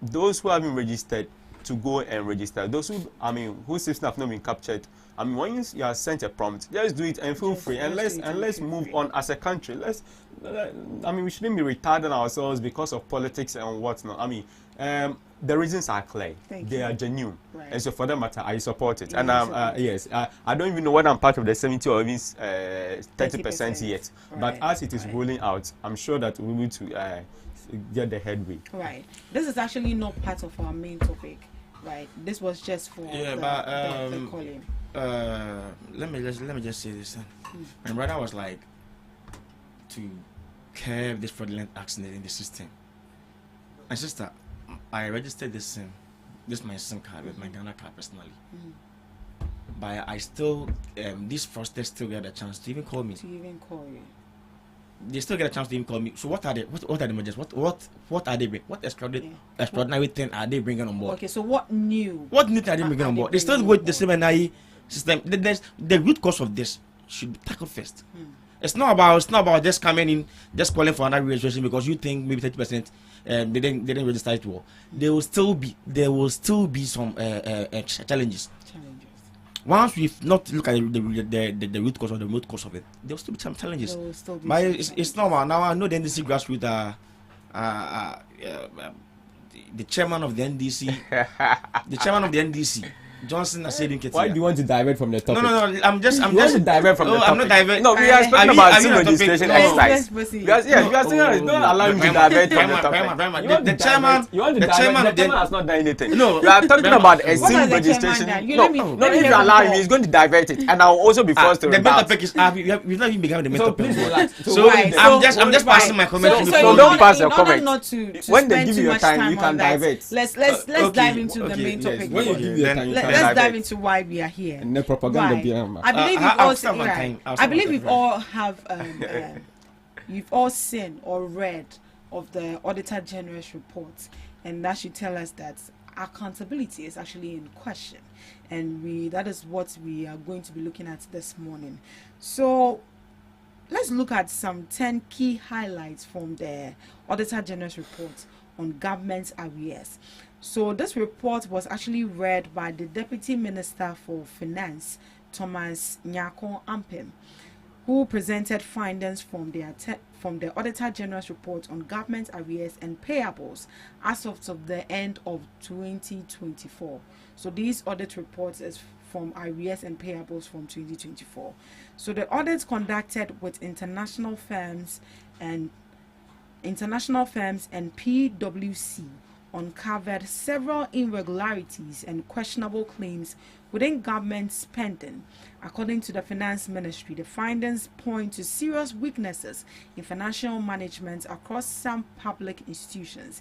those who have been registered to go and register, those whose systems have not been captured, once you are sent a prompt, just do it and feel free, and let's move on as a country. We shouldn't be retarding ourselves because of politics and whatnot. The reasons are clear. They are genuine. Right. And so for that matter, I support it. And yes, I don't even know whether I'm part of the 70 or even 30% yet. Right. But as it is rolling out, I'm sure that we will to get the headway. Right. This is actually not part of our main topic. Right. This was just for the calling. Let me just say this. My brother was like to curb this fraudulent accident in the system. My sister, I registered this my SIM card with my Ghana card personally. But I still, these fraudsters still get a chance to even call me. They still get a chance to even call me. So what are they? What are the measures? What are they bringing? What extraordinary thing are they bringing on board? Okay, so what new? What new thing are they bringing on board? They still go with the same NIE system. The root cause of this should be tackled first. It's not about just coming in, just calling for another registration because you think maybe 30%. They didn't register it well. There will still be some challenges. Once we've not look at the root cause or the root cause of it, there will still be some challenges. But it's normal. Now I know the NDC grassroots the chairman of the NDC, Johnson Asedin. Why do you want to divert from the topic? No. I'm just divert from the topic. I'm not diverting. No, we are speaking about SIM registration exercise. You are saying don't allow him to divert from the topic. The chairman has not done anything. No, we are talking about a SIM registration. No, if you allow him, he's going to divert it, and I will also be forced to. The main topic is we've not even begun the main topic. So I'm just passing my comment. So don't pass your comment. When they give you your time, you can divert. Let's dive into the main topic. When you give you your time. Let's dive into why we are here. No propaganda. I believe we've all you've all seen or read of the Auditor General's report, and that should tell us that accountability is actually in question, and that is what we are going to be looking at this morning. So let's look at some 10 key highlights from the Auditor General's report on government arrears. So this report was actually read by the Deputy Minister for Finance, Thomas Nyako Ampem, who presented findings from the Auditor General's report on government arrears and payables as of the end of 2024. So these audit reports is from arrears and payables from 2024. So the audits conducted with international firms and PwC uncovered several irregularities and questionable claims within government spending. According to the Finance Ministry, the findings point to serious weaknesses in financial management across some public institutions.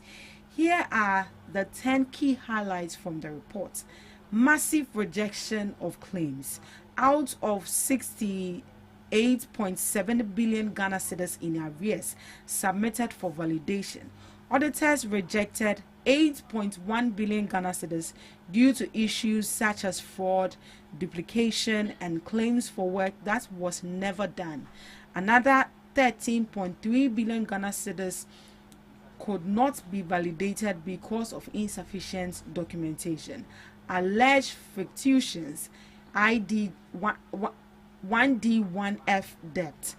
Here are the 10 key highlights from the report. Massive rejection of claims. Out of 68.7 billion Ghana cedis in arrears submitted for validation, auditors rejected 8.1 billion Ghana cedis due to issues such as fraud, duplication, and claims for work that was never done. Another 13.3 billion Ghana cedis could not be validated because of insufficient documentation. Alleged fictitious ID 1D1F debt.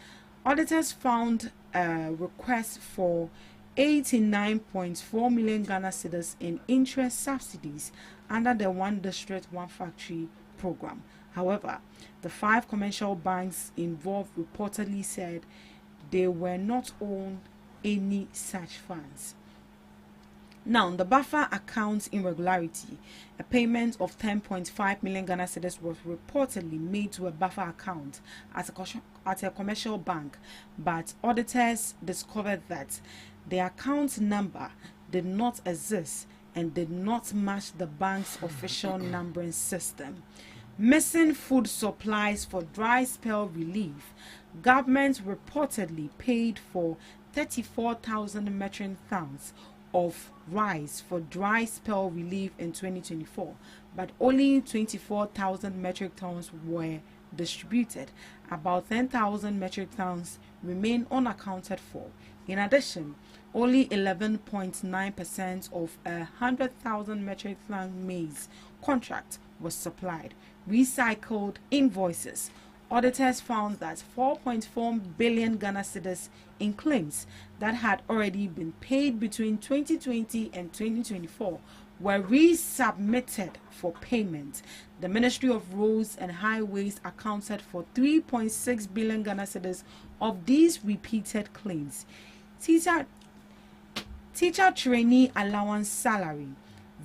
Auditors found a request for 89.4 million Ghana cedis in interest subsidies under the One District, One Factory program. However, the 5 commercial banks involved reportedly said they were not owned any such funds. Now, the buffer account irregularity, a payment of 10.5 million Ghana cedis was reportedly made to a buffer account at a commercial bank, but auditors discovered that the account number did not exist and did not match the bank's official numbering system. Missing food supplies for dry spell relief. Government reportedly paid for 34,000 metric tons of rice for dry spell relief in 2024, but only 24,000 metric tons were distributed. About 10,000 metric tons remain unaccounted for. In addition, only 11.9% of a 100,000 metric ton maize contract was supplied. Recycled invoices. Auditors found that 4.4 billion Ghana cedis in claims that had already been paid between 2020 and 2024 were resubmitted for payment. The Ministry of Roads and Highways accounted for 3.6 billion Ghana cedis of these repeated claims. Teacher trainee allowance salary.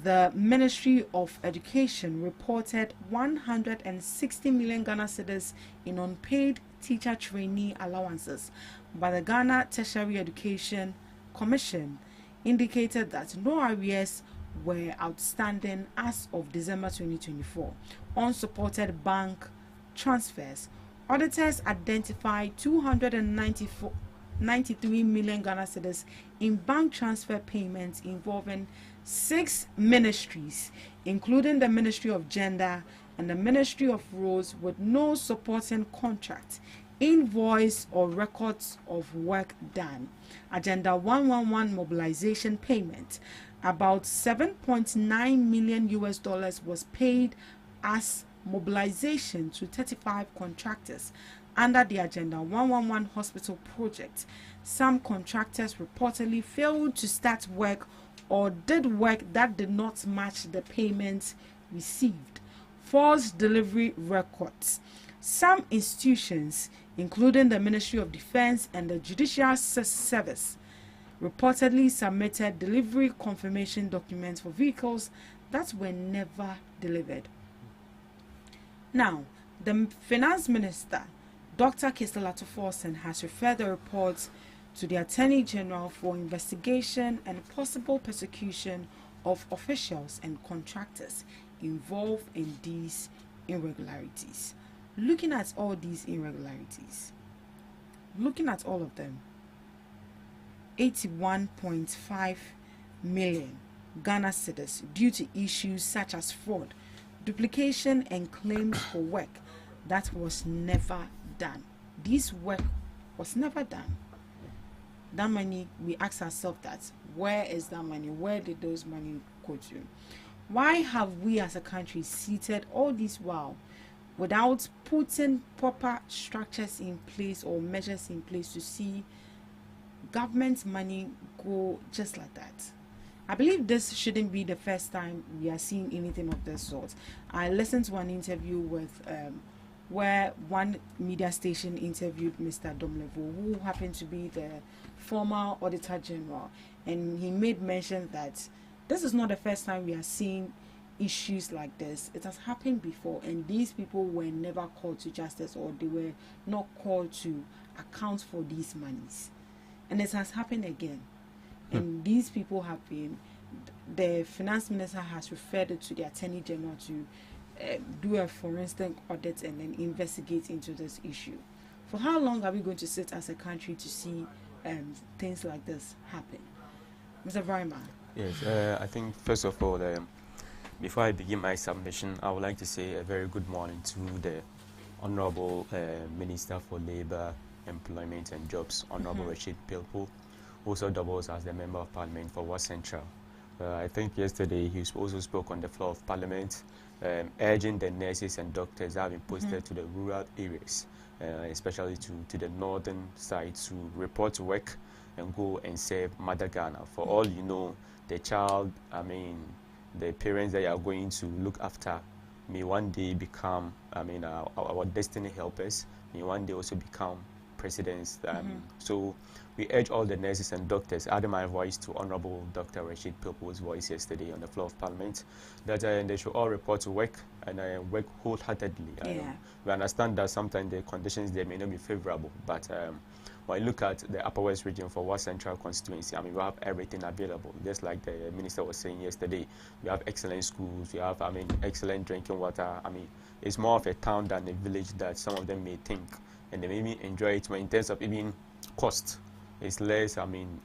The Ministry of Education reported 160 million Ghana cedis in unpaid teacher trainee allowances, but the Ghana Tertiary Education Commission indicated that no arrears were outstanding as of December 2024. Unsupported bank transfers. Auditors identified 293 million Ghana cedis in bank transfer payments involving 6 ministries, including the Ministry of Gender and the Ministry of Roads, with no supporting contract, invoice, or records of work done. Agenda 111 mobilization payment. About $7.9 million was paid as mobilization to 35 contractors under the Agenda 111 hospital project. Some contractors reportedly failed to start work or did work that did not match the payments received. False delivery records. Some institutions, including the Ministry of Defense and the Judicial Service, reportedly submitted delivery confirmation documents for vehicles that were never delivered. Now, the Finance Minister, Dr. Kistela Forson, has referred the reports to the Attorney General for investigation and possible persecution of officials and contractors involved in these irregularities. Looking at all these irregularities, looking at all of them, 81.5 million Ghana cedis due to issues such as fraud, duplication, and claims for work that was never done. This work was never done. That money, we ask ourselves that, where is that money? Where did those money go to? Why have we as a country seated all this while without putting proper structures in place or measures in place to see government money go just like that? I believe this shouldn't be the first time we are seeing anything of this sort. I listened to an interview with where one media station interviewed Mr. Domlevo, who happened to be the former Auditor General, and he made mention that this is not the first time we are seeing issues like this. It has happened before, and these people were never called to justice, or they were not called to account for these monies, and it has happened again. And these people have been, the finance minister has referred it to the attorney general to do a forensic audit and then investigate into this issue. For how long are we going to sit as a country to see things like this happen? Mr. Vrima. Yes, I think first of all, before I begin my submission, I would like to say a very good morning to the Honorable Minister for Labour, Employment and Jobs, Honorable Rashid Pilpo, also doubles as the Member of Parliament for West Central. I think yesterday he also spoke on the floor of Parliament, urging the nurses and doctors that have been posted to the rural areas, especially to the northern side, to report to work and go and serve Mother Ghana. For all you know, the child, the parents that you are going to look after may one day become, our destiny helpers, may one day also become presidents. So we urge all the nurses and doctors, adding my voice to Honorable Dr. Rashid Pilpo's voice yesterday on the floor of Parliament, that they should all report to work and work wholeheartedly. We understand that sometimes the conditions there may not be favorable, but when you look at the Upper West region for West Central constituency, we have everything available. Just like the minister was saying yesterday, we have excellent schools, we have, excellent drinking water. It's more of a town than a village that some of them may think, and they maybe enjoy it. But in terms of even cost, it's less,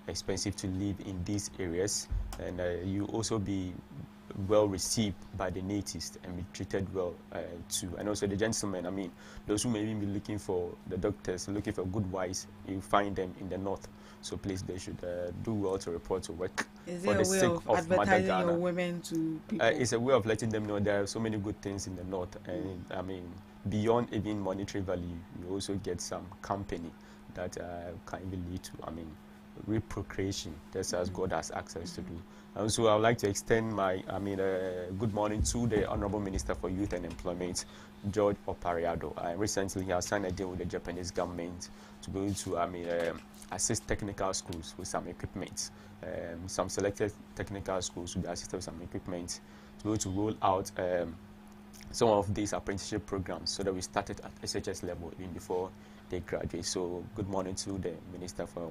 expensive to live in these areas, and you also be well received by the natives and be treated well too. And also the gentlemen, those who may be looking for the doctors, looking for good wives, you find them in the north. So please, they should do well to report to work. Is for there the a way sake of of advertising Mother Ghana. your women to people? It's a way of letting them know there are so many good things in the north, and beyond even monetary value, you also get some company that can even lead to reprocreation, just as God has access to do. And so I would like to extend my good morning to the Honorable Minister for Youth and Employment, George Opariado. Recently he has signed a deal with the Japanese government to go into assist technical schools with some equipment. Some selected technical schools will be assisted with some equipment to go to roll out some of these apprenticeship programs, so that we started at SHS level even before they graduate. So good morning to the Minister for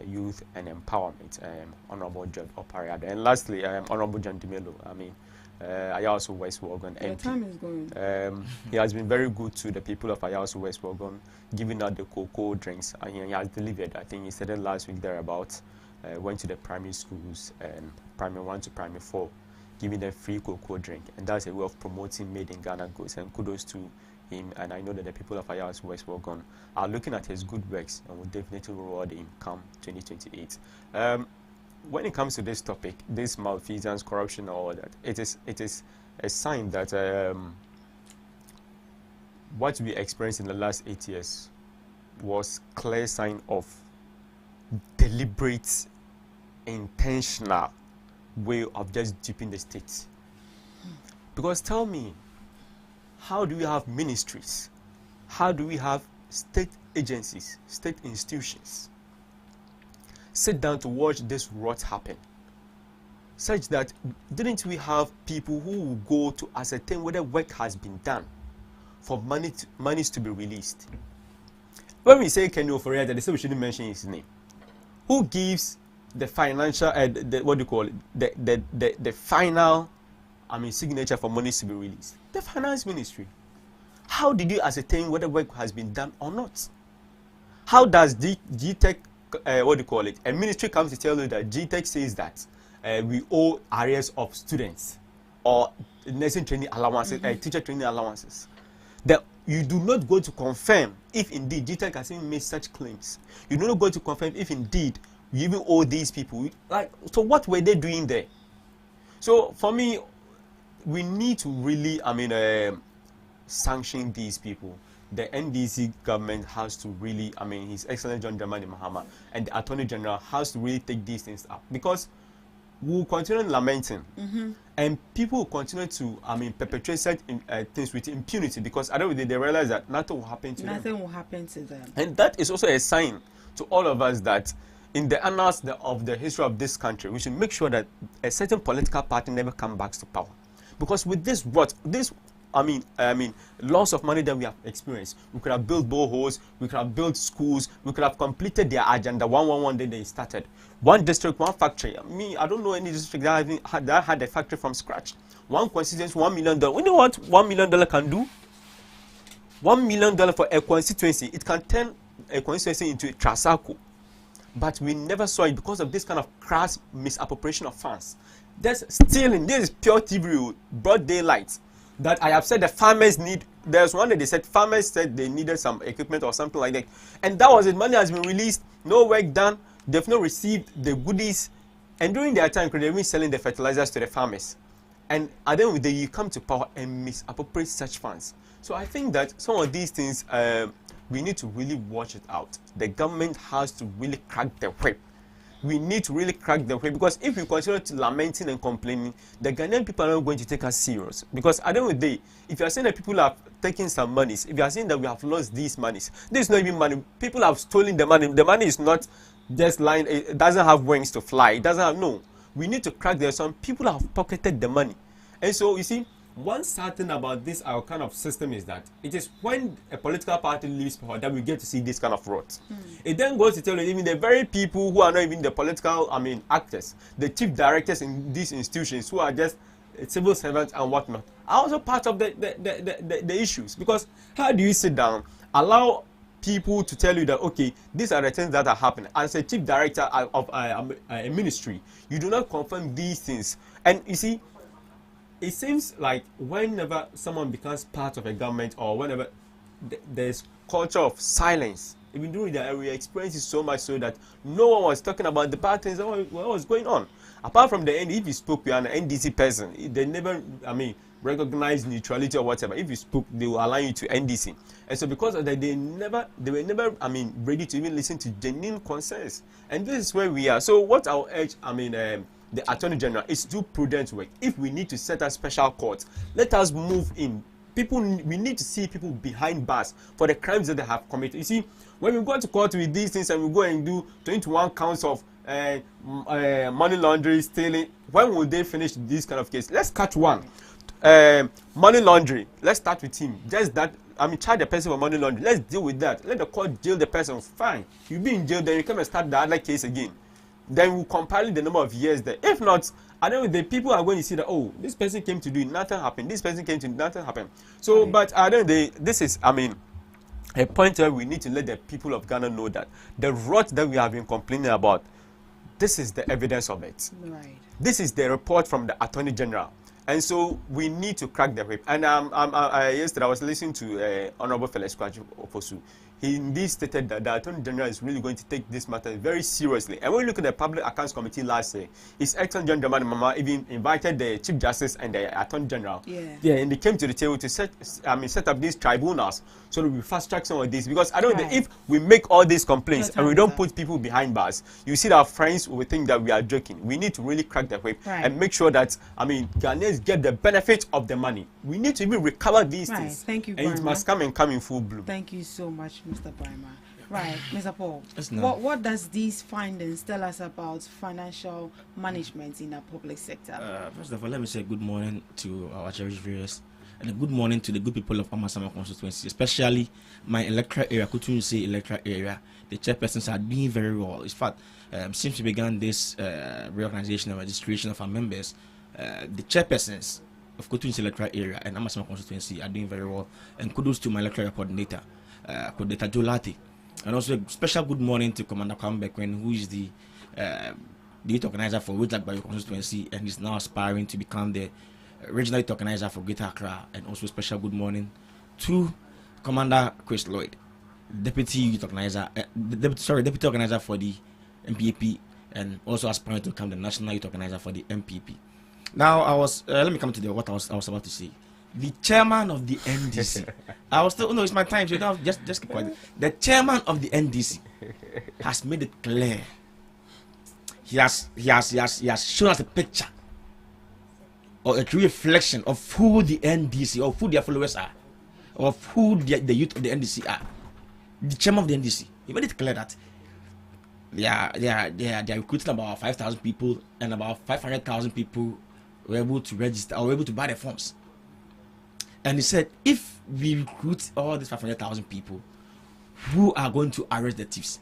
Youth and Empowerment, Honorable George Opariado. And lastly, Honorable John Dimelo. Ayawaso West Wagon. The time is going. He has been very good to the people of Ayawaso West Wagon, giving out the cocoa drinks, and he has delivered. I think he said it last week thereabout. Went to the primary schools, primary 1 to primary 4, giving them free cocoa drink, and that's a way of promoting made in Ghana goods. And kudos to him, and I know that the people of Ayawaso West Wagon are looking at his good works and will definitely reward him come 2028. When it comes to this topic, this malfeasance, corruption, all that, it is a sign that what we experienced in the last 8 years was clear sign of deliberate, intentional way of just duping the state. Because tell me, how do we have ministries? How do we have state agencies, state institutions sit down to watch this rot happen? Such that, didn't we have people who will go to ascertain whether work has been done for monies to be released? When we say Kenny Oforiatta, they say we shouldn't mention his name. Who gives the financial, the final, signature for monies to be released? The finance ministry. How did you ascertain whether work has been done or not? How does GTech, a ministry comes to tell you that GTech says that we owe arrears of students or nursing training allowances, teacher training allowances, that you do not go to confirm if indeed GTech has even made such claims. You do not go to confirm if indeed you even owe these people. So what were they doing there? So for me, we need to really, sanction these people. The NDC government has to really, His Excellency John Dramani Mahama and the Attorney General has to really take these things up, because we will continue lamenting. And people will continue to, perpetrate such things with impunity, because at the end of the day, they realize that nothing will happen to them. Nothing will happen to them. And that is also a sign to all of us that in the annals of the history of this country, we should make sure that a certain political party never comes back to power. Because with this loss of money that we have experienced, we could have built boreholes, we could have built schools, we could have completed their agenda 111 day they started. One district, one factory. I don't know any district that had a factory from scratch. One constituency, $1 million. You know what $1 million can do? $1 million for a constituency, it can turn a constituency into a Trasaco. But we never saw it because of this kind of crass misappropriation of funds. That's stealing. This is pure thievery, broad daylight. That I have said the farmers need. There's one that they said farmers said they needed some equipment or something like that, and that was it. Money has been released, no work done. They've not received the goodies, and during their time, they've been selling the fertilizers to the farmers. And at the end of the day, you come to power and misappropriate such funds. So I think that some of these things, we need to really watch it out. The government has to really crack the whip. We need to really crack the whip, because if we continue to lamenting and complaining, the Ghanaian people are not going to take us serious. Because at the end of the day, if you are saying that people have taken some monies, if you are saying that we have lost these monies, this is not even money. People have stolen the money. The money is not just lying. It doesn't have wings to fly. It doesn't have, no. We need to crack the some people have pocketed the money. And so you see, one sad thing about this our kind of system is that it is when a political party leaves power that we get to see this kind of rot. It then goes to tell you even the very people who are not even the political actors, the chief directors in these institutions who are just civil servants and whatnot, are also part of the issues. Because how do you sit down, allow people to tell you that, okay, these are the things that are happening, as a chief director of a ministry, you do not confirm these things. And you see, it seems like whenever someone becomes part of a government, or whenever there's culture of silence, even during that we experienced it so much so that no one was talking about the bad things that was going on. Apart from the end, if you spoke with an NDC person, they never, recognize neutrality or whatever. If you spoke, they will allow you to NDC. And so because of that, they were never, ready to even listen to genuine concerns. And this is where we are. So what I'll urge, the Attorney General is to do prudent work. If we need to set a special court, let us move in. We need to see people behind bars for the crimes that they have committed. You see, when we go to court with these things and we go and do 21 counts of money laundering, stealing, when will they finish this kind of case? Let's catch one. Money laundering. Let's start with him. Just that. Charge the person for money laundering. Let's deal with that. Let the court jail the person. Fine. You be in jail, then you come and start the other case again. Then we'll compile the number of years there. If not, I know the people are going to see that, oh, this person came to do it, nothing happened. This person came to nothing happened. So, but I don't know, this is, a point where we need to let the people of Ghana know that the rot that we have been complaining about, this is the evidence of it. Right. This is the report from the Attorney General. And so we need to crack the whip. And yesterday I was listening to Honorable Felix Kwachu Oposu. He indeed stated that the Attorney General is really going to take this matter very seriously. And when we look at the Public Accounts Committee last year, His Excellency John Dramani Mahama even invited the Chief Justice and the Attorney General. Yeah, and they came to the table to set up these tribunals so that we fast track some of this. Because I don't know if we make all these complaints and we don't put people behind bars, you see that our friends will think that we are joking. We need to really crack the whip and make sure that Ghanaians get the benefit of the money. We need to even recover these things. Thank you, and it must come in full bloom. Thank you so much, Mr. Brima. Right, Mr. Paul. Yes, what does these findings tell us about financial management in the public sector? First of all, let me say good morning to our cherished viewers, and a good morning to the good people of Amasama constituency, especially my electoral area, Kutunsi electoral area. The chairpersons are doing very well. In fact, since we began this reorganization and registration of our members, the chairpersons of Kutunsi electoral area and Amasama constituency are doing very well. And kudos to my electoral coordinator, Coordinator Jolati. And also a special good morning to Commander Kwambekwen, who is the youth organizer for Wajak Bayo constituency and is now aspiring to become the regional youth organizer for Greater Accra. And also a special good morning to Commander Chris Lloyd, deputy youth organizer, deputy organizer for the MPP, and also aspiring to become the national youth organizer for the MPP. Now, let me come to what I was about to say. The chairman of the NDC, I was still, no, it's my time, so you don't just keep quiet. The chairman of the NDC has made it clear. he has shown us a picture or a true reflection of who the NDC or who their followers are, of who the youth of the NDC are. The chairman of the NDC, he made it clear that they are recruiting about 5,000 people, and about 500,000 people were able to register or were able to buy the forms. And he said, if we recruit all these 500,000 people, who are going to arrest the thieves?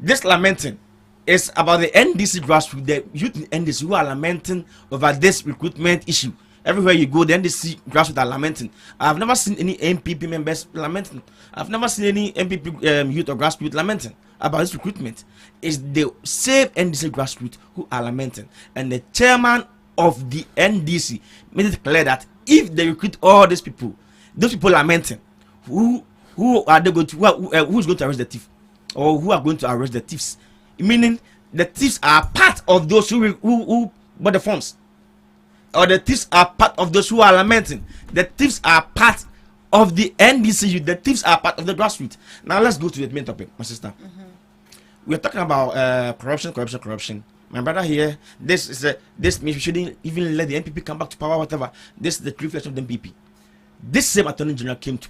This lamenting is about the NDC grassroots, the youth in NDC who are lamenting over this recruitment issue. Everywhere you go, the NDC grassroots are lamenting. I've never seen any MPP members lamenting. I've never seen any MPP youth or grassroots lamenting about this recruitment. It's the same NDC grassroots who are lamenting. And the chairman of the NDC made it clear that if they recruit all these people, those people lamenting, who are they going to, who's going to arrest the thief? Or who are going to arrest the thieves? Meaning the thieves are part of those who bought the forms. Or the thieves are part of those who are lamenting. The thieves are part of the NDC. The thieves are part of the grassroots. Now let's go to the main topic, my sister. We're talking about corruption. My brother here, this means we shouldn't even let the NPP come back to power, whatever. This is the true reflection of the NPP. This same Attorney General came to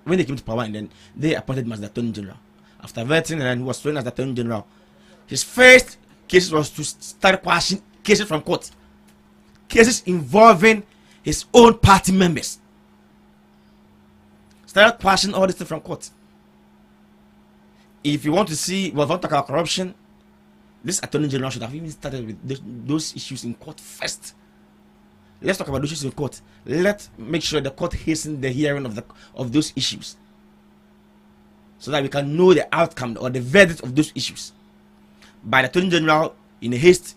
when they came to power, and then they appointed him as the Attorney General. After vetting, and then he was sworn as the Attorney General. His first case was to start quashing cases from court. Cases involving his own party members. Started quashing all this stuff from court. If you want to see, well, want to talk about corruption, this Attorney General should have even started with those issues in court first. Let's talk about those issues in court. Let's make sure the court hastens the hearing of those issues, so that we can know the outcome or the verdict of those issues. But the Attorney General, in a haste,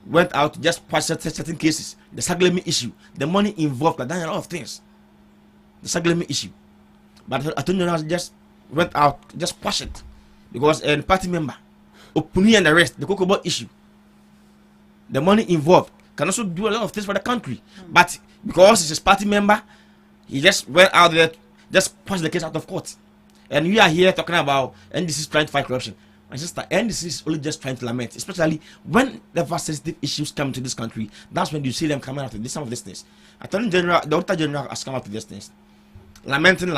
went out to just quash certain cases. The Saglemi issue, the money involved, but done a lot of things. The Saglemi issue. But the Attorney General just went out, just quash it. Because a party member, Opuni and the rest, the Kokobo issue, the money involved, can also do a lot of things for the country. But because he's a party member, he just went out there, just pushed the case out of court. And we are here talking about NDC is trying to fight corruption. My sister, NDC is only just trying to lament, especially when the sensitive issues come to this country. That's when you see them coming out with some of these things. Attorney General, the Auditor General has come out with these things. Lamenting.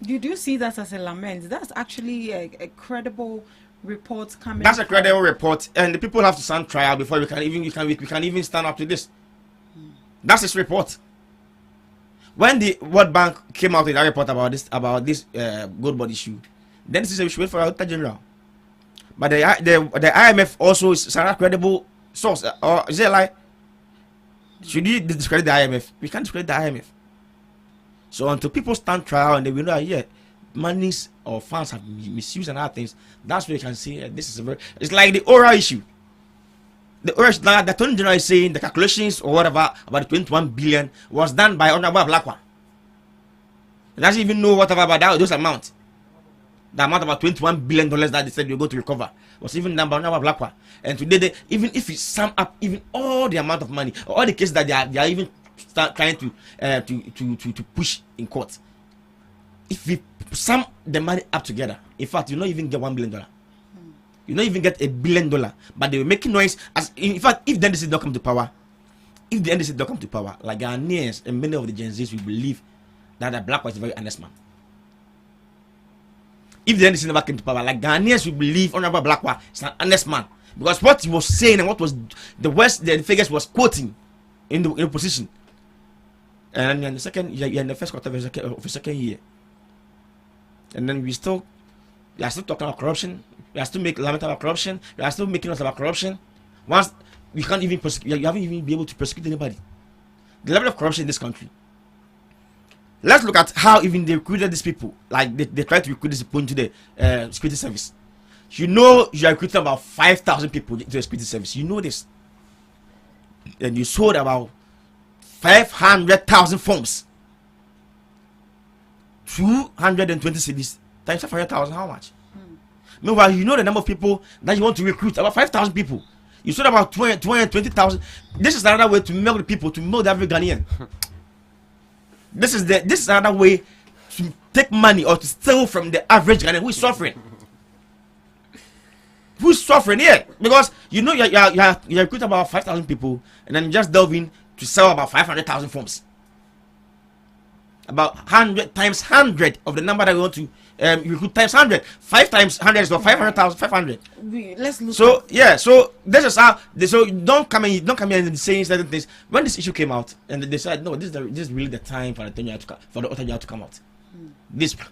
You do see that as a lament. That's actually a credible report coming. That's a credible report, and the people have to stand trial before we can even stand up to this. That's his report. When the World Bank came out with a report about this gold bond issue, then this is a wait for Auditor General. But the IMF also is a credible source, or is it a lie? Should you discredit the IMF? We can't discredit the IMF. So until people stand trial and they will know that monies or funds have been misused and other things, that's where you can see this is it's like the oral issue. The oral issue, the Attorney General is saying the calculations or whatever about the 21 billion was done by Honorable Blackwell. He doesn't even know whatever about those amounts. The amount about $21 billion that they said you're going to recover was even done by Honorable Blackwell. And today, even if you sum up even all the amount of money, all the cases that they are even trying to push in court, if we sum the money up together, in fact, you don't even get $1 billion. You don't even get $1 billion. But they were making noise. As in fact, if the NDC don't come to power, like Ghanaians and many of the Gen Zs will believe that the Blackwell is a very honest man. If the NDC never came to power, like Ghanaians will believe Honorable Blackwell is an honest man, because what he was saying and what was the figures was quoting in the position. And in the second year, in the first quarter of the second year, and then we are still talking about corruption. We are still lamenting about corruption. We are still making us about corruption. Once we can't even prosecute, you haven't even been able to prosecute anybody. The level of corruption in this country. Let's look at how even they recruited these people. Like they tried to recruit these people into the security service. You know, you are recruiting about 5,000 people into the security service. You know this. And you sold about 500,000 forms. 220 cities times 500,000. How much? Meanwhile, you know the number of people that you want to recruit, about 5,000 people. You sold about 220,000. This is another way to milk the people, to milk every Ghanaian. This is another way to take money or to steal from the average Ghanaian who is suffering. people's suffering here because you recruit about 5,000 people and then just delve in to sell about 500,000 forms. About 100 times 100 of the number that we want to recruit times 100. 5 times 100 is about 500,000. 500. Let's look. So yeah, so this is how. So don't come in and saying certain things. When this issue came out, and they said no, this is really the time for the Otaja to come out.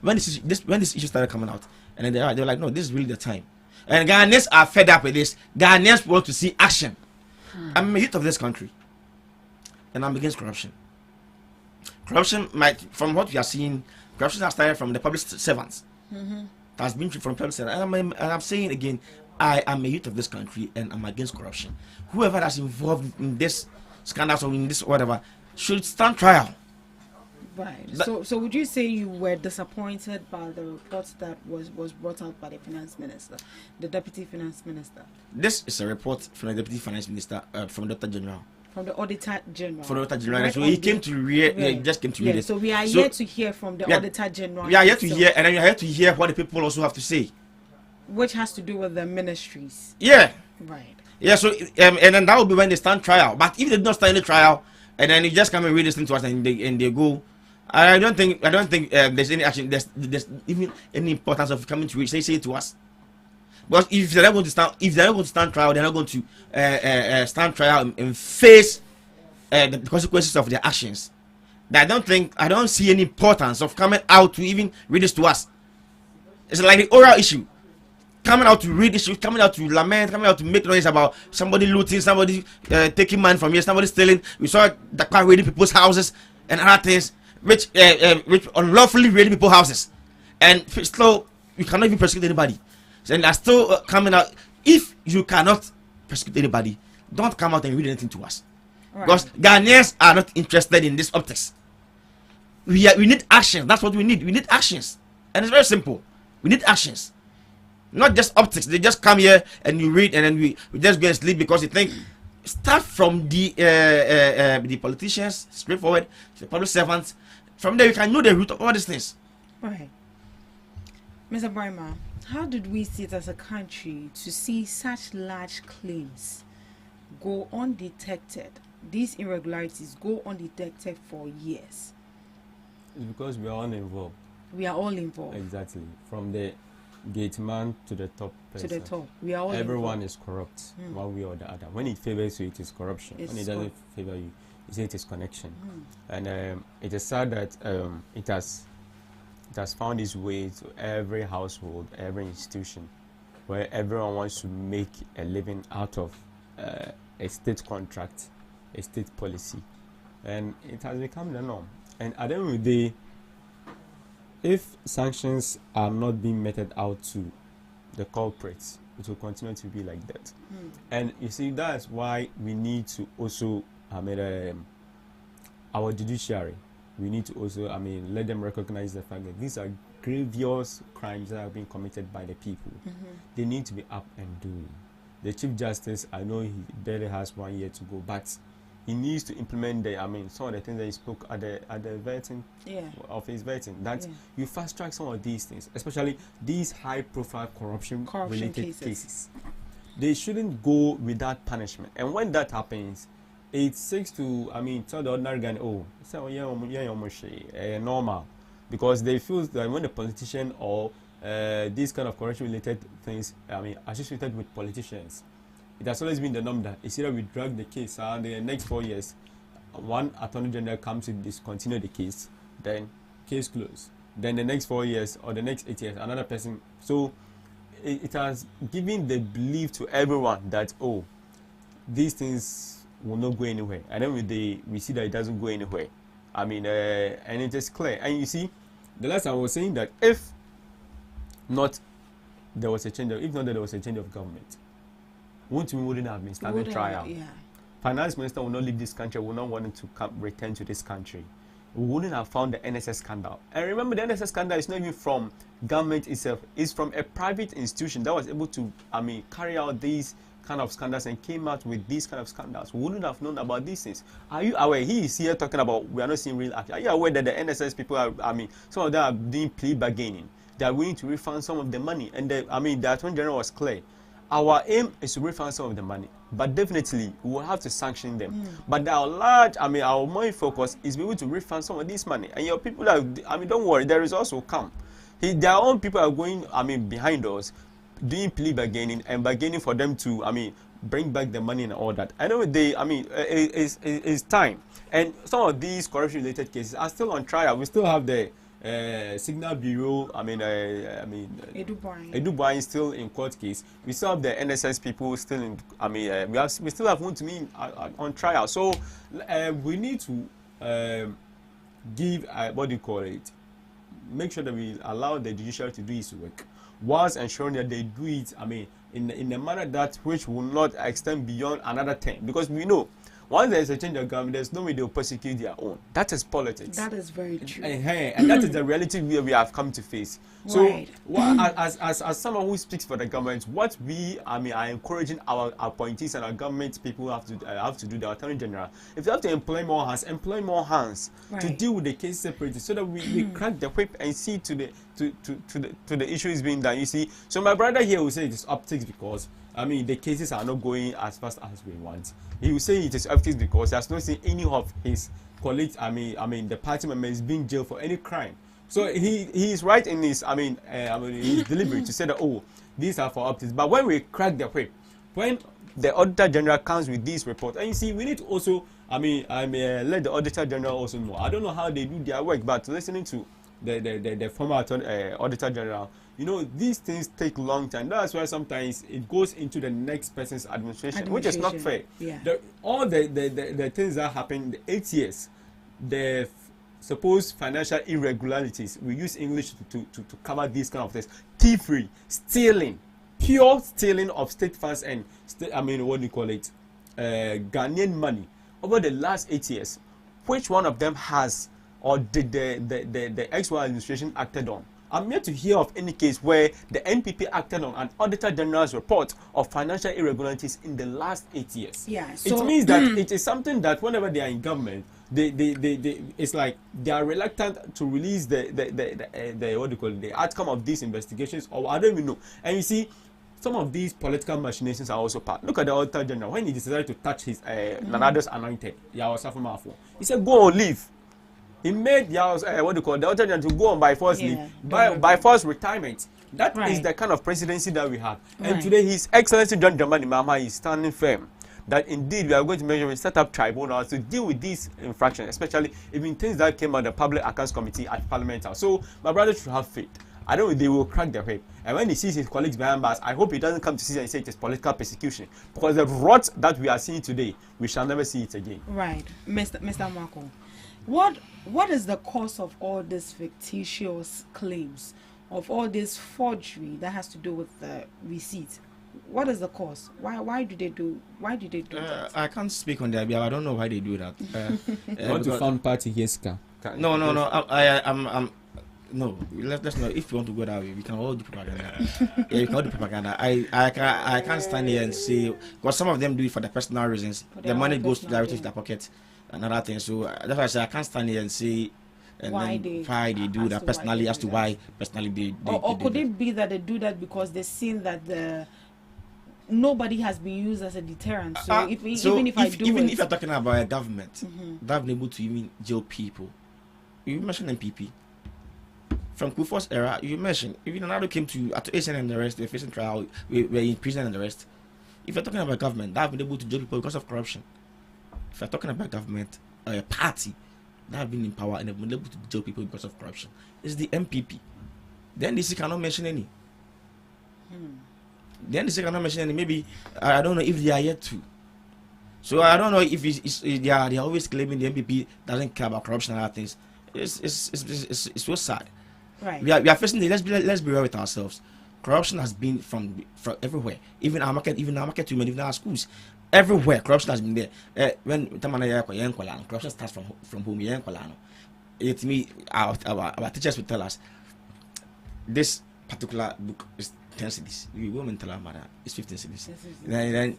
When this issue started coming out, and then they were like, no, this is really the time. And Ghanaians are fed up with this. Ghanaians want to see action. I'm a youth of this country, and I'm against corruption. Corruption might, from what we are seeing, corruption has started from the public servants. Has been from public servants. And I'm saying again, I am a youth of this country, and I'm against corruption. Whoever that's involved in this scandal or in this whatever should stand trial. Right. So would you say you were disappointed by the report that was brought out by the finance minister, the deputy finance minister? This is a report from the deputy finance minister, from Dr. General. From the Auditor General. From the Auditor General. Right, so he came to read. He just came to read it. So we are yet to hear from the Auditor General. We are yet to hear, and then we are yet to hear what the people also have to say. Which has to do with the ministries. Yeah. Right. Yeah. So and then that will be when they stand trial. But if they do not stand in the trial, and then you just come and read this thing to us, and they go. I don't think there's any action. There's even any importance of coming to say to us. But if they're not going to stand trial, they're not going to stand trial and face the consequences of their actions. I don't see any importance of coming out to even read this to us. It's like the oral issue. Coming out to read issues, coming out to lament, coming out to make noise about somebody looting, somebody taking money from here, somebody stealing. We saw the car raiding people's houses and other things, which unlawfully raiding people's houses. And still, you cannot even prosecute anybody. And they're still coming out. If you cannot prosecute anybody, don't come out and read anything to us. Right. Because Ghanaians are not interested in this optics. We need actions. That's what we need. We need actions. And it's very simple. We need actions. Not just optics. They just come here and you read and then we just go and sleep because you think. Start from the politicians, straightforward, the public servants. From there, you can know the root of all these things. Right. Mr. Brima, how did we sit as a country to see such large claims go undetected? These irregularities go undetected for years. It's because we are all involved. We are all involved. Exactly. From the gate man to the top person. To the top. We are all Everyone involved. is corrupt, one way or the other. When it favors you, it is corruption. When it doesn't favor you, it is connection. And it is sad that it has found its way to every household, every institution, where everyone wants to make a living out of a state contract, a state policy. And it has become the norm. And at the end of the day, if sanctions are not being meted out to the culprits, it will continue to be like that. And you see, that's why we need to also, our judiciary, we need to also, let them recognize the fact that these are grievous crimes that are being committed by the people. They need to be up and doing. The Chief Justice, I know he barely has 1 year to go, but he needs to implement some of the things that he spoke at the vetting of his vetting. That you fast track some of these things, especially these high-profile corruption-related cases. They shouldn't go without punishment. And when that happens, it seeks to, tell the ordinary guy, normal, because they feel that when the politician or these kind of corruption-related things, associated with politicians, it has always been the norm that it's either we drag the case and the next 4 years, one attorney general comes to discontinue the case, then case closed. Then the next 4 years or the next 8 years, another person. So it has given the belief to everyone that, these things will not go anywhere. And then we see that it doesn't go anywhere. And it is clear. And you see, the last time I was saying that if not there was a change of government, we wouldn't have been standing trial. Finance minister will not leave this country, will not want to return to this country. We wouldn't have found the NSS scandal. And remember, the NSS scandal is not even from government itself. It's from a private institution that was able to, carry out these kind of scandals and came out with these kind of scandals. We wouldn't have known about these things. Are you aware? He is here talking about we are not seeing real action. Are you aware that the NSS people are, some of them are doing plea bargaining. They are willing to refund some of the money. And the Attorney General was clear. our aim is to refund some of the money, but definitely we will have to sanction them. But our main focus is be able to refund some of this money. And your people are, don't worry, the results will come. Their own people are going, behind us, doing plea bargaining and bargaining for them to, bring back the money and all that. I know it's time. And some of these corruption-related cases are still on trial. We still have the Signal Bureau, Eduboy is still in court case. We still have the NSS people still in, we still have one to me on trial. So we need to give, make sure that we allow the judiciary to do its work, whilst ensuring that they do it, in a manner that which will not extend beyond another term. Because we know, once there is a change of government, there's no way they will persecute their own. That is politics. That is very true. And that is the reality we have come to face. So, as someone who speaks for the government, what we are encouraging our appointees and our government people have to do, the Attorney General, if they have to employ more hands to deal with the case separately, so that we crack the whip and see to the issues being done. You see, so my brother here will say it is optics because the cases are not going as fast as we want. He will say it is optics because he has not seen any of his colleagues, the party members being jailed for any crime. So he is right in his his delivery to say that these are for optics. But when we crack the whip, when the Auditor General comes with this report, and you see, we need to also let the Auditor General also know. I don't know how they do their work, but listening to the former Auditor General, these things take long time. That's why sometimes it goes into the next person's administration, which is not fair. Yeah. All the things that happened in the 8 years, the supposed financial irregularities, we use English to cover these kind of things. Thievery, stealing, pure stealing of state funds and Ghanaian money over the last 8 years. Which one of them has or did the ex-war administration acted on? I'm yet to hear of any case where the NPP acted on an Auditor General's report of financial irregularities in the last 8 years. Yeah, it means that it is something that whenever they are in government, they it's like they are reluctant to release the outcome of these investigations, or I don't even know. And you see, some of these political machinations are also part. Look at the Auditor General when he decided to touch his Nanada's anointed Yawasafumafo. He said, "Go on, leave." He made the Auditor General to go on by force leave, by force retirement. That is the kind of presidency that we have. And today, His Excellency John Dramani Mahama is standing firm that indeed we are going to measure and set up tribunals to deal with these infractions, especially even things that came out of the Public Accounts Committee at Parliament House. So my brother should have faith. I know they will crack the whip. And when he sees his colleagues behind bars, I hope he doesn't come to see and say it is political persecution. Because the rot that we are seeing today, we shall never see it again. Right. Mr. Marco, what is the cause of all these fictitious claims, of all this forgery that has to do with the receipt? What is the cause? Why do they do that? I can't speak on that. I don't know why they do that. Want to fund party yes, No. I'm no. Let's not. If you want to go that way, we can all do propaganda. You can all do propaganda. I can't stand here and say, because some of them do it for the personal reasons. The money goes directly to their pocket and other things. So that's why I say I can't stand here and say why they do that personally, as to why personally they or could it be that they do that because they've seen that nobody has been used as a deterrent? So even if you're talking about a government that have been able to even jail people, you mentioned MPP from Kufuor's era. You mentioned even Ronaldo came to ASN and the rest. They're facing trial. We're in prison and the rest. If you're talking about government that have been able to jail people because of corruption, if you're talking about government, a party that have been in power and have been able to jail people because of corruption, it's the MPP. The NDC cannot mention any. The NDC cannot mention any. Maybe I don't know if they are yet to. So I don't know if they are always claiming the MPP doesn't care about corruption and other things. It's so sad. Right. We are facing the, let's be real with ourselves. Corruption has been from everywhere. Even our market women, even our schools. Everywhere corruption has been there. When corruption starts from home. It me our teachers would tell us this particular book is 10 cities. We women tell our mother it's 15 cities. Then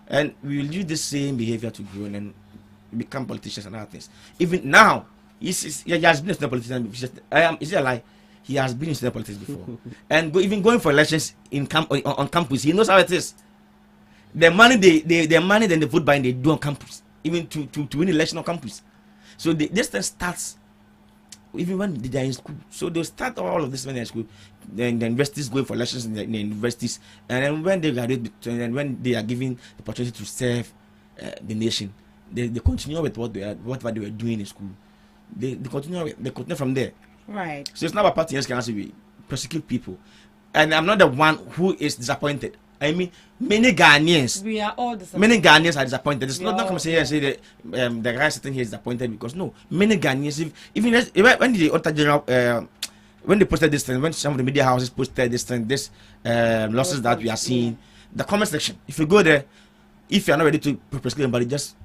and we will use the same behavior to grow and then become politicians and other things. Even now, he has been a politician. Is it a lie? he has been in student politics before, and even going for elections on campus, he knows how it is. The money the money then the vote buying they do on campus, even to win election on campus. So this thing starts even when they are in school. So they'll start all of this when they're in school. Then the universities going for elections in the universities, and then when they graduate, and when they are given the opportunity to serve the nation, they continue with whatever they were doing in school. They continue from there. Right. So it's not about party can also be prosecute people, and I'm not the one who is disappointed. I mean, many Ghanaians. We are all disappointed. Many Ghanaians are disappointed. It's not come say that the guy sitting here is disappointed, because no, many Ghanaians, even when the Auditor General, when they posted this thing, when some of the media houses posted this thing, this losses that we are seeing, the comment section, if you go there, if you are not ready to prosecute anybody, just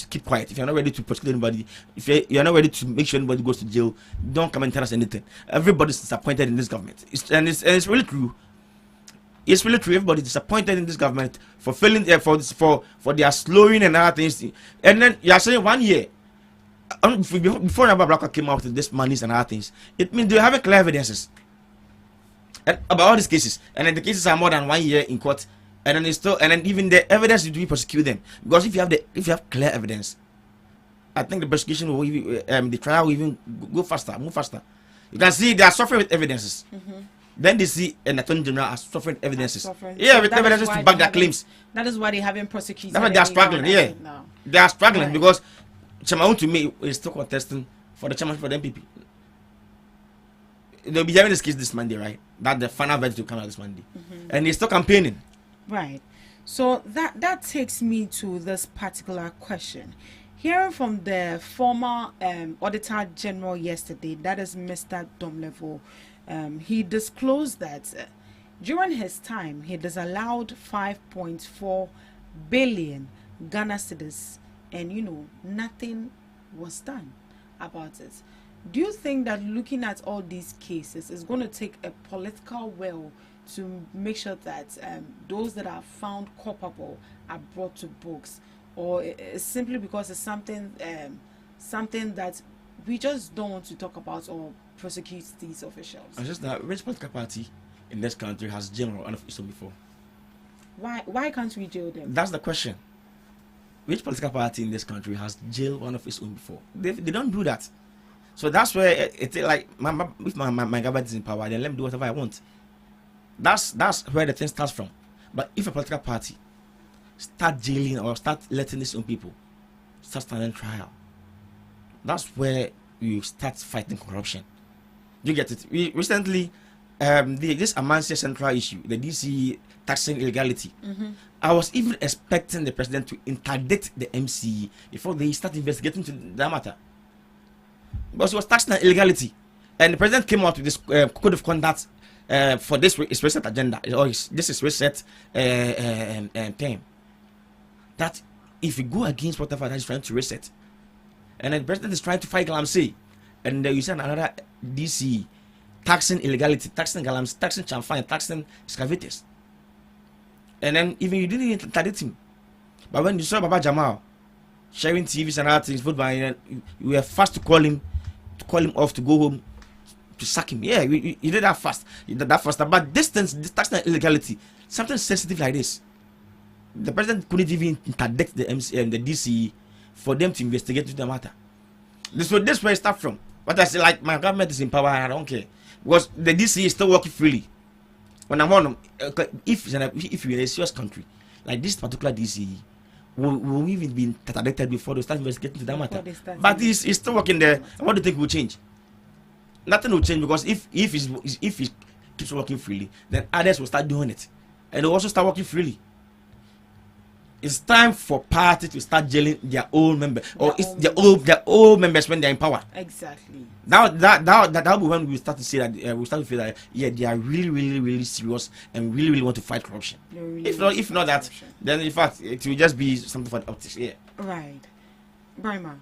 keep quiet. If you're not ready to prosecute anybody, if you're not ready to make sure anybody goes to jail, don't come and tell us anything. Everybody's disappointed in this government. It's really true. It's really true. Everybody's disappointed in this government for failing for their slowing and other things. And then you are saying 1 year before Naba Blackwell came out with this monies and other things, it means they have clear evidences about all these cases, and then the cases are more than 1 year in court, and then then even the evidence will prosecute them, because if you have clear evidence, I think the prosecution will the trial will even move faster. You can see they are suffering with evidences. Then they see an attorney general as suffering evidences. Yeah, with evidences to back their claims. That is why they haven't prosecuted. That's why they are struggling. Yeah, they are struggling because Chamaun to me is still contesting for the chairmanship for the MPP. They'll be having this case this Monday, right? That the final verdict will come out this Monday, and they're still campaigning. Right. So that takes me to this particular question. Hearing from the former Auditor General yesterday, that is Mr. Domlevo, he disclosed that during his time, he disallowed 5.4 billion Ghana cedis, and nothing was done about it. Do you think that looking at all these cases is going to take a political will to make sure that those that are found culpable are brought to books, or simply because it's something that we just don't want to talk about or prosecute these officials? It's just that which political party in this country has jailed one of its own before? Why can't we jail them? That's the question. Which political party in this country has jailed one of its own before? They don't do that. So that's where it's like if my government is in power, then let me do whatever I want. That's where the thing starts from. But if a political party start jailing or start letting its own people start standing trial, that's where you start fighting corruption. You get it? Recently, this Amancia Central issue, the DC taxing illegality. I was even expecting the president to interdict the MCE before they start investigating to that matter, because he was taxing illegality, and the president came out with this code of conduct for this reset agenda, or this is reset thing, that if you go against whatever that is trying to reset, and then the president is trying to fight galamsey, and you see another DC taxing illegality, taxing galamsey, taxing chamfan, taxing excavators, and then even you didn't interdict him. But when you saw Baba Jamal sharing TVs and other things, you were fast to call him off, to go home, to sack him. Yeah, you did that fast. You did that faster. But this taxing illegality, something sensitive like this, the president couldn't even interdict the DC for them to investigate into the matter. This is where it starts from. But I say, like, my government is in power, I don't care, because the DC is still working freely. When I'm on, if we're in a serious country like this particular DC, will even be interdicted before they start investigating into that matter. But he's still working there. And what do you think will change? Nothing will change, because if he keeps working freely, then others will start doing it, and they'll also start working freely. It's time for parties to start jailing their own members, or their old members when they're in power. Exactly. That'll be when we start to see that we start to feel that they are really, really, really serious and really, really want to fight corruption. Really if not that, then in fact it will just be something for the optics. Yeah. Right. Brahma,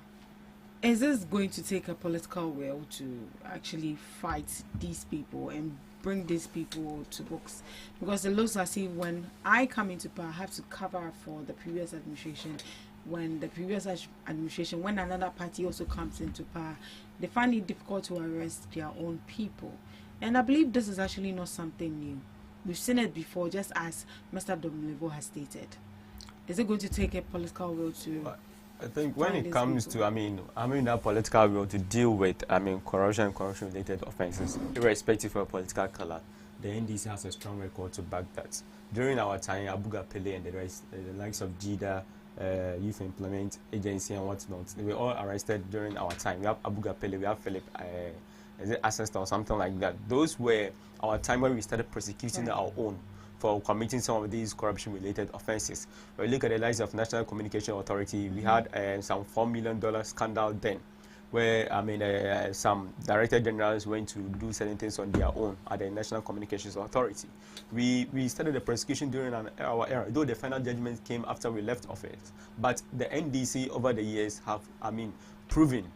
is this going to take a political will to actually fight these people and bring these people to books? Because it looks as if when I come into power, I have to cover for the previous administration when the previous administration, when another party also comes into power, they find it difficult to arrest their own people. And I believe this is actually not something new. We've seen it before, just as Mr. Dominivo has stated. Is it going to take a political will to... I think when it comes to, that political will to deal with, corruption and corruption-related offences, irrespective of political colour, the NDC has a strong record to back that. During our time, Abuga Pele and the rest, the likes of JIDA, Youth Employment Agency and whatnot, they were all arrested during our time. We have Abuga Pele, we have Philip, is it Assist or something like that. Those were our time when we started prosecuting our own for committing some of these corruption-related offences. When we look at the likes of National Communication Authority, we had some $4 million scandal then, where some director generals went to do certain things on their own at the National Communications Authority. We started the prosecution during our era, though the final judgment came after we left office. But the NDC over the years have, proven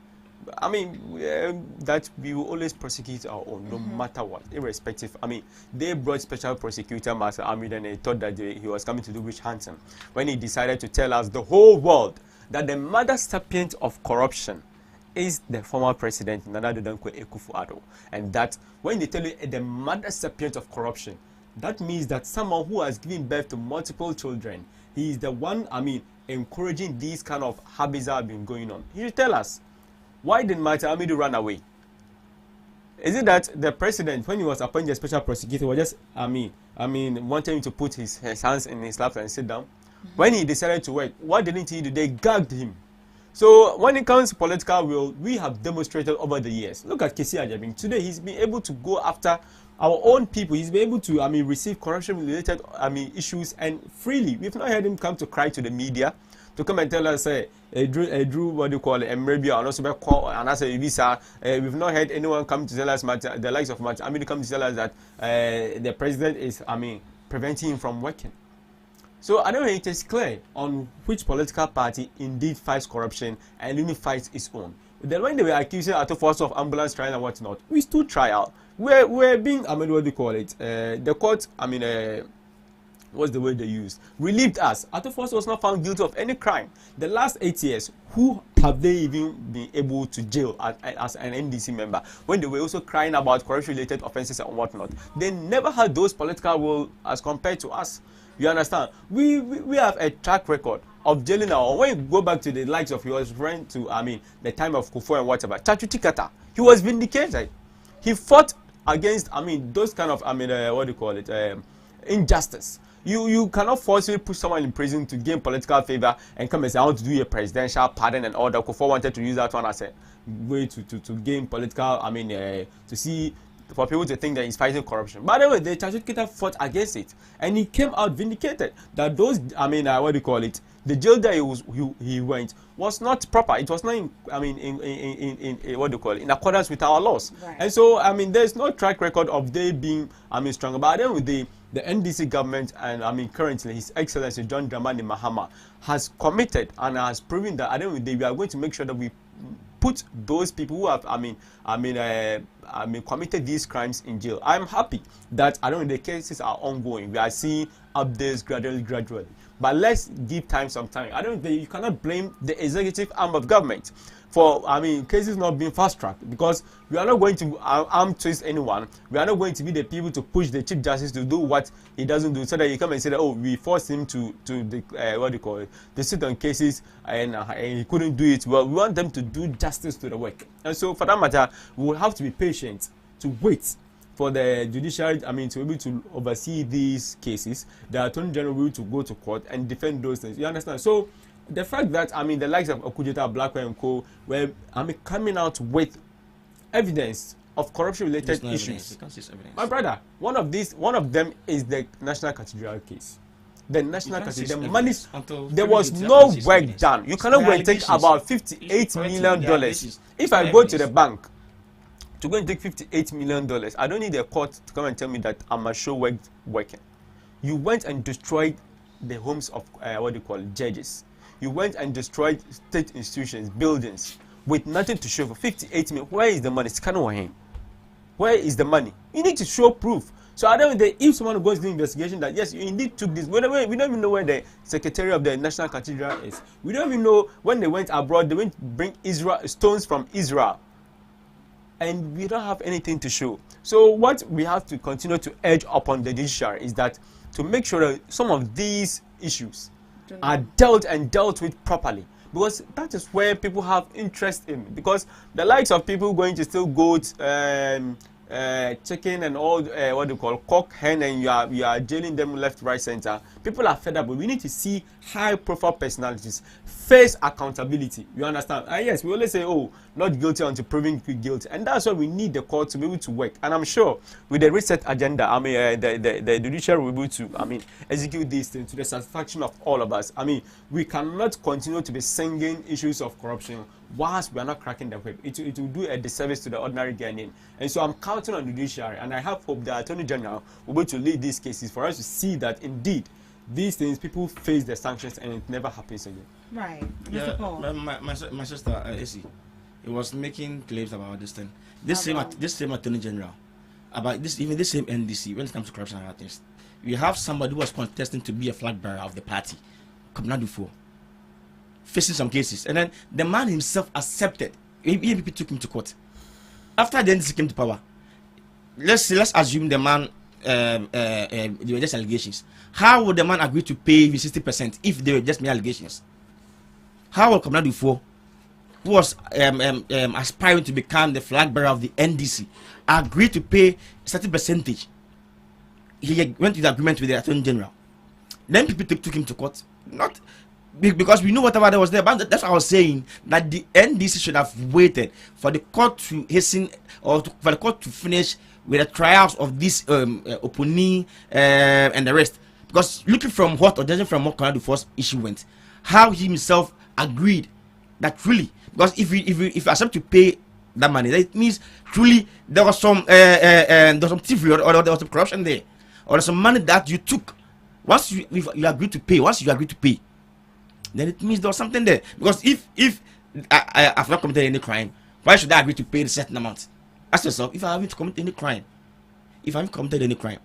that we will always prosecute our own, no matter what, irrespective. They brought special prosecutor Master Ahmed and they thought that he was coming to do witch hunting when he decided to tell us, the whole world, that the mother serpent of corruption is the former president Nana Dankwa Akufo-Addo. And that when they tell you the mother serpent of corruption, that means that someone who has given birth to multiple children, he is the one, encouraging these kind of habits that have been going on. He should tell us, why did Martin Amidu run away? Is it that the president, when he was appointed a special prosecutor, was just, wanting him to put his hands in his lap and sit down? When he decided to work, what didn't he do? They gagged him. So when it comes to political will, we have demonstrated over the years. Look at Kesi Ajabin. Today, he's been able to go after our own people. He's been able to, receive corruption-related, issues and freely. We've not heard him come to cry to the media, to come and tell us, Drew, what do you call it, Mrebia, and also call, and I say, Visa. We've not heard anyone come to tell us, the likes of Matt, come to tell us that the president is, preventing him from working. So I don't think it is clear on which political party indeed fights corruption and even fights its own. Then when they were accusing Ato Force of ambulance trial and whatnot, we stood trial. We're being, what do you call it? The court, what's the word they used? Relieved us. Ato Force was not found guilty of any crime. The last 8 years, who have they even been able to jail as an NDC member when they were also crying about corruption-related offences and whatnot? They never had those political will as compared to us. You understand? We have a track record of jailing our. When you go back to the likes of your friend to the time of Kufuor and whatever, Chachuti Kata, he was vindicated. He fought against those kind of what do you call it, injustice. You cannot forcibly put someone in prison to gain political favor and come and say, I want to do a presidential pardon and all that. Kufuor wanted to use that one as a way to gain political, to see, for people to think that he's fighting corruption. By the way, the Chachuti fought against it, and he came out vindicated that those, what do you call it, the jail that he went was not proper. It was not in what do you call it, in accordance with our laws. Right. And so, there's no track record of they being, stronger. But then with the NDC government and currently His Excellency John Dramani Mahama has committed and has proven that at the end of the day we are going to make sure that we put those people who have committed these crimes in jail. I'm happy that the cases are ongoing. We are seeing updates gradually. But let's give some time. You cannot blame the executive arm of government for cases not being fast tracked, because we are not going to arm twist anyone. We are not going to be the people to push the Chief Justice to do what he doesn't do, so that you come and say that, we forced him to what do you call it, to sit on cases and he couldn't do it well. We want them to do justice to the work. And so for that matter, we will have to be patient to wait for the judiciary, to be able to oversee these cases. The Attorney General will to go to court and defend those things. You understand? So the fact that the likes of Okudeta, Blackwell and Co. were coming out with evidence of corruption-related issues. My brother, one of them is the National Cathedral case. The National Cathedral, the money, there was no work done. You cannot go and take about $58 million. If I go to the bank to go and take $58 million, I don't need a court to come and tell me that I'm a show working. You went and destroyed the homes of judges. You went and destroyed state institutions, buildings, with nothing to show for $58 million. Where is the money? Where is the money? You need to show proof So I don't know if someone goes to the investigation that yes, you indeed took this. We don't even know where the secretary of the National Cathedral is. We don't even know when they went abroad. They went to bring stones from Israel, and we don't have anything to show. So what we have to continue to urge upon the judiciary is that to make sure that some of these issues are dealt with properly. Because that is where people have interest in. Because the likes of people going to steal goats, chicken, and all what do you call cock, hen, and you are jailing them left, right, center. People are fed up, but we need to see high-profile personalities face accountability. You understand? Yes, we always say, "Oh, not guilty until proven guilty," and that's why we need the court to be able to work. And I'm sure with the reset agenda, I mean, the judiciary will be able to, execute these things to the satisfaction of all of us. We cannot continue to be singing issues of corruption whilst we are not cracking the whip. It will do a disservice to the ordinary Ghanaian. And so I'm counting on the judiciary, and I have hope the Attorney General will be able to lead these cases for us to see that indeed these things, people face the sanctions and it never happens again. Right. Yeah, my sister, Essie, it was making claims about this thing. This same Attorney General, about this, even this same NDC, when it comes to corruption and things, you have somebody who was contesting to be a flag bearer of the party, Kabnadufo, facing some cases, and then the man himself accepted. EPP took him to court. After the NDC came to power, let's assume the man there were just allegations. How would the man agree to pay 60% if they were just mere allegations? How would Kabnadufo, who was aspiring to become the flag bearer of the NDC, agree to pay a certain percentage? He went to the agreement with the Attorney General. Then people took him to court. Not because we knew whatever there was there, but that's what I was saying, that the NDC should have waited for the court to hasten or for the court to finish with the trials of this Opuni and the rest. Because looking from what, or judging from what Kabnadufo's issue went, how he himself agreed that really, because if you accept to pay that money, that means truly there was some thievery or there was some corruption there, or there's some money that you took. Once you agree to pay, then it means there was something there. Because if I've not committed any crime, why should I agree to pay a certain amount? Ask yourself, if I haven't committed any crime,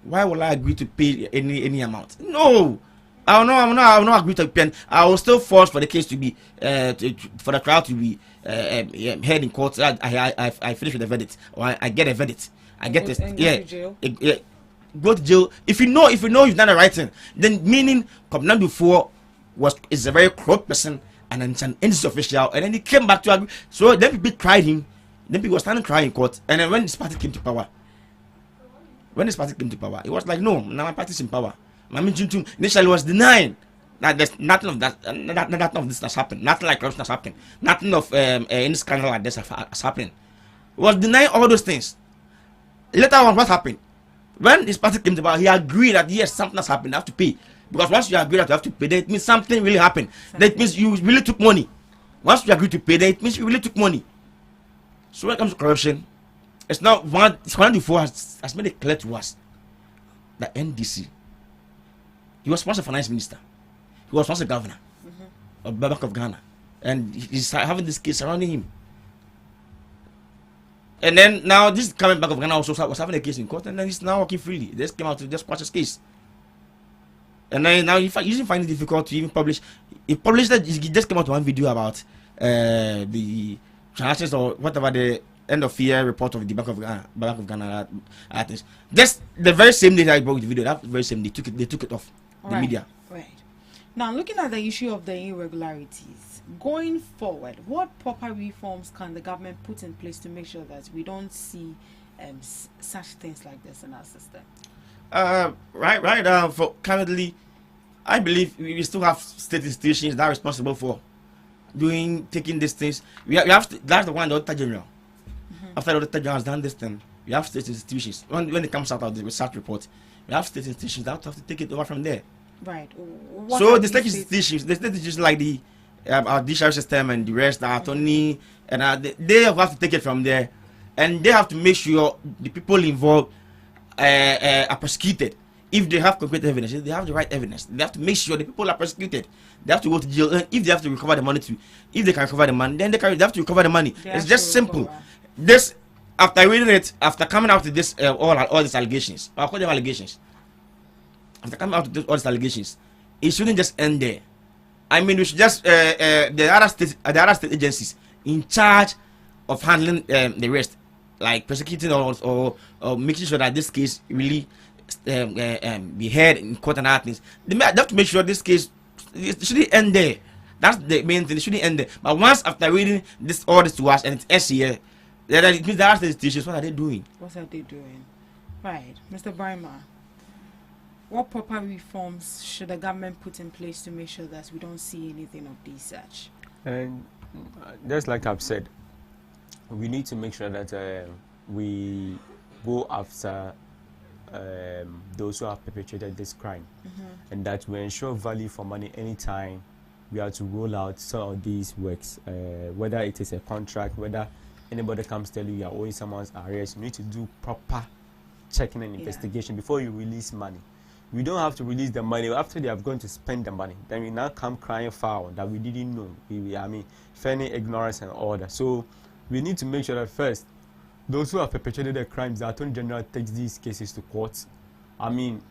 why will I agree to pay any amount? No, I will not agree to pay. I will still force for the case to be for the trial to be held in court. I finish with the verdict, or I get a verdict. I get it. Go to jail. If you know you've done the right thing, then meaning Kabnadufo is a very corrupt person and an NDC official, and then he came back to agree. So then people tried him. Then people were standing crying in court. And then when this party came to power, it was like, no, now my party's in power. Mami Juntum initially was denying that there's nothing of that, nothing of this has happened, nothing like corruption has happened, nothing of any scandal like this has happened. He was denying all those things. Later on, what happened? When his party came to power, he agreed that yes, something has happened, I have to pay. Because once you agree that you have to pay, then it means something really happened. That means you really took money. Once you agree to pay, then it means you really took money. So when it comes to corruption, it's not one. Kabnadufo has made it clear to us that NDC, he was once a finance minister, he was once a governor of the Bank of Ghana, and he's having this case surrounding him. And then now this coming Bank of Ghana also was having a case in court, and then he's now working freely. They just came out to just quash his case. And then now he find it difficult to even publish. He published that he just came out with one video about the transactions or whatever, the end of year report of the Bank of Ghana. Just the very same day that I broke the video, that very same day they took it off the media. Right. Now looking at the issue of the irregularities, going forward, what proper reforms can the government put in place to make sure that we don't see such things like this in our system? For currently, I believe we still have state institutions that are responsible for taking these things. That's the one, the Auditor General. After the Auditor General has done this thing, we have state institutions. When it comes out of the research report, we have state institutions that have to take it over from there. Right. So the state institutions like the our judicial system and the rest, the attorney, and they have to take it from there, and they have to make sure the people involved are prosecuted. If they have concrete evidence, they have the right evidence. They have to make sure the people are prosecuted. They have to go to jail. And if they have to recover the money if they can recover the money, then they have to recover the money. It's just simple. This after reading it, after coming out with this all these allegations, I'll call them allegations. After coming out with all these allegations, it shouldn't just end there. I mean, we should just the other state agencies in charge of handling the rest, like prosecuting or making sure that this case really be heard in court and other things. They have to make sure this case it shouldn't end there. That's the main thing. It shouldn't end there. But once after reading all this to us and it's SCA, then it means there are institutions. What are they doing? What are they doing? Right, Mr. Brima. What proper reforms should the government put in place to make sure that we don't see anything of these such? And just like I've said, we need to make sure that we go after those who have perpetrated this crime, and that we ensure value for money anytime we have to roll out some of these works, whether it is a contract, whether anybody comes tell you are owing someone's arrest. You need to do proper checking and investigation before you release money. We don't have to release the money after they have gone to spend the money. Then we now come crying foul that we didn't know. I mean, feigning ignorance and order. So we need to make sure that first, those who have perpetrated the crimes, the Attorney General takes these cases to court. I mean,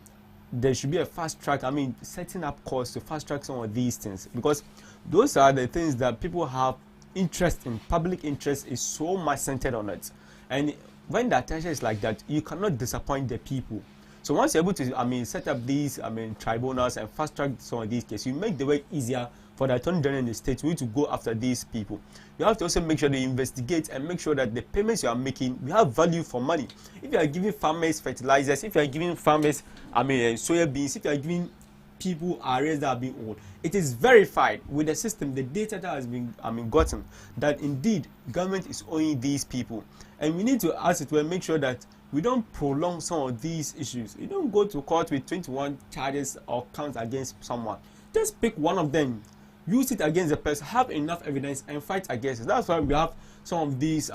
there should be a fast track. I mean, setting up courts to fast track some of these things, because those are the things that people have interest in. Public interest is so much centered on it. And when the attention is like that, you cannot disappoint the people. So once you're able to, set up these, tribunals and fast track some of these cases, you make the way easier for the Attorney General in the state to go after these people. You have to also make sure they investigate and make sure that the payments you are making, we have value for money. If you are giving farmers fertilizers, if you are giving farmers, soya beans, if you are giving people arrears that are being owed, it is verified with the system, the data that has been gotten, that indeed government is owing these people. And we need to, as it were, make sure that we don't prolong some of these issues. You don't go to court with 21 charges or counts against someone. Just pick one of them, use it against the person, have enough evidence and fight against it. That's why we have some of these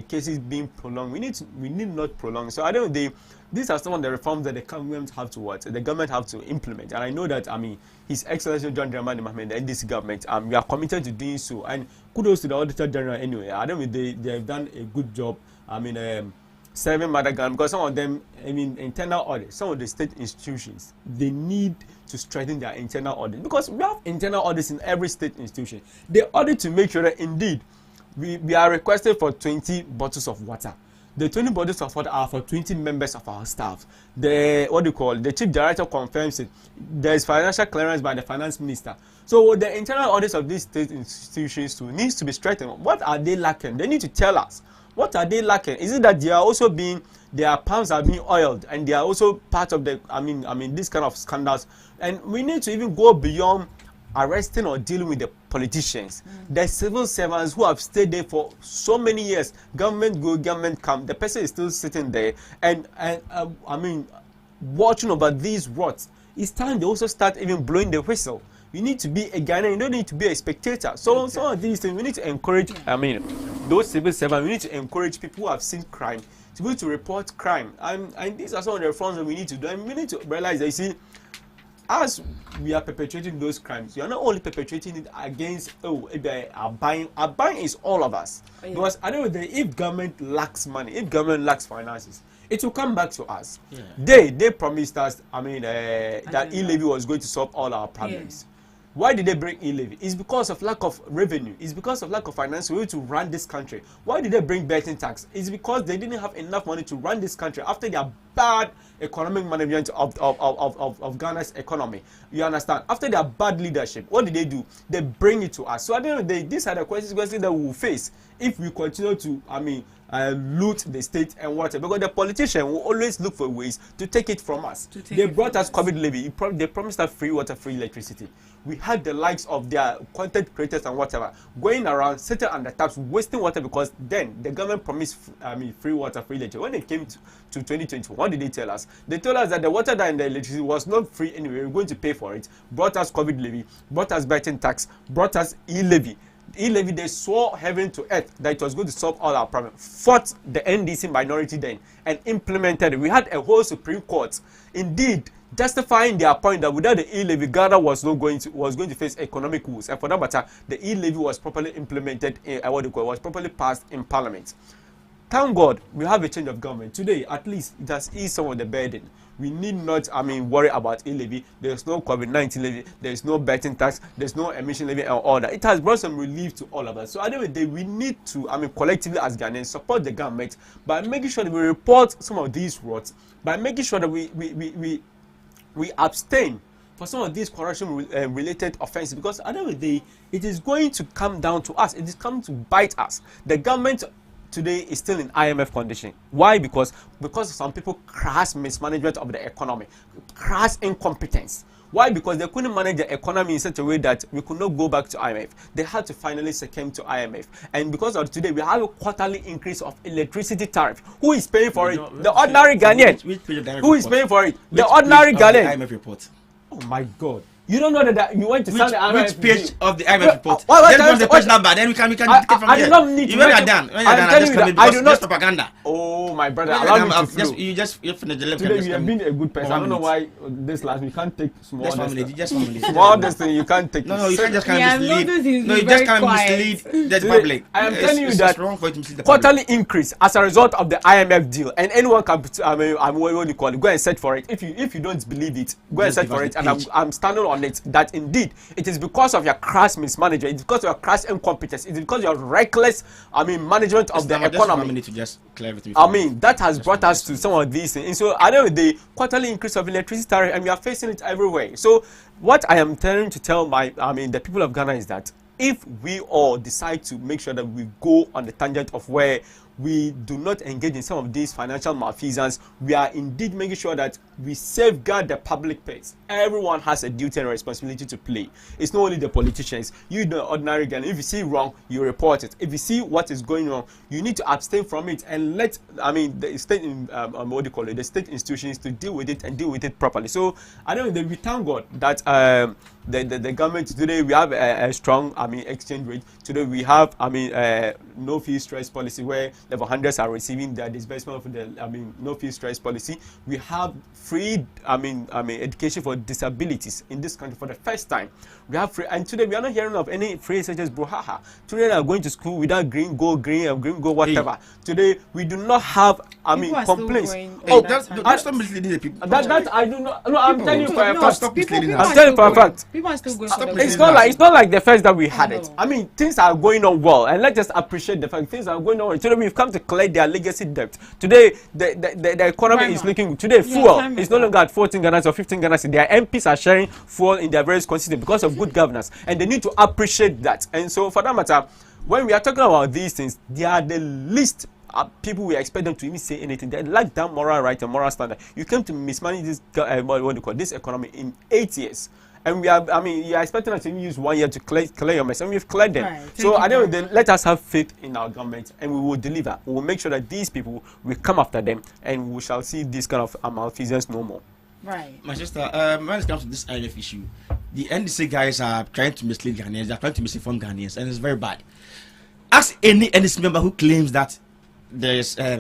cases being prolonged. We need not prolong. So I don't think these are some of the reforms that the government have to implement. And I know that His Excellency John Dramani Mahmoud and this government we are committed to doing so. And kudos to the Auditor General anyway. I don't think they have done a good job. Serving mother gun, because some of them, internal audit, some of the state institutions, they need to strengthen their internal audit, because we have internal audits in every state institution. They audit to make sure that indeed we are requested for 20 bottles of water. The 20 bottles of water are for 20 members of our staff. The chief director confirms it. There is financial clearance by the finance minister. So the internal audits of these state institutions too needs to be strengthened. What are they lacking? They need to tell us. What are they lacking? Is it that they are also their pumps are being oiled and they are also part of the, this kind of scandals? And we need to even go beyond arresting or dealing with the politicians. The civil servants who have stayed there for so many years, government go, government come, the person is still sitting there and watching over these rots. It's time they also start even blowing the whistle. You need to be a Ghanaian, you don't need to be a spectator. So some of these things we need to encourage, those civil servants, we need to encourage people who have seen crime to be able to report crime. And these are some of the reforms that we need to do. And we need to realize that, you see, as we are perpetrating those crimes, you are not only perpetrating it against buying is all of us. Because at the end of the day, if government lacks money, if government lacks finances, it will come back to us. They promised us that e-levy was going to solve all our problems. Why did they bring e-levy? It's because of lack of revenue. It's because of lack of finance to run this country. Why did they bring betting tax? It's because they didn't have enough money to run this country after their bad economic management of Ghana's economy. You understand? After their bad leadership, what did they do? They bring it to us. So at the end of the day, these are the questions that we will face if we continue to, loot the state and whatever. Because the politician will always look for ways to take it from us. They brought us COVID levy. They promised us free water, free electricity. We had the likes of their content creators and whatever going around, sitting on the taps, wasting water, because then the government promised free water, free electricity. When it came to 2020, what did they tell us? They told us that the water and the electricity was not free anyway. We were going to pay for it. Brought us COVID levy, brought us betting tax, brought us e-levy. E-levy, they swore heaven to earth that it was going to solve all our problems. Fought the NDC minority then and implemented it. We had a whole Supreme Court, indeed, justifying their point that without the e-levy, Ghana was going to face economic woes. And for that matter, the e-levy was properly implemented, was properly passed in Parliament. thank God we have a change of government. Today, at least, it has eased some of the burden. We need not, worry about e-levy. There's no COVID-19 levy. There's no betting tax. There's no emission levy and all that. It has brought some relief to all of us. So at the end of the day, we need to, collectively as Ghanaians, support the government by making sure that we report some of these frauds, by making sure that we abstain for some of these corruption-related offenses. Because at the end of the day, it is going to come down to us. It is coming to bite us. The government today is still in IMF condition. Why? Because some people crass mismanagement of the economy, crass incompetence. Why? Because they couldn't manage the economy in such a way that we could not go back to IMF. They had to finally succumb to IMF. And because of today, we have a quarterly increase of electricity tariff. Who is paying for it? The ordinary Ghanaian. Who is paying for it? The ordinary Ghanaian. IMF report. Oh my God. You don't know that you went to sign the IMF. Which page of the IMF report? Then the page number. Then we can take it from I do not need to. When you're done, I do not propaganda. Oh my brother, allow me to flow. You finish the left. Today you have been a good person. I don't know why this last we can't take small. Just 1 minute. Small destiny you can't take. No, you can't just mislead. No, you just can't mislead the public. I am telling you that quarterly increase as a result of the IMF deal, and anyone can. What do you call it? Go and search for it. If you don't believe it, go and search for it. And I'm standing on it that indeed it is because of your crass mismanagement, it's because of your crass incompetence, it's because of your reckless management of the economy. To just clear everything. That has brought us to some of these things. And so at the end of the day, quarterly increase of electricity tariff, and we are facing it everywhere. So what I am trying to tell the people of Ghana is that if we all decide to make sure that we go on the tangent of where we do not engage in some of these financial malfeasance, we are indeed making sure that we safeguard the public purse. Everyone has a duty and responsibility to play. It's not only the politicians. You, the ordinary Ghanaian, if you see wrong, you report it. If you see what is going wrong, you need to abstain from it and let the state the state institutions to deal with it and deal with it properly. So I know that we thank God that the government today we have a strong exchange rate. Today we have no fee stress policy where level 100s are receiving their disbursement of the no fee stress policy. We have free education for disabilities in this country for the first time. We have free, and today we are not hearing of any free such as brouhaha. Today they are going to school without green go whatever. Today we do not have complaints. Stop misleading the people. That I do not. No, I'm telling you for a fact. Stop misleading. I'm telling you for a fact. People are still going. It's not like the first that we had it. Things are going on well, and let's just appreciate the fact things are going on well. Today we've come to collect their legacy debt. Today the economy is looking. Today fuel is no longer at 14 Ghana or 15 Ghana. Their MPs are sharing fuel in their various constituencies because of good governance, and they need to appreciate that. And so for that matter, when we are talking about these things, they are the least people we expect them to even say anything. They lack that moral right and moral standard. You came to mismanage this this economy in 8 years. And we are, you are expecting us to use 1 year to clear your mess, and we've cleared them. Right. So I don't know, let us have faith in our government, and we will deliver. We will make sure that these people will come after them, and we shall see this kind of malfeasance no more. Right. My sister, when it comes to this IMF issue, the NDC guys are trying to mislead Ghanaians, they are trying to misinform Ghanaians, and it's very bad. Ask any NDC member who claims that there's a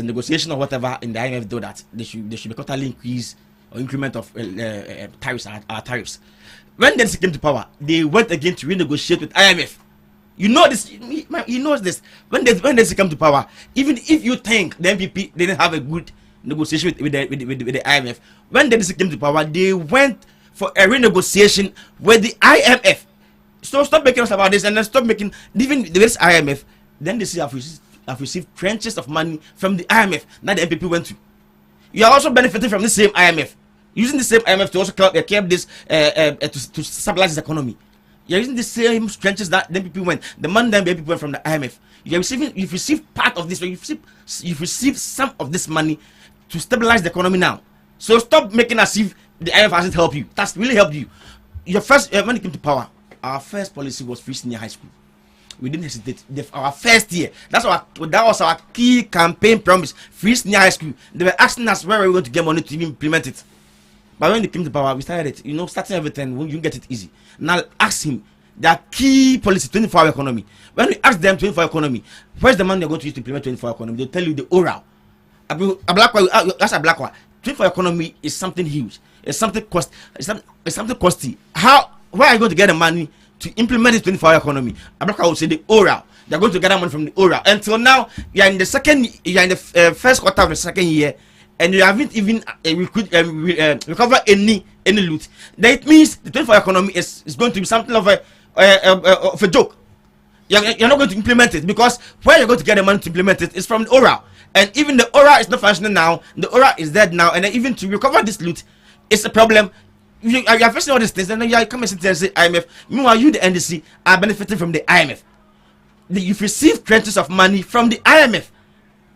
negotiation or whatever in the IMF, though, that they should be quarterly increase or increment of tariffs. When they came to power, they went again to renegotiate with IMF. You know this. He knows this. When they come to power, even if you think the MPP didn't have a good negotiation with the IMF, when they came to power, they went for a renegotiation with the IMF. So stop making us about this, and then stop making even this IMF. Then they say have received trenches of money from the IMF. Now the MPP went to. You are also benefiting from the same IMF, using the same IMF to also keep this to stabilize the economy. You are using the same trenches that the MPP went. The money that the MPP went from the IMF. You've received part of this. You've received some of this money to stabilize the economy now. So stop making as if the IMF hasn't helped you. That's really helped you. Your first when it came to power, our first policy was free senior high school. We didn't hesitate. Our first year, that was our key campaign promise. Free senior high school. They were asking us where we were going to get money to even implement it. But when they came to power, we started it. Starting everything, you get it easy. Now ask him their key policy, 24-hour economy. When we ask them 24-hour economy, where's the money they're going to use to implement 24-hour economy? They'll tell you the oral. That's a black one. 24-hour economy is something huge. It's something costly. Where are you going to get the money to implement this 24-hour economy? Abraka will say the oral. they're going to gather money from the ORA. Until now, you are in the first quarter of the second year, and you haven't even recover any loot. Then it means the 24 economy is going to be something of a joke. You're not going to implement it, because where you're going to get the money to implement it is from the ORA, and even the ORA is not functioning now. The ORA is dead now, and then even to recover this loot, it's a problem. You are facing all these things, and then you come and sit there and say IMF. Meanwhile, you, the NDC, are benefiting from the IMF. You've received tranches of money from the IMF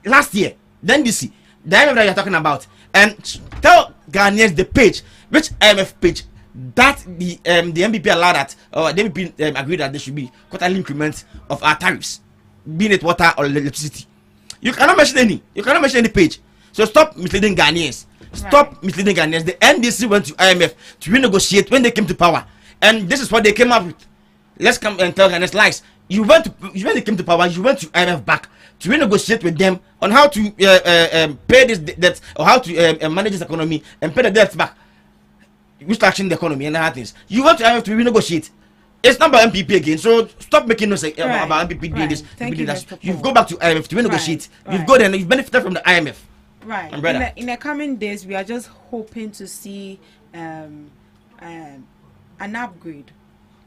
last year. The NDC, the IMF that you're talking about, and tell Ghanaians the page, which IMF page that the MPP allowed that, or the MPP agreed that there should be quarterly increments of our tariffs, being it water or electricity. You cannot mention any. You cannot mention any page. So stop misleading Ghanaians. Stop misleading Ghanaians. The NDC went to IMF to renegotiate when they came to power, and this is what they came up with. Let's come and tell Ghanaians lies. When they came to power, you went to IMF back to renegotiate with them on how to pay this debt, or how to manage this economy and pay the debt back, restructuring the economy and other things. You want to IMF to renegotiate. It's not about MPP again, so stop making no say about MPP doing this. You go back to IMF to renegotiate. You go there and you benefited from the IMF. Right. In the coming days, we are just hoping to see an upgrade,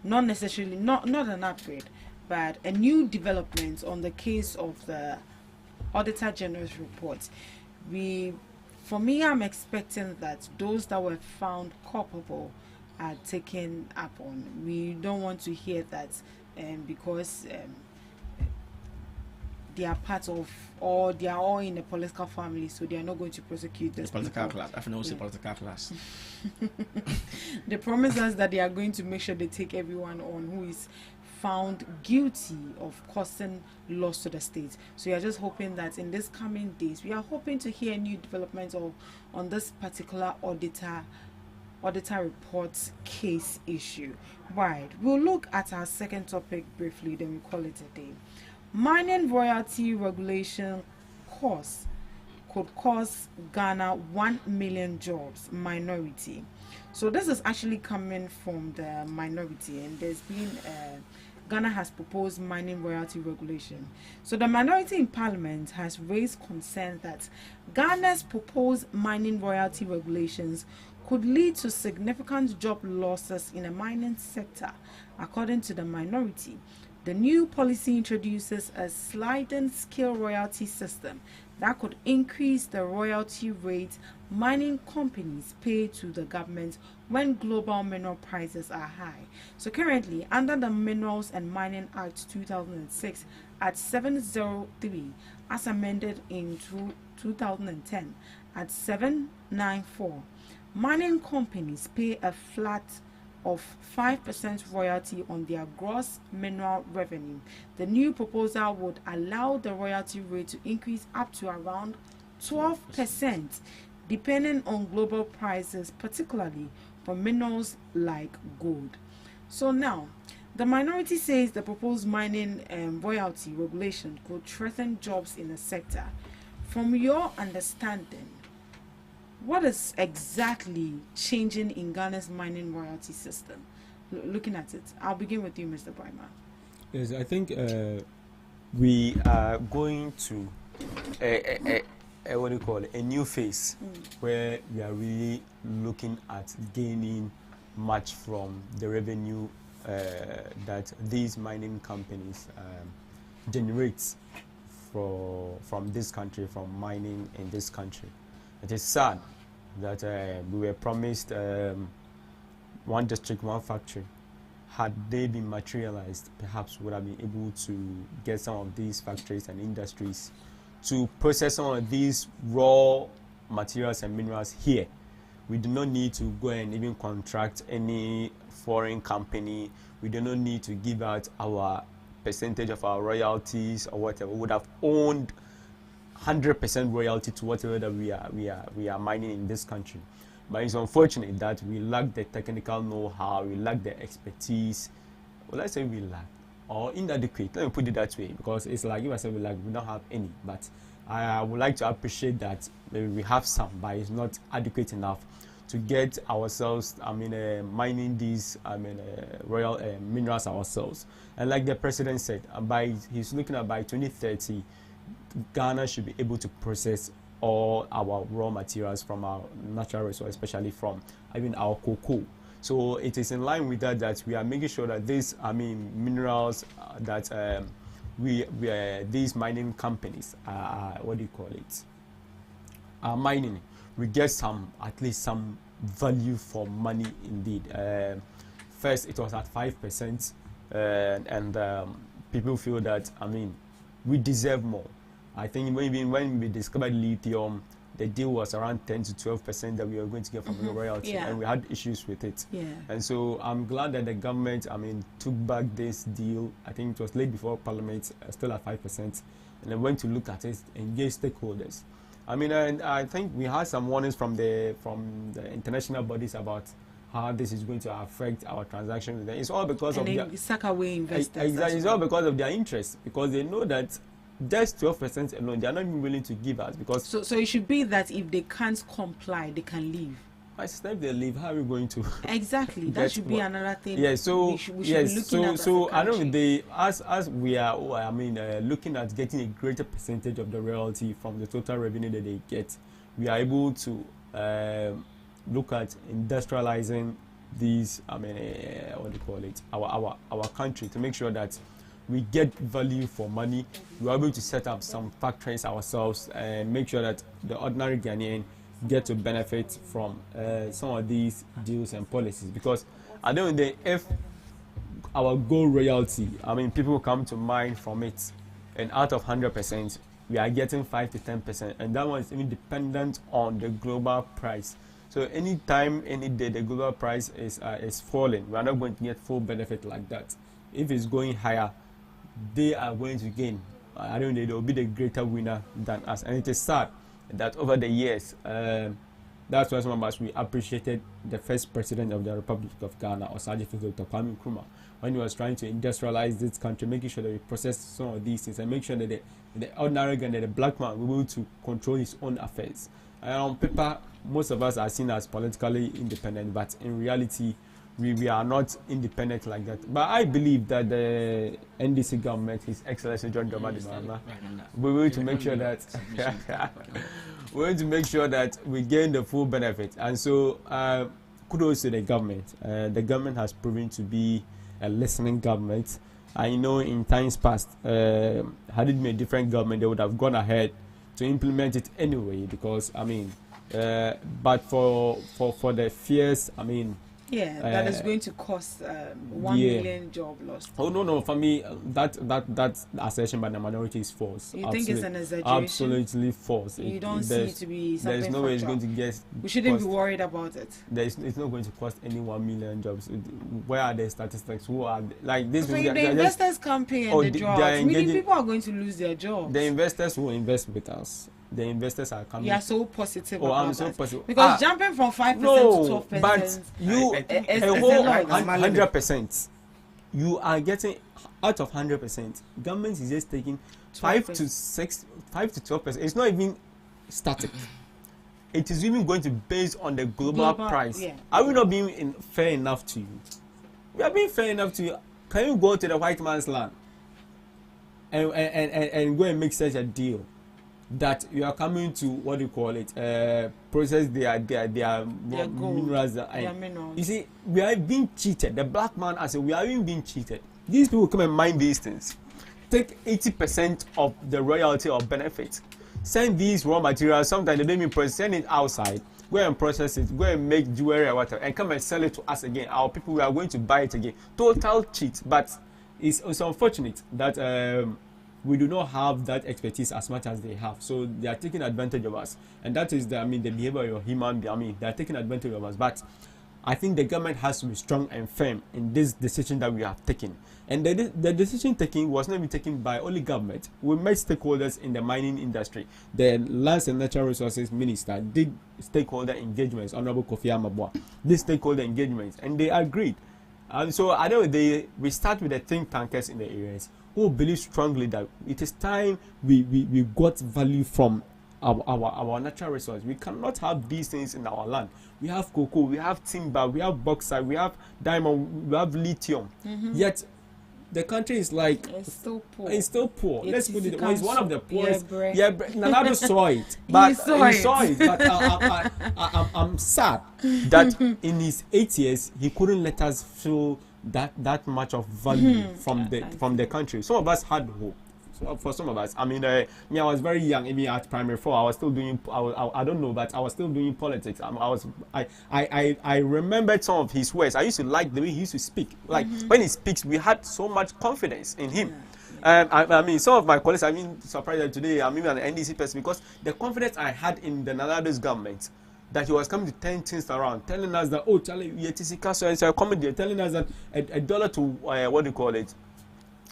not necessarily not an upgrade, but a new development on the case of the Auditor General's report. For me, I'm expecting that those that were found culpable are taken up on. We don't want to hear that because they are part of, or they are all in a political family, so they are not going to prosecute this political class. I know it's a political class. They promise us that they are going to make sure they take everyone on who is found guilty of causing loss to the state. So we are just hoping that in this coming days, we are hoping to hear new developments on this particular auditor report case issue. Right. We'll look at our second topic briefly, then we call it a day. Mining royalty regulation could cost Ghana 1 million jobs, minority. So this is actually coming from the minority, and there's been Ghana has proposed mining royalty regulation. So the minority in parliament has raised concern that Ghana's proposed mining royalty regulations could lead to significant job losses in the mining sector. According to the minority, the new policy introduces a sliding scale royalty system that could increase the royalty rate mining companies pay to the government when global mineral prices are high. So currently, under the Minerals and Mining Act 2006 at 703, as amended in 2010 at 794, mining companies pay a flat of 5% royalty on their gross mineral revenue. The new proposal would allow the royalty rate to increase up to around 12%, depending on global prices, particularly for minerals like gold. So now, the minority says the proposed mining royalty regulation could threaten jobs in the sector. From your understanding, what is exactly changing in Ghana's mining royalty system? Looking at it, I'll begin with you, Mr. Brima. Yes, I think we are going to what do you call it? A new phase where we are really looking at gaining much from the revenue that these mining companies generate from this country, from mining in this country. It is sad that we were promised one district, one factory. Had they been materialized, perhaps we would have been able to get some of these factories and industries to process some of these raw materials and minerals here. We do not need to go and even contract any foreign company. We do not need to give out our percentage of our royalties or whatever. We would have owned 100% royalty to whatever that we are mining in this country. But it's unfortunate that we lack the technical know-how, we lack the expertise. Well, let's say we lack, or inadequate. Let me put it that way, because it's like if I say we lack, we don't have any. But I would like to appreciate that maybe we have some, but it's not adequate enough to get ourselves, mining these, royal minerals ourselves. And like the president said, he's looking at by 2030, Ghana should be able to process all our raw materials from our natural resources, especially from our cocoa. So it is in line with that we are making sure that these minerals that these mining companies are mining, we get at least some value for money indeed. First it was at 5%, and people feel that we deserve more. I think when we discovered lithium, the deal was around 10 to 12% that we were going to get from the royalty, and we had issues with it. And so I'm glad that the government, took back this deal. I think it was late before Parliament, still at 5%, and then went to look at it, engage stakeholders. And I think we had some warnings from the international bodies about how this is going to affect our transactions. It's all because of their suck away investors. Exactly, it's all because of their interest, because they know that just 12% alone, they are not even willing to give us, because so it should be that if they can't comply, they can leave. My sister, if they leave, how are we going to? Exactly, that should be another thing. Yeah, so we should be looking at so I don't know. As we are, looking at getting a greater percentage of the royalty from the total revenue that they get, we are able to look at industrializing these. Our country, to make sure that we get value for money. We are able to set up some factories ourselves and make sure that the ordinary Ghanaian get to benefit from some of these deals and policies. Because at the end of the day, if our gold royalty, people come to mine from it, and out of 100%, we are getting 5 to 10%, and that one is even dependent on the global price. So anytime, any day, the global price is falling, we are not going to get full benefit like that. If it's going higher, they are going to gain. I don't know, they will be the greater winner than us. And it is sad that over the years, that's why some of us, we appreciated the first president of the Republic of Ghana, Osagyefo Dr. Kwame Nkrumah, when he was trying to industrialize this country, making sure that we process some of these things and make sure that the ordinary Ghanaian, the black man, will be able to control his own affairs. And on paper, most of us are seen as politically independent, but in reality, we are not independent like that. But I believe that the NDC government, His Excellency John Dramani Mahama, we're going to make sure that we're going to make sure that we gain the full benefit. And so kudos to the government. The government has proven to be a listening government. I know in times past, had it been a different government, they would have gone ahead to implement it anyway, because but for the fears, that is going to cost 1 million job loss. Oh no! For me, that assertion by the minority is false. You think it's an exaggeration? Absolutely false. You don't see it to be something. There's no way it's going to get. We shouldn't be worried about it. It's not going to cost any 1 million jobs. Where are the statistics? Who are like this? So if the investors come pay and the jobs, meaning people are going to lose their jobs. The investors will invest with us. The investors are coming. You are so positive about I'm so that. positive. Because jumping from 5% to 12%, but you a whole 100%. You are getting out of 100%. Government is just taking 5 to 12%. It's not even static. It is even going to be based on the global price. Yeah. Are we not being fair enough to you? We are being fair enough to you. Can you go to the white man's land and go and make such a deal that you are coming to process their minerals? You see, we are being cheated. The black man, I say, we are even being cheated. These people come and mine these things, take 80% of the royalty or benefit, send these raw materials. Sometimes they don't even process, send it outside, go and process it, go and make jewelry or whatever, and come and sell it to us again. Our people, we are going to buy it again. Total cheat. But it's unfortunate that we do not have that expertise as much as they have. So they are taking advantage of us. And that is the behavior of human being. They are taking advantage of us. But I think the government has to be strong and firm in this decision that we have taken. And the decision taken was not even taken by only government. We met stakeholders in the mining industry. The Lands and Natural Resources Minister did stakeholder engagements, Honorable Kofi Amabwa, did stakeholder engagements, and they agreed. And so I know we start with the think tankers in the areas who believe strongly that it is time we got value from our natural resource. We cannot have these things in our land. We have cocoa, we have timber, we have bauxite, we have diamond, we have lithium. Yet the country is like it's still poor. It's still poor. Let's put it. It's one of the poorest. Yeah, Nanado saw it, but he saw it. But I'm sad that in his 8 years he couldn't let us feel that much of value from the country. Some of us had hope. So for some of us, I mean, me, I was very young. Maybe at primary 4, I was still doing. I don't know, but I was still doing politics. I remembered some of his words. I used to like the way he used to speak. Like when he speaks, we had so much confidence in him. And I mean, some of my colleagues, I mean, surprised that today I'm even an NDC person because the confidence I had in the Nanado's government, that he was coming to turn things around, telling us that, oh, Charlie, so coming there, telling us that a dollar to what do you call it?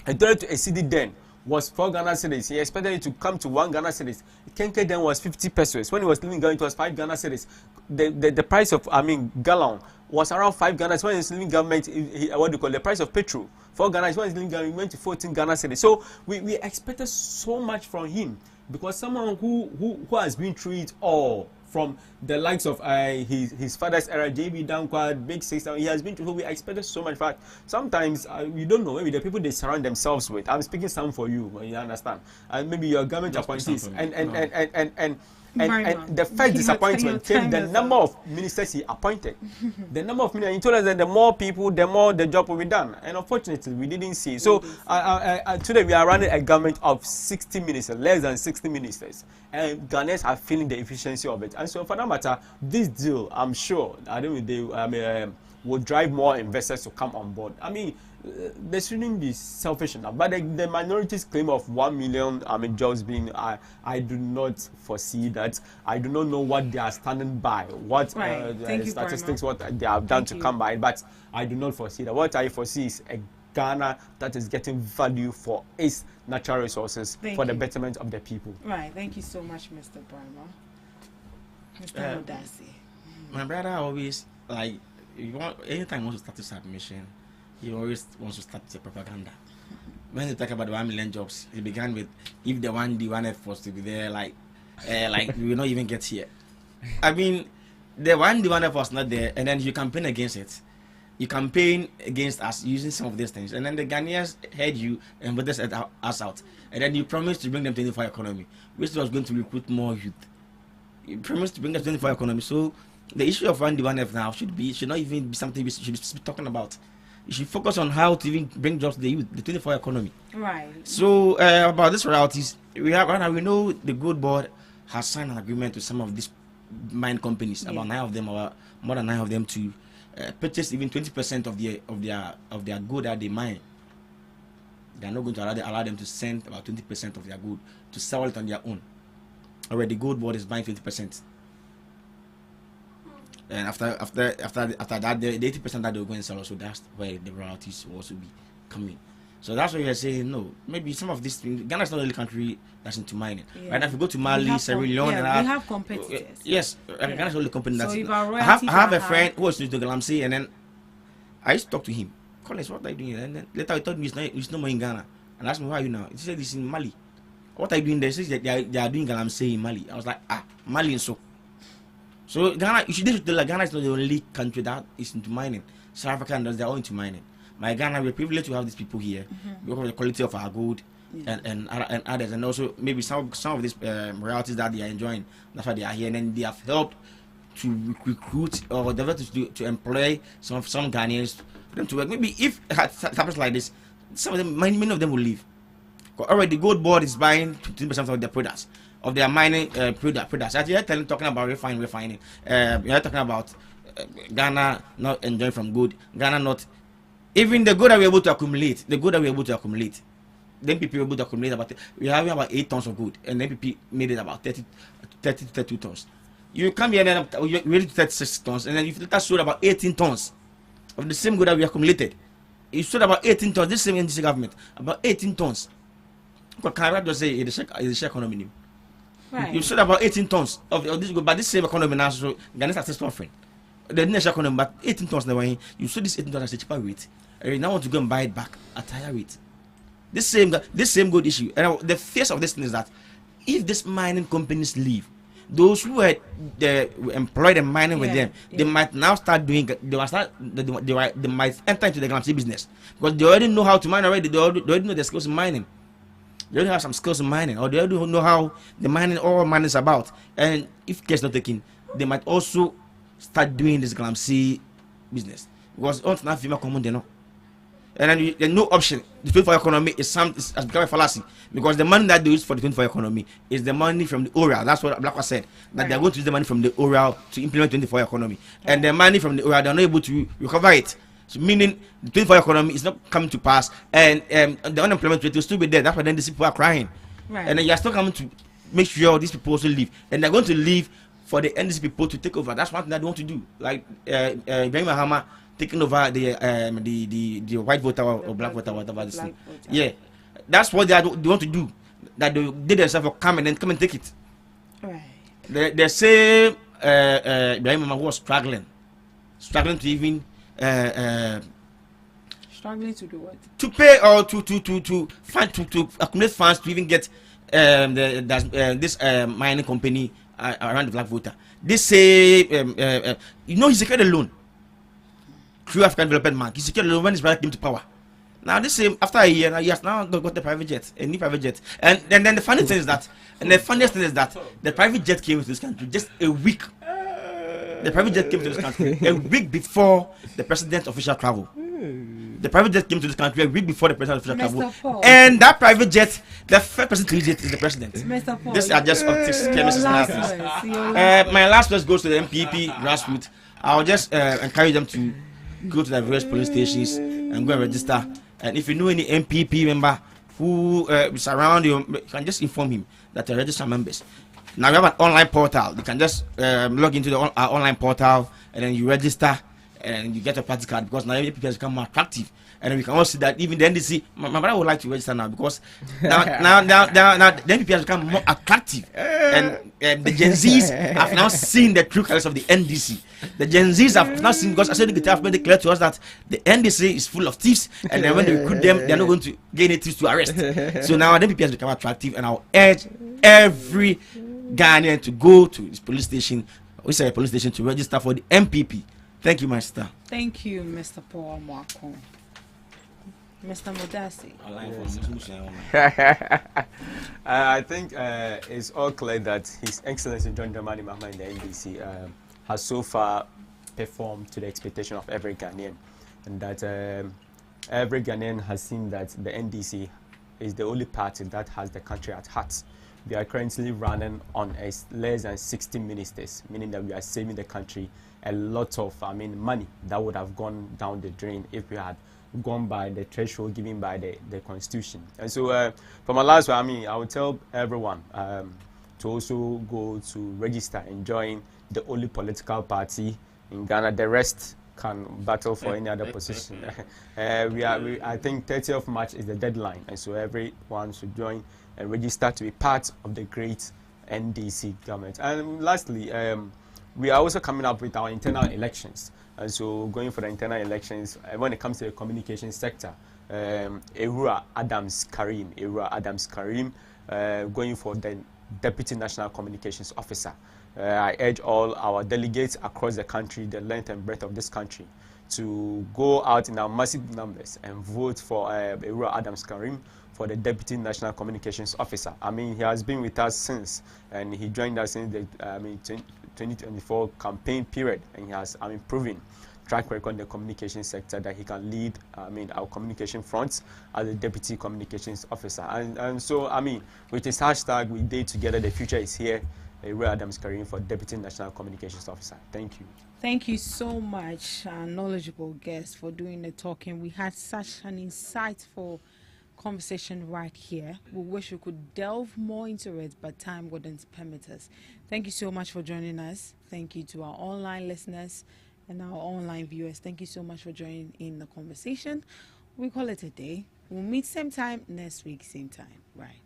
A dollar to a cedi then was 4 Ghana cedis. He expected it to come to 1 Ghana cedis. Kenke then was 50 pesos. When he was leaving government, it was 5 Ghana cedis. The price of, gallon was around 5 Ghana. When he was leaving government, what do you call it? The price of petrol, 4 Ghana. When he was leaving government, he went to 14 Ghana cedis. So we expected so much from him because someone who has been through it all, from the likes of his father's era, JB Danquad, Big Six, he has been to who we expected so much. But sometimes you don't know, maybe the people they surround themselves with. I'm speaking some for you, you understand. And maybe your government appointees and the first disappointment came the number of ministers he appointed. The number of ministers, he told us that the more people, the more the job will be done. And unfortunately, we didn't see. So today we are running a government of 60 ministers, less than 60 ministers. And Ghanaians are feeling the efficiency of it. And so for that matter, this deal, I'm sure, will drive more investors to come on board. I mean, they shouldn't be selfish enough. But the minority's claim of 1 million jobs being, I do not foresee that. I do not know what they are standing by, what statistics, what they have done to come by. But I do not foresee that. What I foresee is a Ghana that is getting value for its natural resources for the betterment of the people. Right. Thank you so much, Mr. Brahma. Mr. Odasi. My brother always, like, anytime he wants to start a submission, he always wants to start the propaganda. When they talk about the 1 million jobs, he began with, if the 1D, 1F was to be there, like we will not even get here. I mean, the 1D, 1F was not there, and then you campaign against it. You campaign against us using some of these things, and then the Ghanaians heard you and voted us out, and then you promised to bring them to 24 economy, which was going to recruit more youth. You promised to bring them to 24 economy, so the issue of 1D, 1F now should not even be something we should be talking about. You should focus on how to even bring jobs to the youth, the 24 economy. Right. So about these royalties, we know the Gold Board has signed an agreement with some of these mine companies, about 9 of them, or more than 9 of them, to purchase even 20% of their gold that they mine. They are not going to allow them to send about 20% of their gold to sell it on their own. Already, the Gold Board is buying 20%. And after that, the 80% that they're going to sell, also that's where the royalties will also be coming. So that's why you're saying, no, maybe some of these things, Ghana is not the only country that's into mining. Yeah. Right now, if you go to Mali, Sierra Leone, we have competitors. Yes, Ghana is the only company that's... So I have a friend who was to Galamsey, and then I used to talk to him. Collins, what are you doing? And then later he told me he's no more in Ghana. And I asked me, where are you now? He said he's in Mali. What are you doing there? He said they are doing Galamsey in Mali. I was like, Mali and So Ghana, you should tell Ghana is not the only country that is into mining. South Africa does their own into mining. My Ghana, we're privileged to have these people here because of the quality of our gold and others, and also maybe some of these royalties that they are enjoying. That's why they are here, and then they have helped to recruit or develop to employ some Ghanaians for them to work. Maybe if it happens like this, some of them, many of them will leave. Already, the Gold Board is buying 15% of their products, of their mining products. As you're talking about refining, you're talking about Ghana not enjoying from gold, Ghana not. Even the gold that we're able to accumulate, then people were able to accumulate we're having about 8 tons of gold, and then people made it about 30 to 32 tons. You come here and then you're ready to 36 tons, and then you sold about 18 tons of the same gold that we accumulated. You sold about 18 tons, this same NDC government, about 18 tons. But can I just say it's a share economy? Right. You sold about 18 tons of this gold, but this same economy now, so Ghana started suffering. The next economy, but 18 tons never in. You sold this 18 tons at a cheaper rate. And you now want to go and buy it back at higher rate. This same good issue. And the face of this thing is that if these mining companies leave, those who were employed and mining with them, they might now start doing. They might enter into the galamsey business because they already know how to mine already. They already know the skills in mining. They already have some skills in mining, or they already know how the mining is about. And if care is not taken, they might also start doing this galamsey business because it's not female common, they know. And then there's no option. The 24 economy has become a fallacy because the money that they use for the 24 economy is the money from the oral. That's what Blackwa said, that they're going to use the money from the oral to implement 24 economy. And the money from the oral, they're not able to recover it. So meaning the 24 economy is not coming to pass, and the unemployment rate will still be there. That's why then these people are crying. Right. And then you're still coming to make sure these people also leave. And they're going to leave for the NDC people to take over. That's one thing that they want to do. Like Ibrahim Mahama taking over the white voter or black voter, whatever this thing. Yeah, that's what they want to do. That they did themselves come and take it. Right. They say Ibrahim Mahama was struggling to even struggling to do what? To pay or to accumulate funds to even get this mining company around the black voter. They say he secured a loan through African Development Bank. He secured a loan when his brother came to power. Now this same after a year, he has now got the private jet, a new private jet. And then the funny thing is that, and the funniest thing is that the private jet came to this country just a week. The private jet came to this country a week before the president's official travel. The private jet came to this country a week before the president's official travel. And that private jet, the first person to use it is the president. These are just optics, chemists, my last verse goes to the MPP grassroots. I'll just encourage them to go to the various police stations and go and register. And if you know any MPP member who is around you can just inform him that they're registered members. Now we have an online portal. You can just log into our online portal and then you register and you get a party card because now MPP has become more attractive. And we can also see that even the NDC, my brother would like to register now because now the NPP has become more attractive. And the Gen Zs have now seen the true colors of the NDC. The Gen Zs have now seen, because I said the have made it clear to us that the NDC is full of thieves, and then when they recruit them, they're not going to get any thieves to arrest. So now the NPP has become attractive, and I'll urge every Ghanaian to go to this police station, to register for the MPP. Thank you, my sister. Thank you, Mr. Paul Marco. Mr. Modasi. I think it's all clear that His Excellency John Dramani Mahama in the NDC has so far performed to the expectation of every Ghanaian, and that every Ghanaian has seen that the NDC is the only party that has the country at heart. We are currently running on less than 60 ministers, meaning that we are saving the country a lot of money that would have gone down the drain if we had gone by the threshold given by the constitution. And so for my last one, I would tell everyone to also go to register and join the only political party in Ghana. The rest can battle for any other position. I think 30th of March is the deadline, and so everyone should join and register to be part of the great NDC government. And lastly, we are also coming up with our internal elections. And so going for the internal elections, when it comes to the communication sector, Ewura Adams Karim, going for the Deputy National Communications Officer. I urge all our delegates across the country, the length and breadth of this country, to go out in our massive numbers and vote for Ewura Adams Karim for the Deputy National Communications Officer. He has been with us since, and he joined us in the 2024 campaign period, and he has proven track record in the communication sector that he can lead our communication fronts as a Deputy Communications Officer. And so with his hashtag "We Day Together, the Future is Here," Ewura Adams Karim for Deputy National Communications Officer. Thank you. Thank you so much, knowledgeable guest, for doing the talking. We had such an insightful conversation right here. We wish we could delve more into it, but time wouldn't permit us. Thank you so much for joining us. Thank you to our online listeners and our online viewers. Thank you so much for joining in the conversation. We call it a day. We'll meet same time next week, same time. Right.